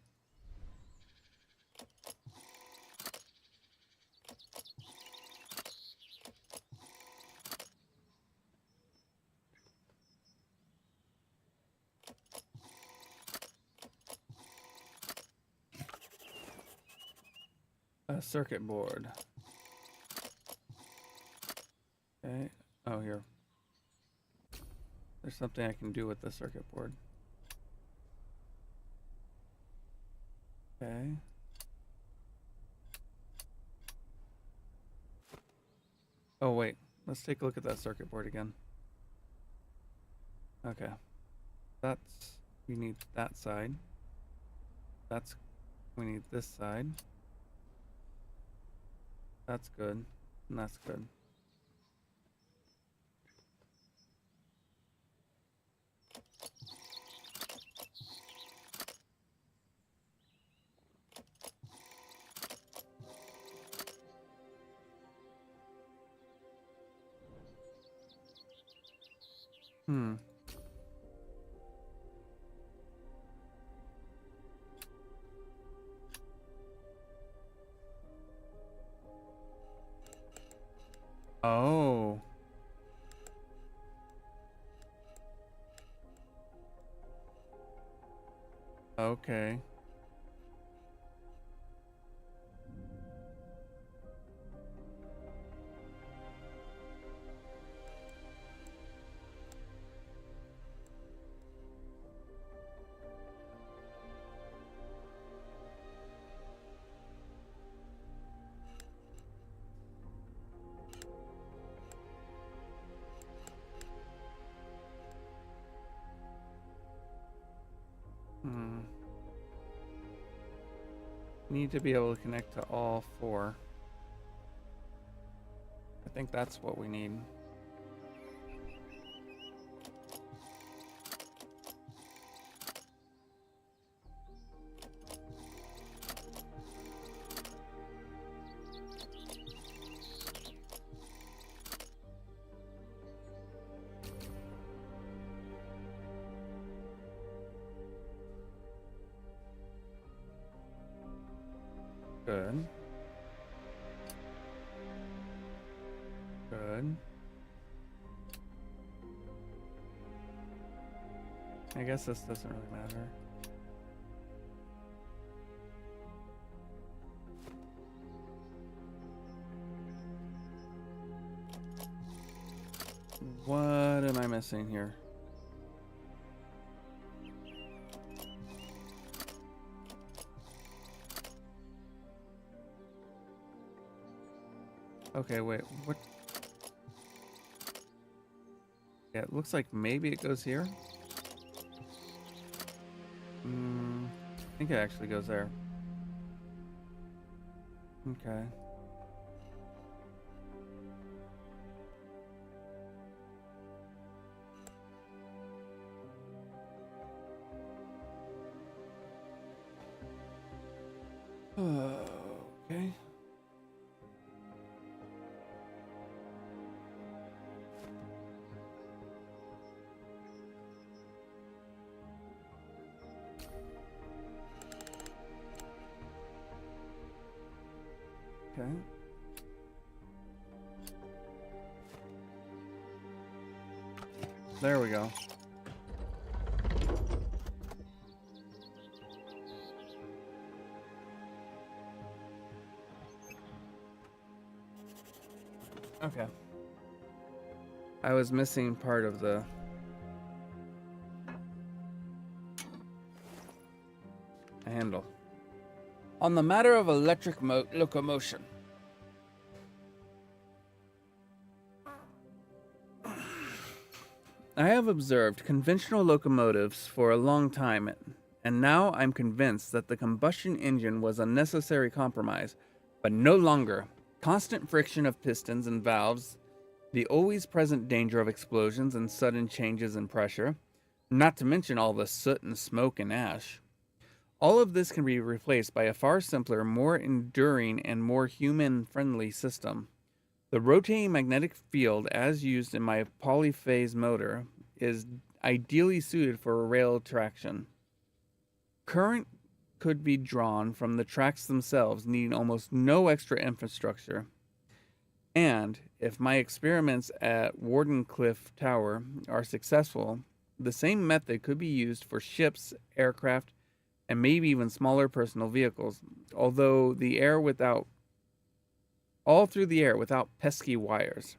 Speaker 1: A circuit board. Okay. Oh, here. There's something I can do with the circuit board. Okay. Oh, wait. Let's take a look at that circuit board again. Okay. That's, we need that side. That's, we need this side. That's good. And that's good. Hmm. Oh. Okay. Hmm. Need to be able to connect to all four. I think that's what we need. Good. Good. I guess this doesn't really matter. What am I missing here? Okay, wait, what? Yeah, it looks like maybe it goes here. I think it actually goes there. Okay. Okay. Okay. There we go. Okay. I was missing part of the handle. On the matter of electric locomotion. I have observed conventional locomotives for a long time, and now I'm convinced that the combustion engine was a necessary compromise, but no longer. Constant friction of pistons and valves, the always present danger of explosions and sudden changes in pressure, not to mention all the soot and smoke and ash. All of this can be replaced by a far simpler, more enduring, and more human-friendly system. The rotating magnetic field, as used in my polyphase motor, is ideally suited for rail traction. Current could be drawn from the tracks themselves, needing almost no extra infrastructure. And if my experiments at Wardenclyffe Tower are successful, the same method could be used for ships, aircraft, and maybe even smaller personal vehicles, although the air without all through the air without pesky wires.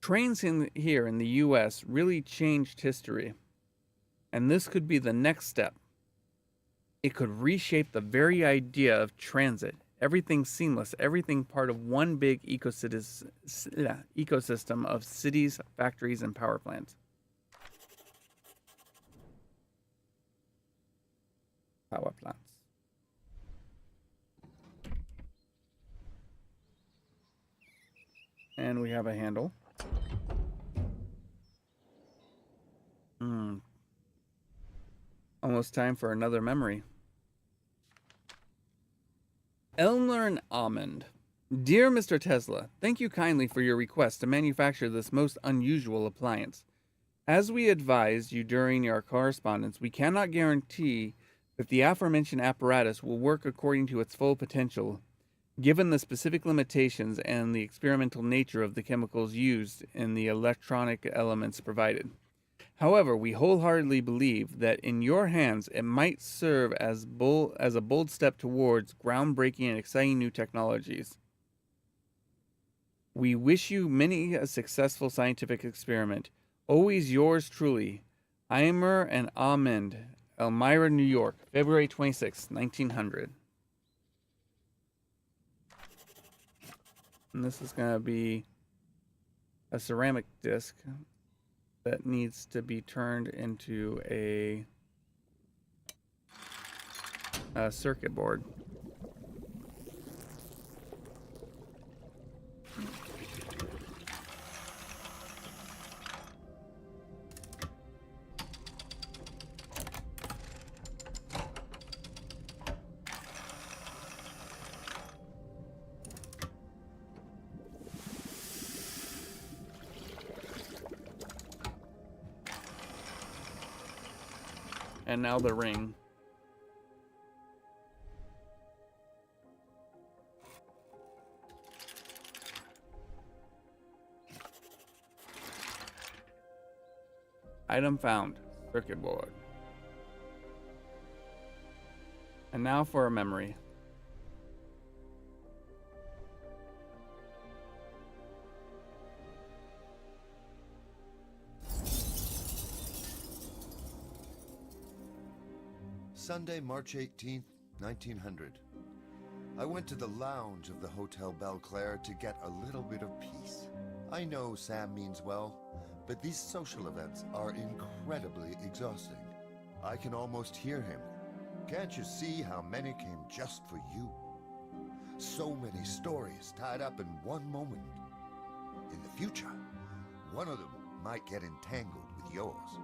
Speaker 1: Trains here in the US really changed history, and this could be the next step. It could reshape the very idea of transit, everything seamless, everything part of one big ecosystem of cities, factories, and power plants. Power plants. And we have a handle. Almost time for another memory. Elmer and Almond. Dear Mr. Tesla, thank you kindly for your request to manufacture this most unusual appliance. As we advised you during our correspondence, we cannot guarantee that the aforementioned apparatus will work according to its full potential, given the specific limitations and the experimental nature of the chemicals used in the electronic elements provided. However, we wholeheartedly believe that in your hands it might serve as a bold step towards groundbreaking and exciting new technologies. We wish you many a successful scientific experiment. Always yours truly, Eimer and Amend, Elmira, New York, February 26, 1900. And this is going to be a ceramic disc that needs to be turned into a circuit board. And now the ring. Item found. Circuit board. And now for a memory.
Speaker 2: Sunday, March 18th, 1900. I went to the lounge of the Hotel Belclair to get a little bit of peace. I know Sam means well, but these social events are incredibly exhausting. I can almost hear him. Can't you see how many came just for you? So many stories tied up in one moment. In the future, one of them might get entangled with yours.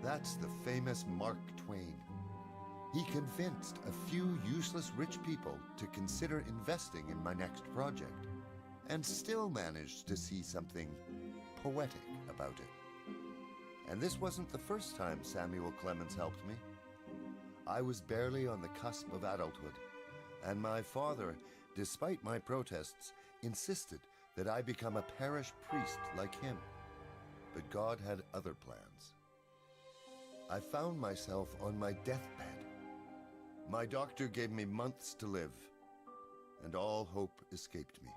Speaker 2: That's the famous Mark Twain. He convinced a few useless rich people to consider investing in my next project, and still managed to see something poetic about it. And this wasn't the first time Samuel Clemens helped me. I was barely on the cusp of adulthood, and my father, despite my protests, insisted that I become a parish priest like him. But God had other plans. I found myself on my deathbed. My doctor gave me months to live, and all hope escaped me.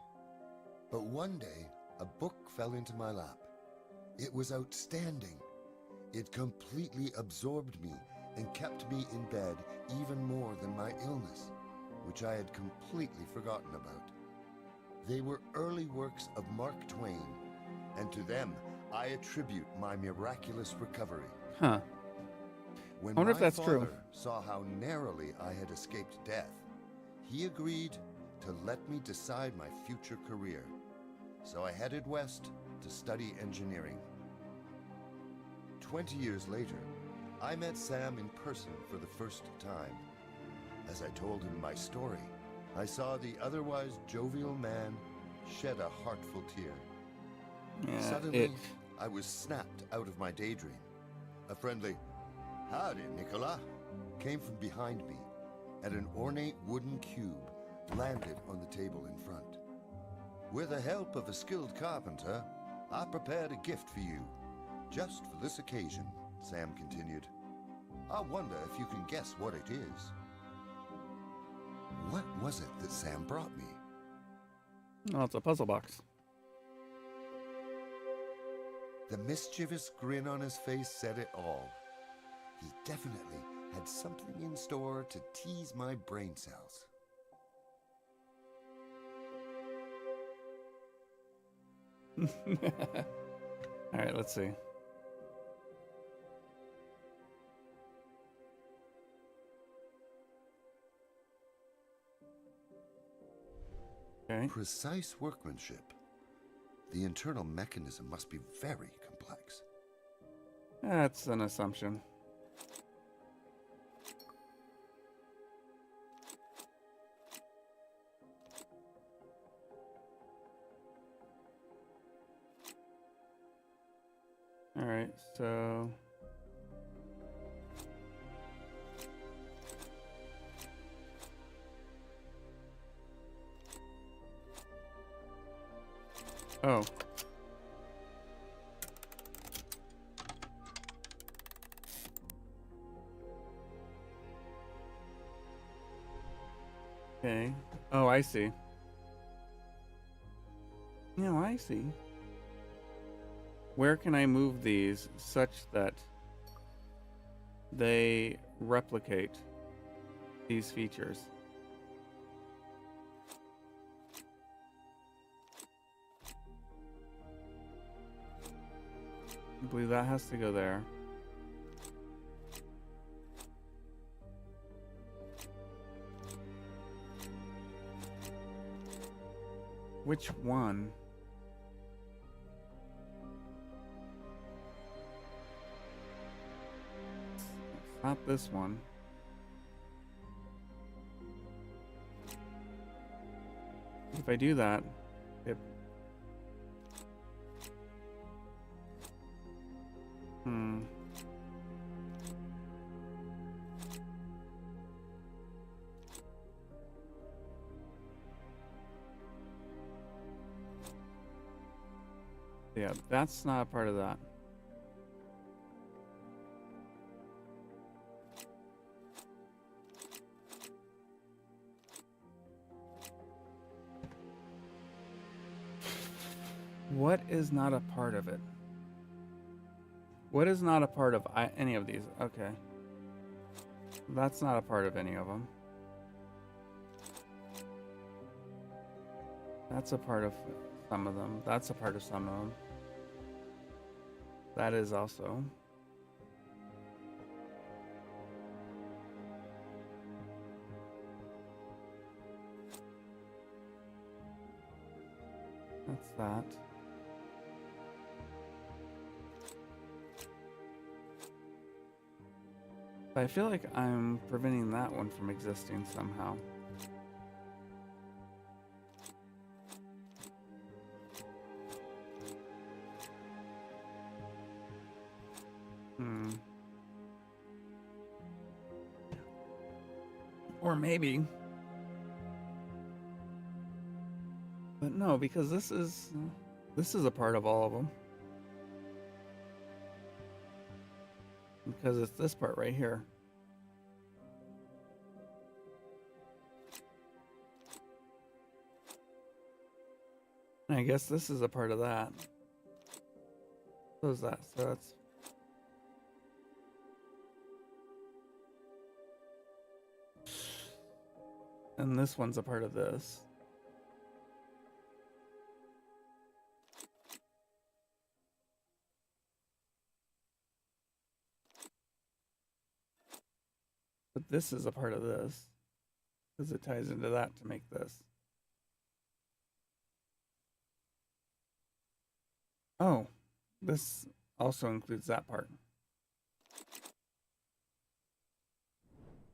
Speaker 2: But one day, a book fell into my lap. It was outstanding. It completely absorbed me and kept me in bed even more than my illness. which I had completely forgotten about. They were early works of Mark Twain, and to them I attribute my miraculous recovery.
Speaker 1: Huh.
Speaker 2: When
Speaker 1: I wonder
Speaker 2: my
Speaker 1: if that's
Speaker 2: father
Speaker 1: true.
Speaker 2: saw how narrowly I had escaped death, he agreed to let me decide my future career. So I headed west to study engineering. 20 years later, I met Sam in person for the first time. As I told him my story, I saw the otherwise jovial man shed a heartful tear.
Speaker 1: Yeah,
Speaker 2: Suddenly, I was snapped out of my daydream. A friendly, "Howdy, Nicola," came from behind me, and an ornate wooden cube landed on the table in front. "With the help of a skilled carpenter, I prepared a gift for you, just for this occasion," Sam continued. "I wonder if you can guess what it is." What was it that Sam brought me?
Speaker 1: Oh, it's a puzzle box.
Speaker 2: The mischievous grin on his face said it all. He definitely had something in store to tease my brain cells.
Speaker 1: All right, let's see. Okay.
Speaker 2: Precise workmanship. The internal mechanism must be very complex.
Speaker 1: That's an assumption. All right, so oh. Okay. Oh, I see. No, I see. Where can I move these such that they replicate these features? I believe that has to go there. Which one? It's not this one. If I do that, it... Yeah, that's not a part of that. What is not a part of it? What is not a part of any of these? Okay. That's not a part of any of them. That's a part of some of them. That's a part of some of them. That is also. That's that. But I feel like I'm preventing that one from existing somehow. Or maybe. But no, because this is a part of all of them. Because it's this part right here. And I guess this is a part of that. So is that. So that's. And this one's a part of this. But this is a part of this. Because it ties into that to make this. Oh, this also includes that part.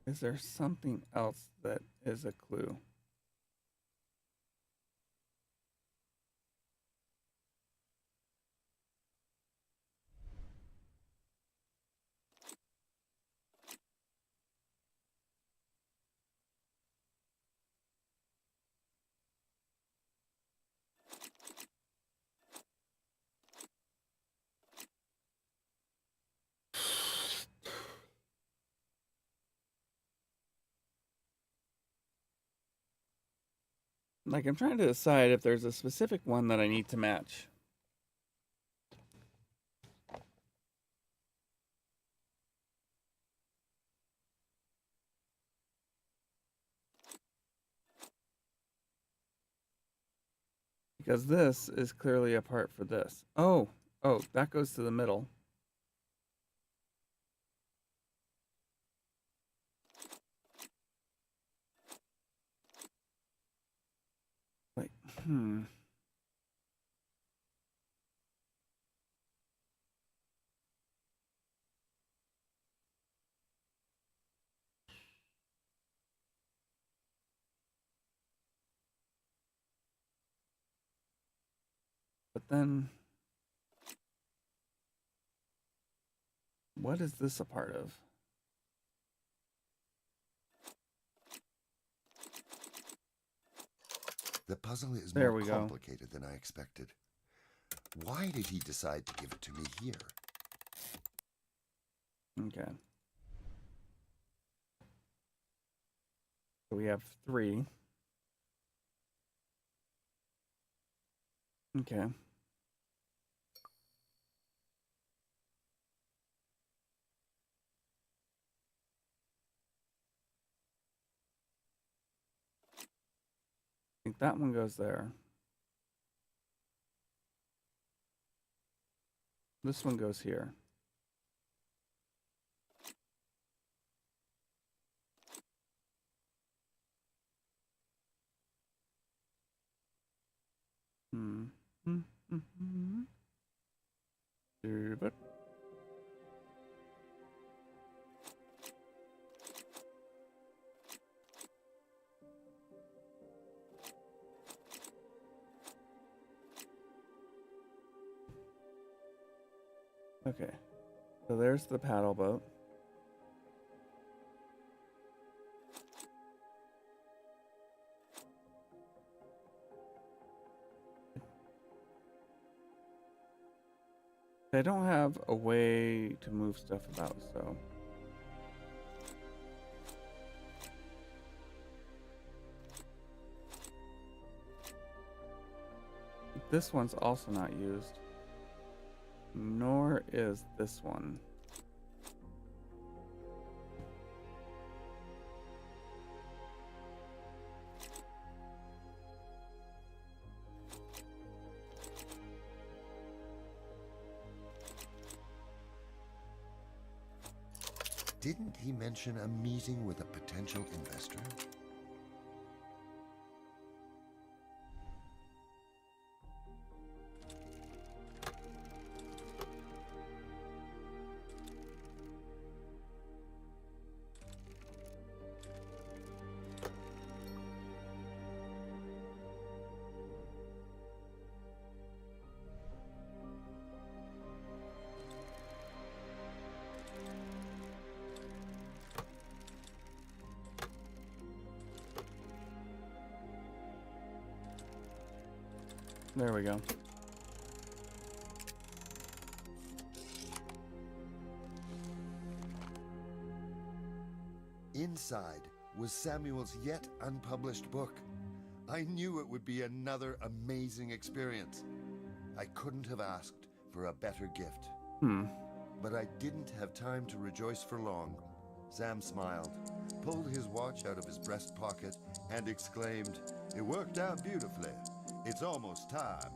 Speaker 1: Is there something else that is a clue? Like, I'm trying to decide if there's a specific one that I need to match. Because this is clearly a part for this. Oh, that goes to the middle. Like, But then, what is this a part of?
Speaker 2: The puzzle is
Speaker 1: There
Speaker 2: more
Speaker 1: we go.
Speaker 2: complicated than I expected. Why did he decide to give it to me here?
Speaker 1: Okay. So we have 3. Okay. I think that one goes there. This one goes here. But okay. So there's the paddle boat. I don't have a way to move stuff about, so. This one's also not used. Nor is this one.
Speaker 2: Didn't he mention a meeting with a potential investor?
Speaker 1: There we go.
Speaker 2: Inside was Samuel's yet unpublished book. I knew it would be another amazing experience. I couldn't have asked for a better gift. But I didn't have time to rejoice for long. Sam smiled, pulled his watch out of his breast pocket, and exclaimed, "It worked out beautifully. It's almost time."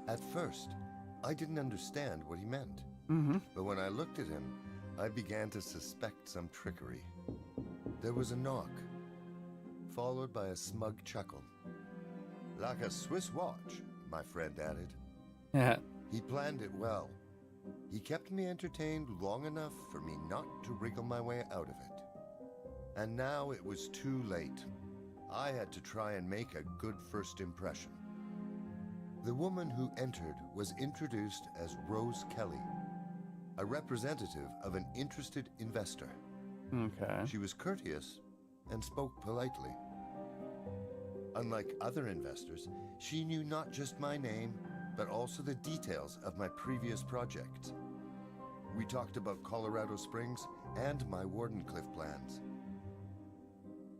Speaker 2: At first, I didn't understand what he meant. But when I looked at him, I began to suspect some trickery. There was a knock, followed by a smug chuckle. "Like a Swiss watch," my friend added.
Speaker 1: Yeah.
Speaker 2: He planned it well. He kept me entertained long enough for me not to wriggle my way out of it. And now it was too late. I had to try and make a good first impression. The woman who entered was introduced as Rose Kelly, a representative of an interested investor.
Speaker 1: Okay.
Speaker 2: She was courteous and spoke politely. Unlike other investors, she knew not just my name, but also the details of my previous projects. We talked about Colorado Springs and my Wardenclyffe plans.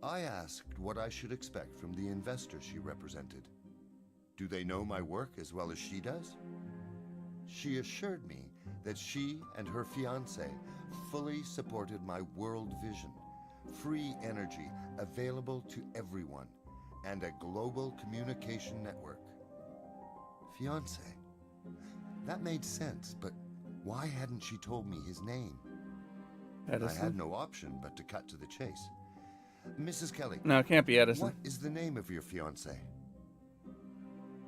Speaker 2: I asked what I should expect from the investor she represented. Do they know my work as well as she does? She assured me that she and her fiancé fully supported my world vision, free energy available to everyone, and a global communication network. Fiancé? That made sense, but why hadn't she told me his name?
Speaker 1: Edison?
Speaker 2: I had no option but to cut to the chase. "Mrs. Kelly,
Speaker 1: No, it can't be Edison.
Speaker 2: what is the name of your fiancé?"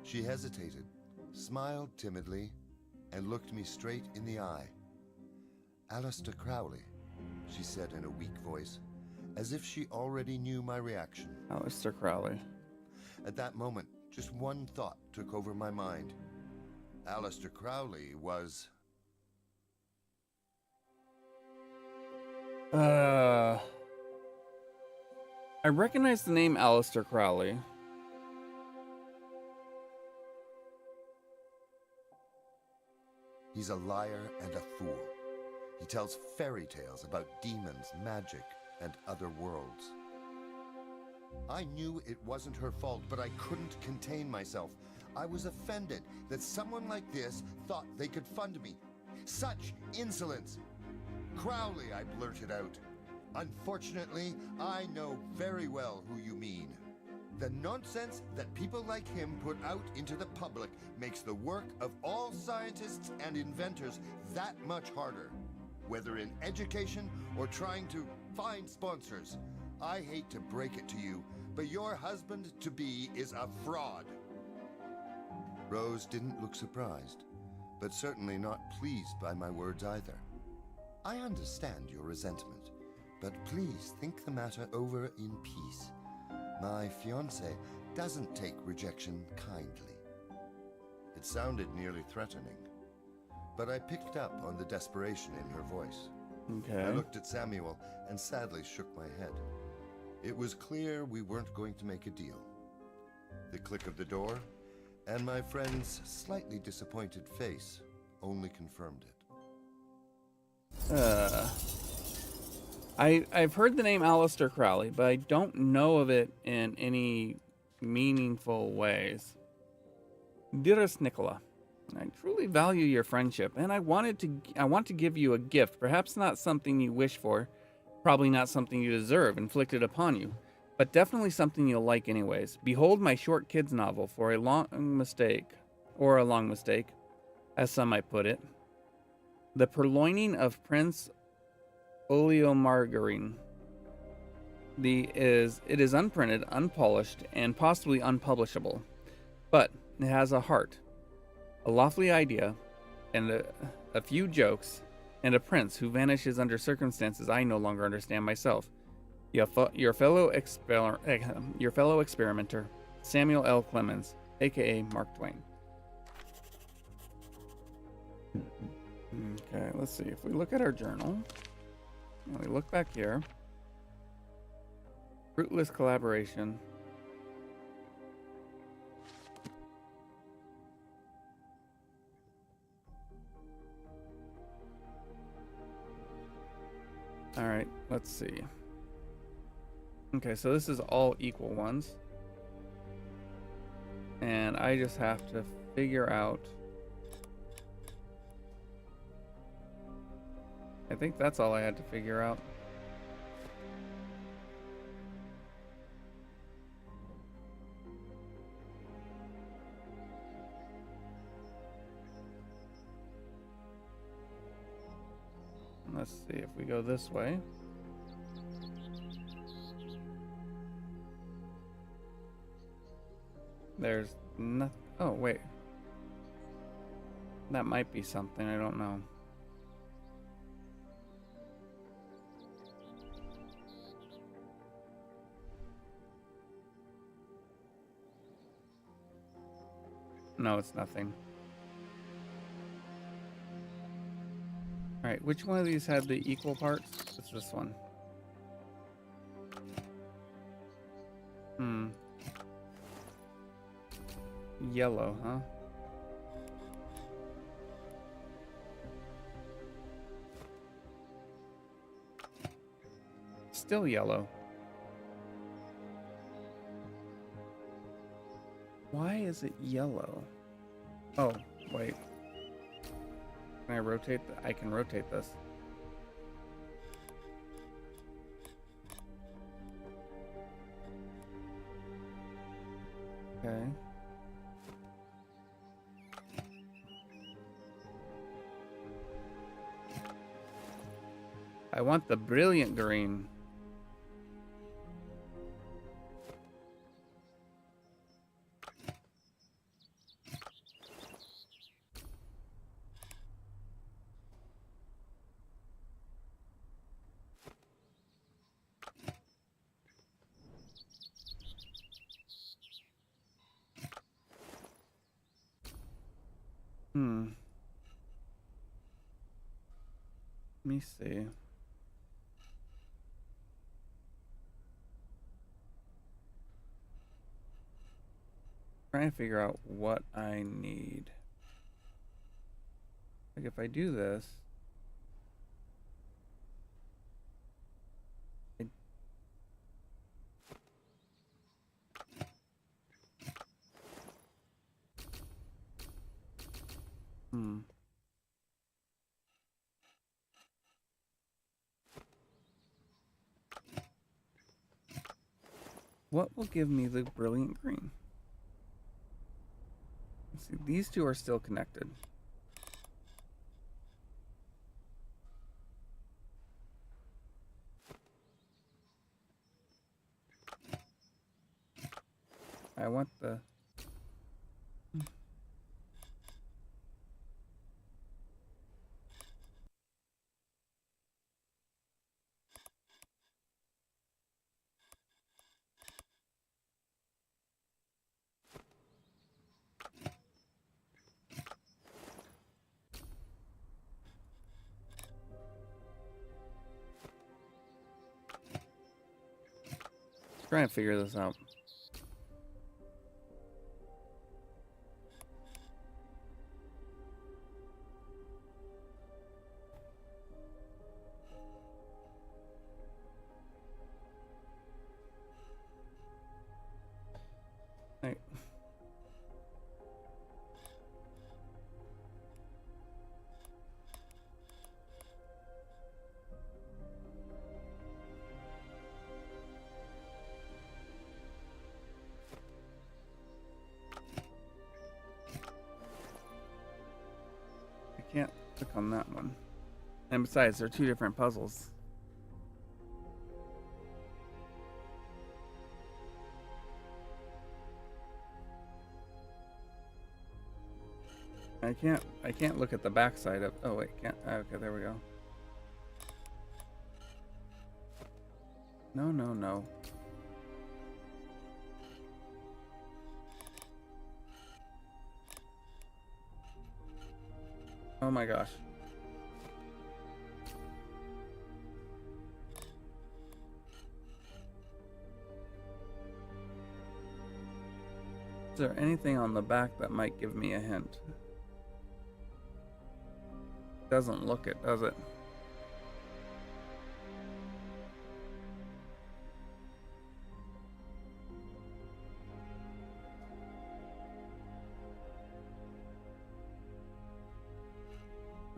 Speaker 2: She hesitated, smiled timidly, and looked me straight in the eye. "Alistair Crowley," she said in a weak voice, as if she already knew my reaction.
Speaker 1: Aleister Crowley.
Speaker 2: At that moment, just one thought took over my mind. Alistair Crowley was...
Speaker 1: I recognize the name Aleister Crowley.
Speaker 2: He's a liar and a fool. He tells fairy tales about demons, magic, and other worlds. I knew it wasn't her fault, but I couldn't contain myself. I was offended that someone like this thought they could fund me. Such insolence! "Crowley," I blurted out. "Unfortunately, I know very well who you mean. The nonsense that people like him put out into the public makes the work of all scientists and inventors that much harder, whether in education or trying to find sponsors. I hate to break it to you, but your husband-to-be is a fraud." Rose didn't look surprised, but certainly not pleased by my words either. "I understand your resentment, but please think the matter over in peace. My fiancé doesn't take rejection kindly." It sounded nearly threatening, but I picked up on the desperation in her voice.
Speaker 1: Okay.
Speaker 2: I looked at Samuel and sadly shook my head. It was clear we weren't going to make a deal. The click of the door and my friend's slightly disappointed face only confirmed it.
Speaker 1: I've heard the name Aleister Crowley, but I don't know of it in any meaningful ways. Dearest Nicola, I truly value your friendship, and I want to give you a gift, perhaps not something you wish for, probably not something you deserve inflicted upon you, but definitely something you'll like anyways. Behold my short kids novel for a long mistake, as some might put it. The Purloining of Prince Oleomargarine. It is unprinted, unpolished, and possibly unpublishable, but it has a heart, a lofty idea, and a few jokes, and a prince who vanishes under circumstances I no longer understand myself. Your fellow experimenter, Samuel L. Clemens, aka Mark Twain. Okay, let's see. If we look at our journal, and we look back here, fruitless collaboration. All right, let's see. Okay, so this is all equal ones. And I just have to figure out. I think that's all I had to figure out. Let's see if we go this way. There's nothing. Oh, wait. That might be something. I don't know. No, it's nothing. Alright, which one of these had the equal parts? It's this one. Yellow, huh? Still yellow. Why is it yellow? Oh, wait. Can I rotate? I can rotate this. Okay. I want the brilliant green. Let me see. Trying to figure out what I need. Like if I do this, what will give me the brilliant green? Let's see, these two are still connected. I want the... Trying to figure this out. Right. I can't click on that one. And besides, they're two different puzzles. I can't look at the backside of... Oh, wait, can't... Okay, there we go. No, no, no. Oh my gosh. Is there anything on the back that might give me a hint? Doesn't look it, does it?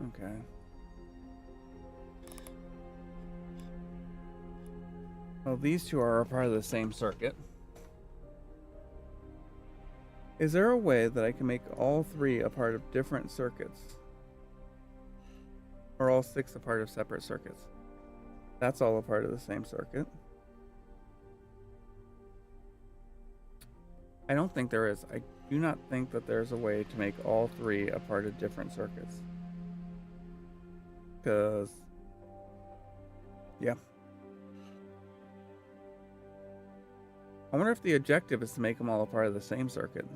Speaker 1: Okay. Well, these two are a part of the same circuit. Is there a way that I can make all three a part of different circuits? Are all 6 a part of separate circuits? That's all a part of the same circuit. I don't think there is. I do not think that there's a way to make all 3 a part of different circuits. Because, yeah. I wonder if the objective is to make them all a part of the same circuit.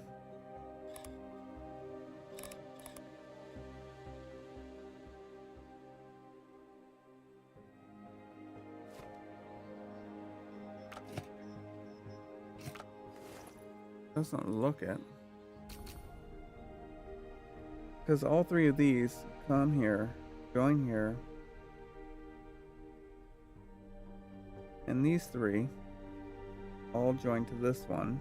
Speaker 1: Doesn't look it. Because all 3 of these come here, join here. And these 3 all join to this one.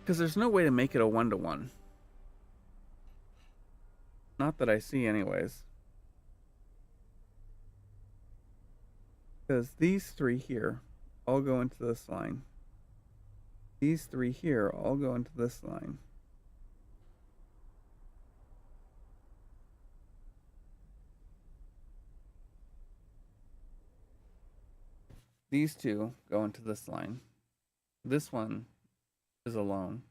Speaker 1: Because there's no way to make it a 1-to-1. Not that I see anyways. Because these 3 here all go into this line. These 3 here all go into this line. These 2 go into this line. This one is alone.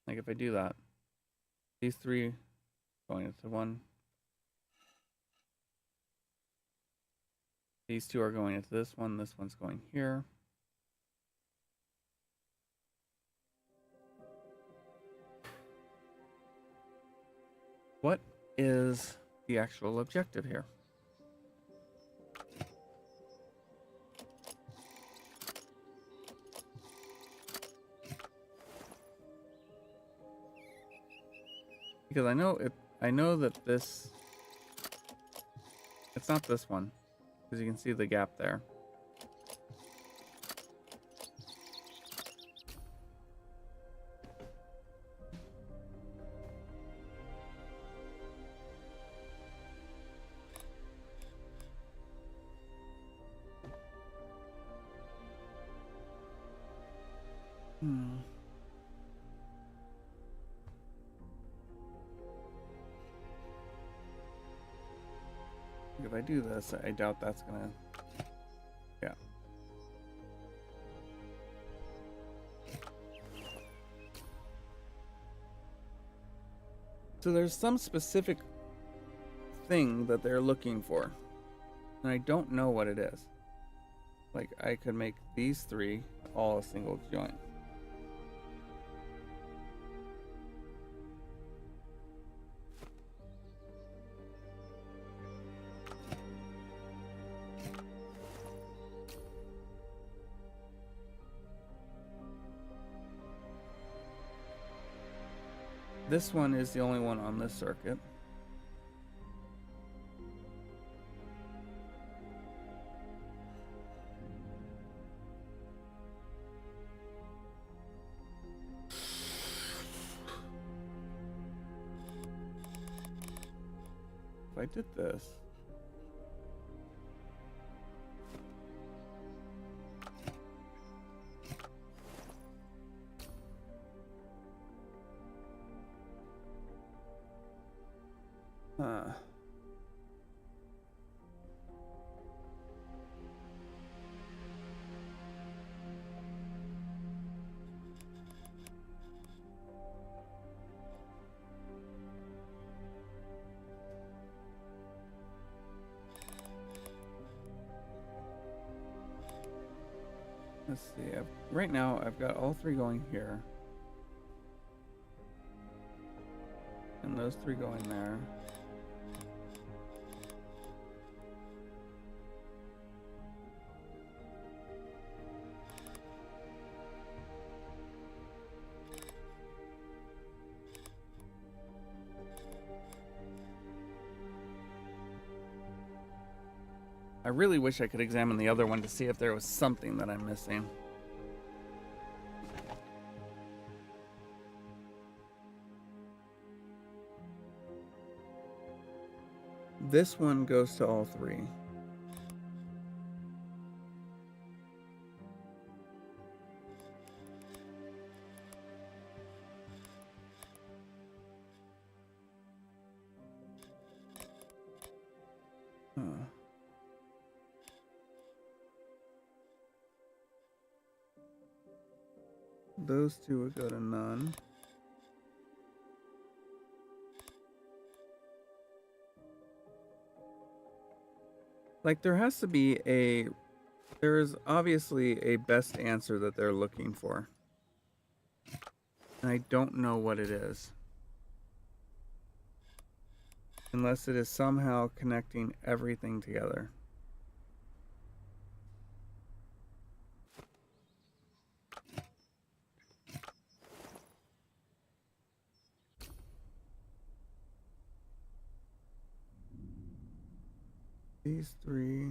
Speaker 1: Like if I do that, these 3 going into one. These 2 are going into this one. This one's going here. What is the actual objective here? Because I know that this, it's not this one, because you can see the gap there. If I do this, I doubt that's gonna... Yeah. So there's some specific thing that they're looking for, and I don't know what it is. Like, I could make these 3 all a single joint. This one is the only one on this circuit. If I did this, let's see. Right now, I've got all 3 going here. And those 3 going there. I I really wish I could examine the other one to see if there was something that I'm missing. This one goes to all three. Huh. Those two would go to none. Like, there has to be there is obviously a best answer that they're looking for. And I don't know what it is. Unless it is somehow connecting everything together. These three.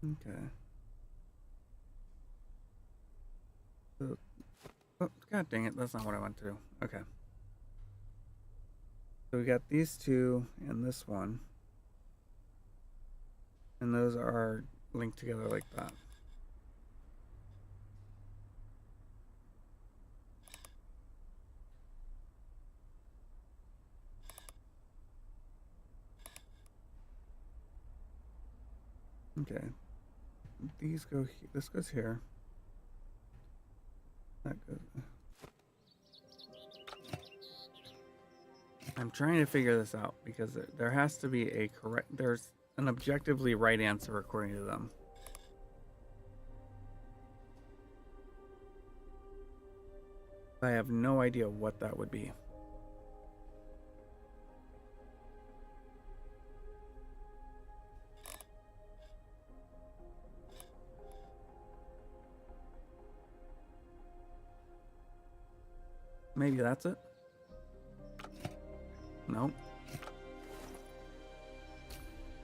Speaker 1: Okay. So, oh, God dang it, that's not what I want to do. Okay. So we got these two and this one. And those are linked together like that. Okay. These go this goes here. That goes. I'm trying to figure this out because there has to be there's an objectively right answer according to them. I have no idea what that would be. Maybe that's it? No.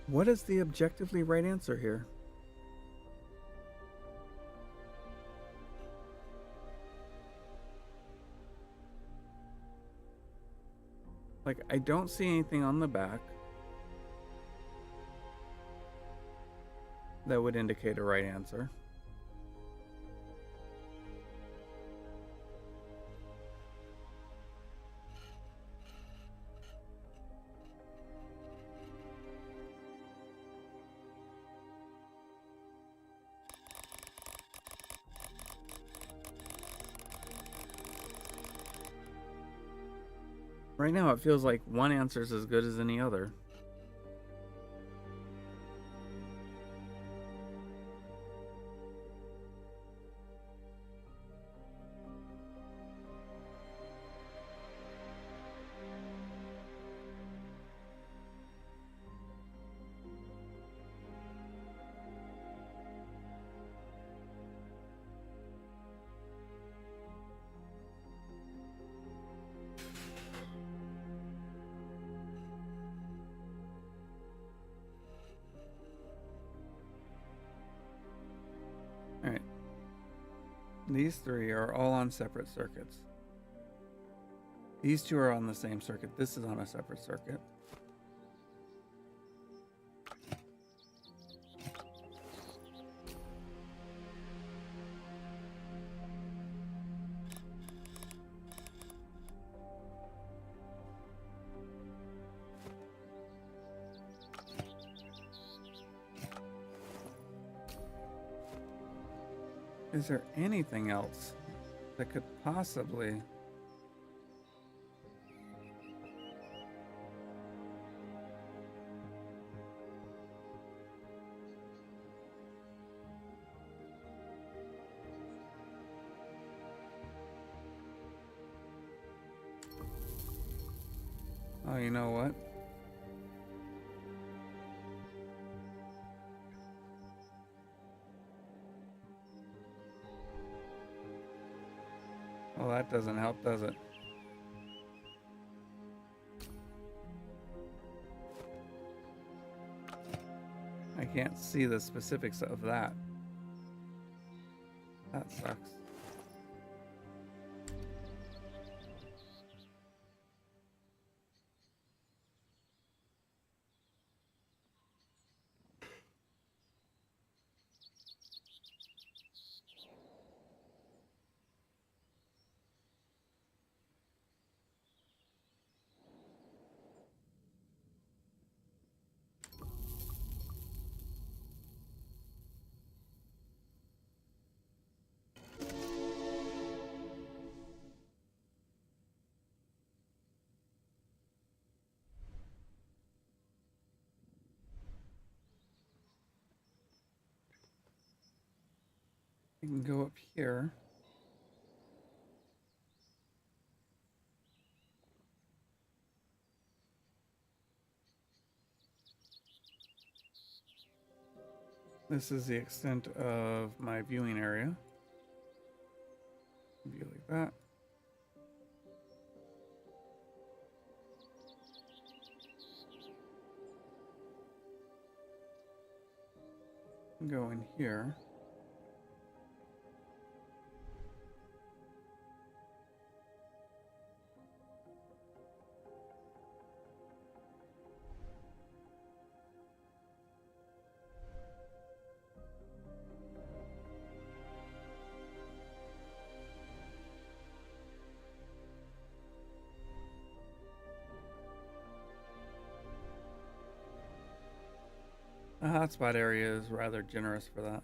Speaker 1: What is the objectively right answer here? Like, I don't see anything on the back that would indicate a right answer. Right now, it feels like one answer is as good as any other. Alright. These three are all on separate circuits. These two are on the same circuit. This is on a separate circuit. Is there anything else that could possibly... Oh, you know what? Well, that doesn't help, does it? I can't see the specifics of that. That sucks. You can go up here. This is the extent of my viewing area. View like that. Go in here. The hotspot area is rather generous for that.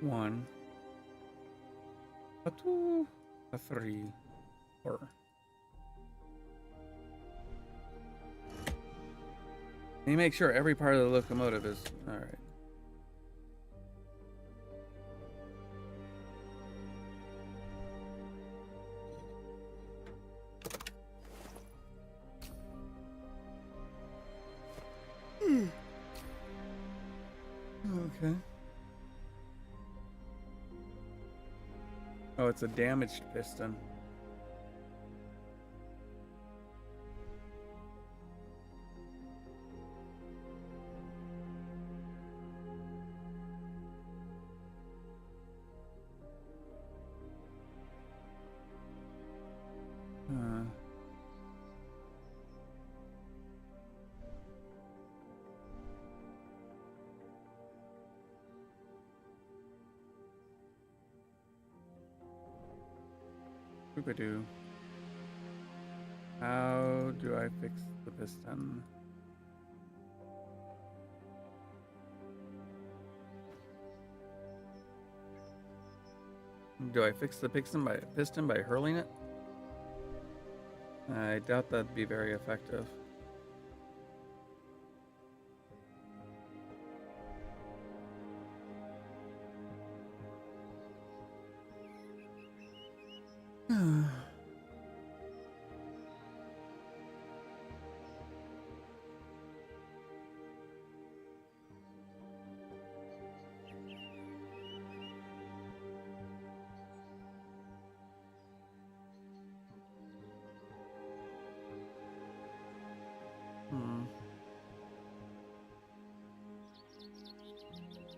Speaker 1: One, a two, a three, four. You make sure every part of the locomotive is all right. Okay. Oh, it's a damaged piston. Boop-a-doo. How do I fix the piston? Do I fix the piston by hurling it? I doubt that'd be very effective.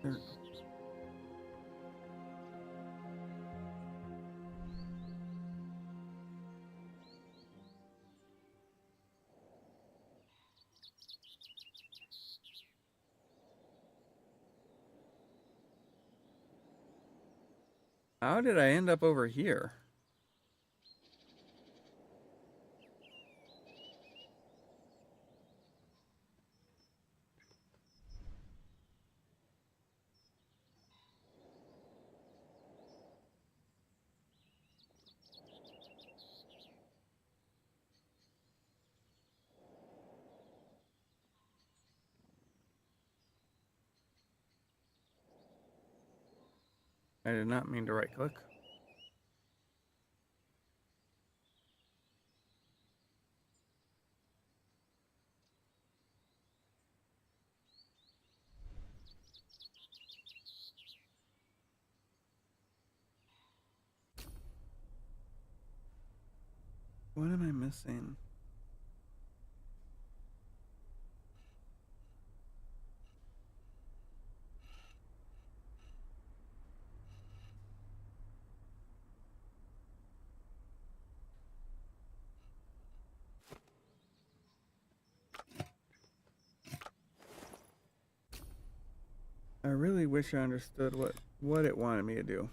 Speaker 1: Sure. How did I end up over here? I did not mean to right click. What am I missing? I really wish I understood what it wanted me to do.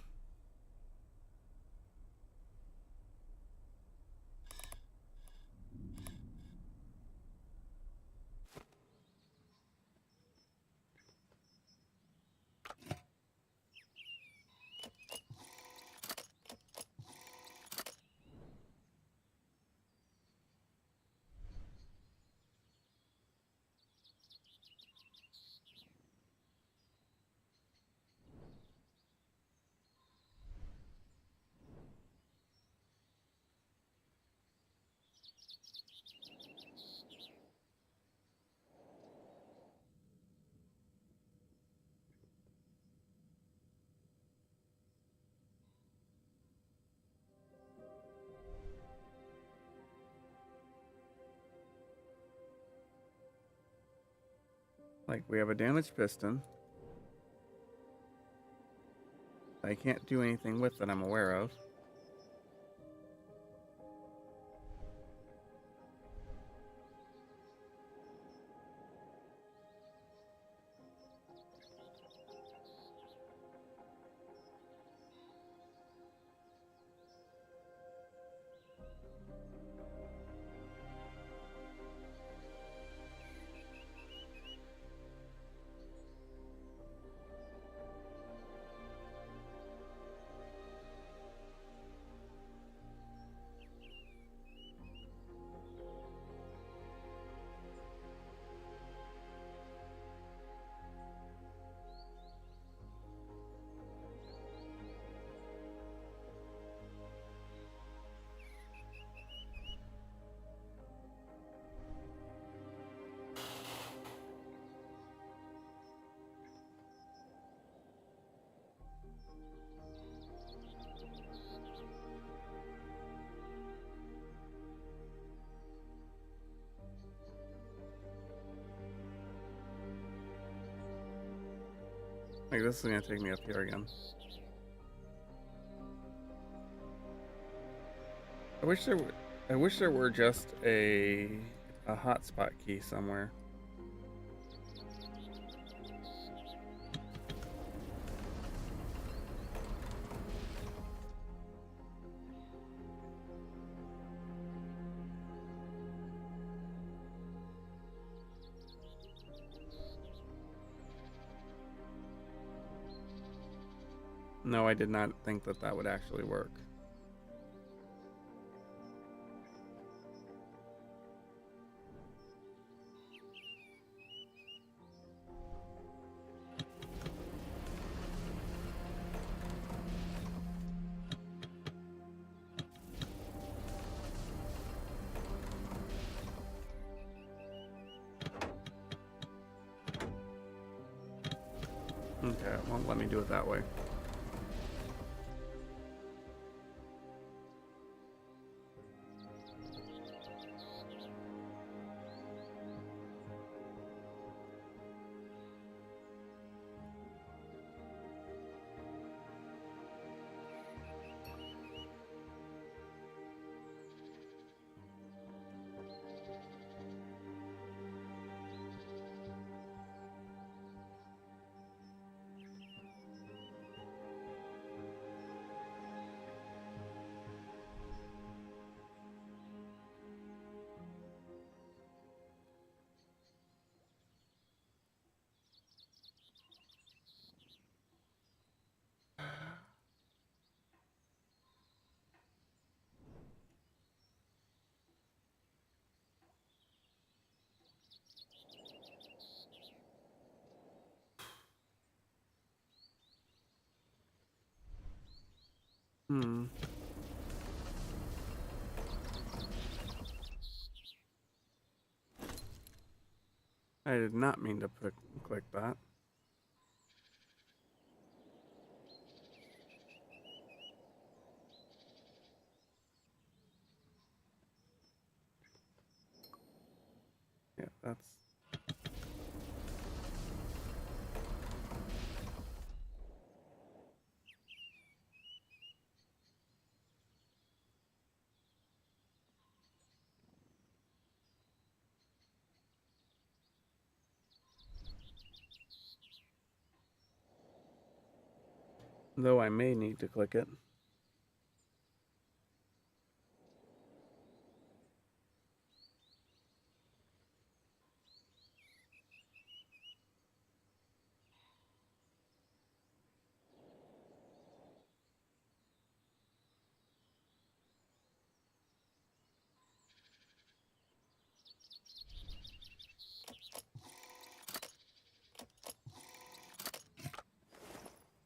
Speaker 1: Like, we have a damaged piston. I can't do anything with that I'm aware of. Like, this is gonna take me up here again. I wish there were just a hotspot key somewhere. No, I did not think that that would actually work. Okay, it won't let me do it that way. I did not mean to click that. Yeah, that's... Though I may need to click it.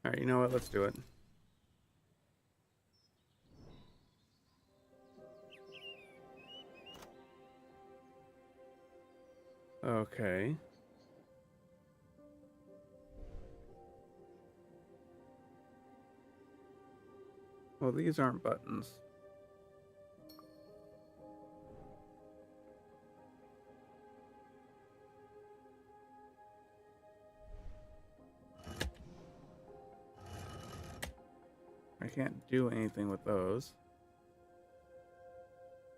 Speaker 1: All right, you know what? Let's do it. Okay. Well, these aren't buttons. I can't do anything with those.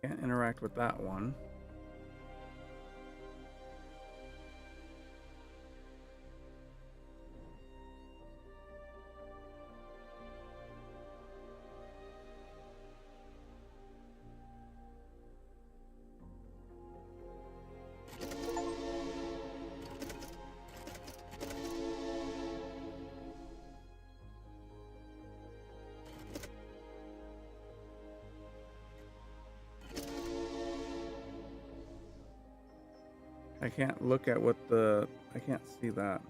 Speaker 1: Can't interact with that one. I can't look at what the... I can't see that.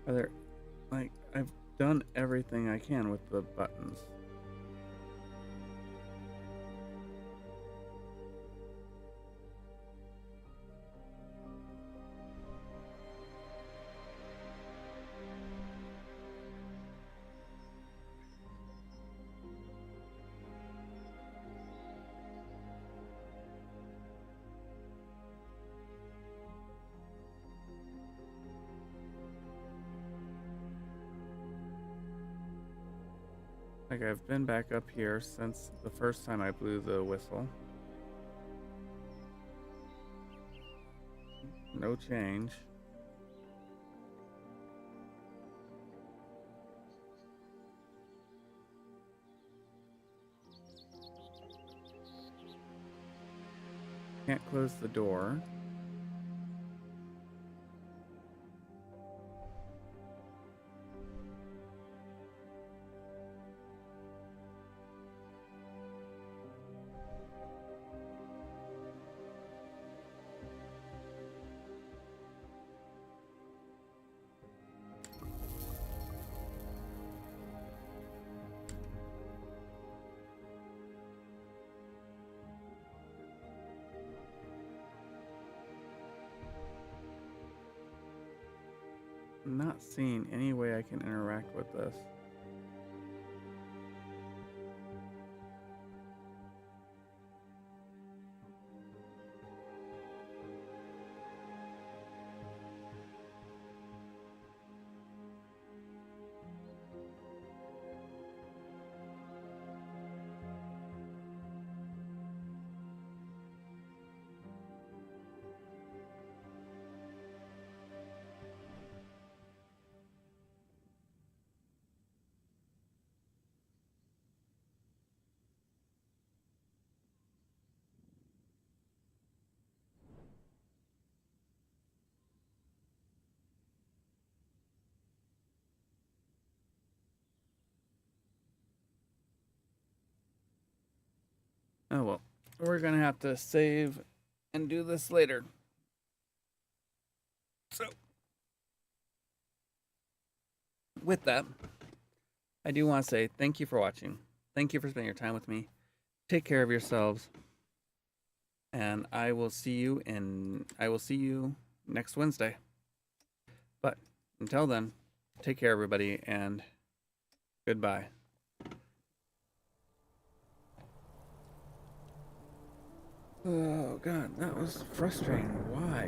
Speaker 1: Are there... Like, I've done everything I can with the buttons. Like, I've been back up here since the first time I blew the whistle. No change. Can't close the door. I'm not seeing any way I can interact with this. Oh well, we're gonna have to save and do this later. So, with that, I do want to say thank you for watching. Thank you for spending your time with me. Take care of yourselves. And I will see you next Wednesday. But until then, take care everybody and goodbye. Oh god, that was frustrating. Why?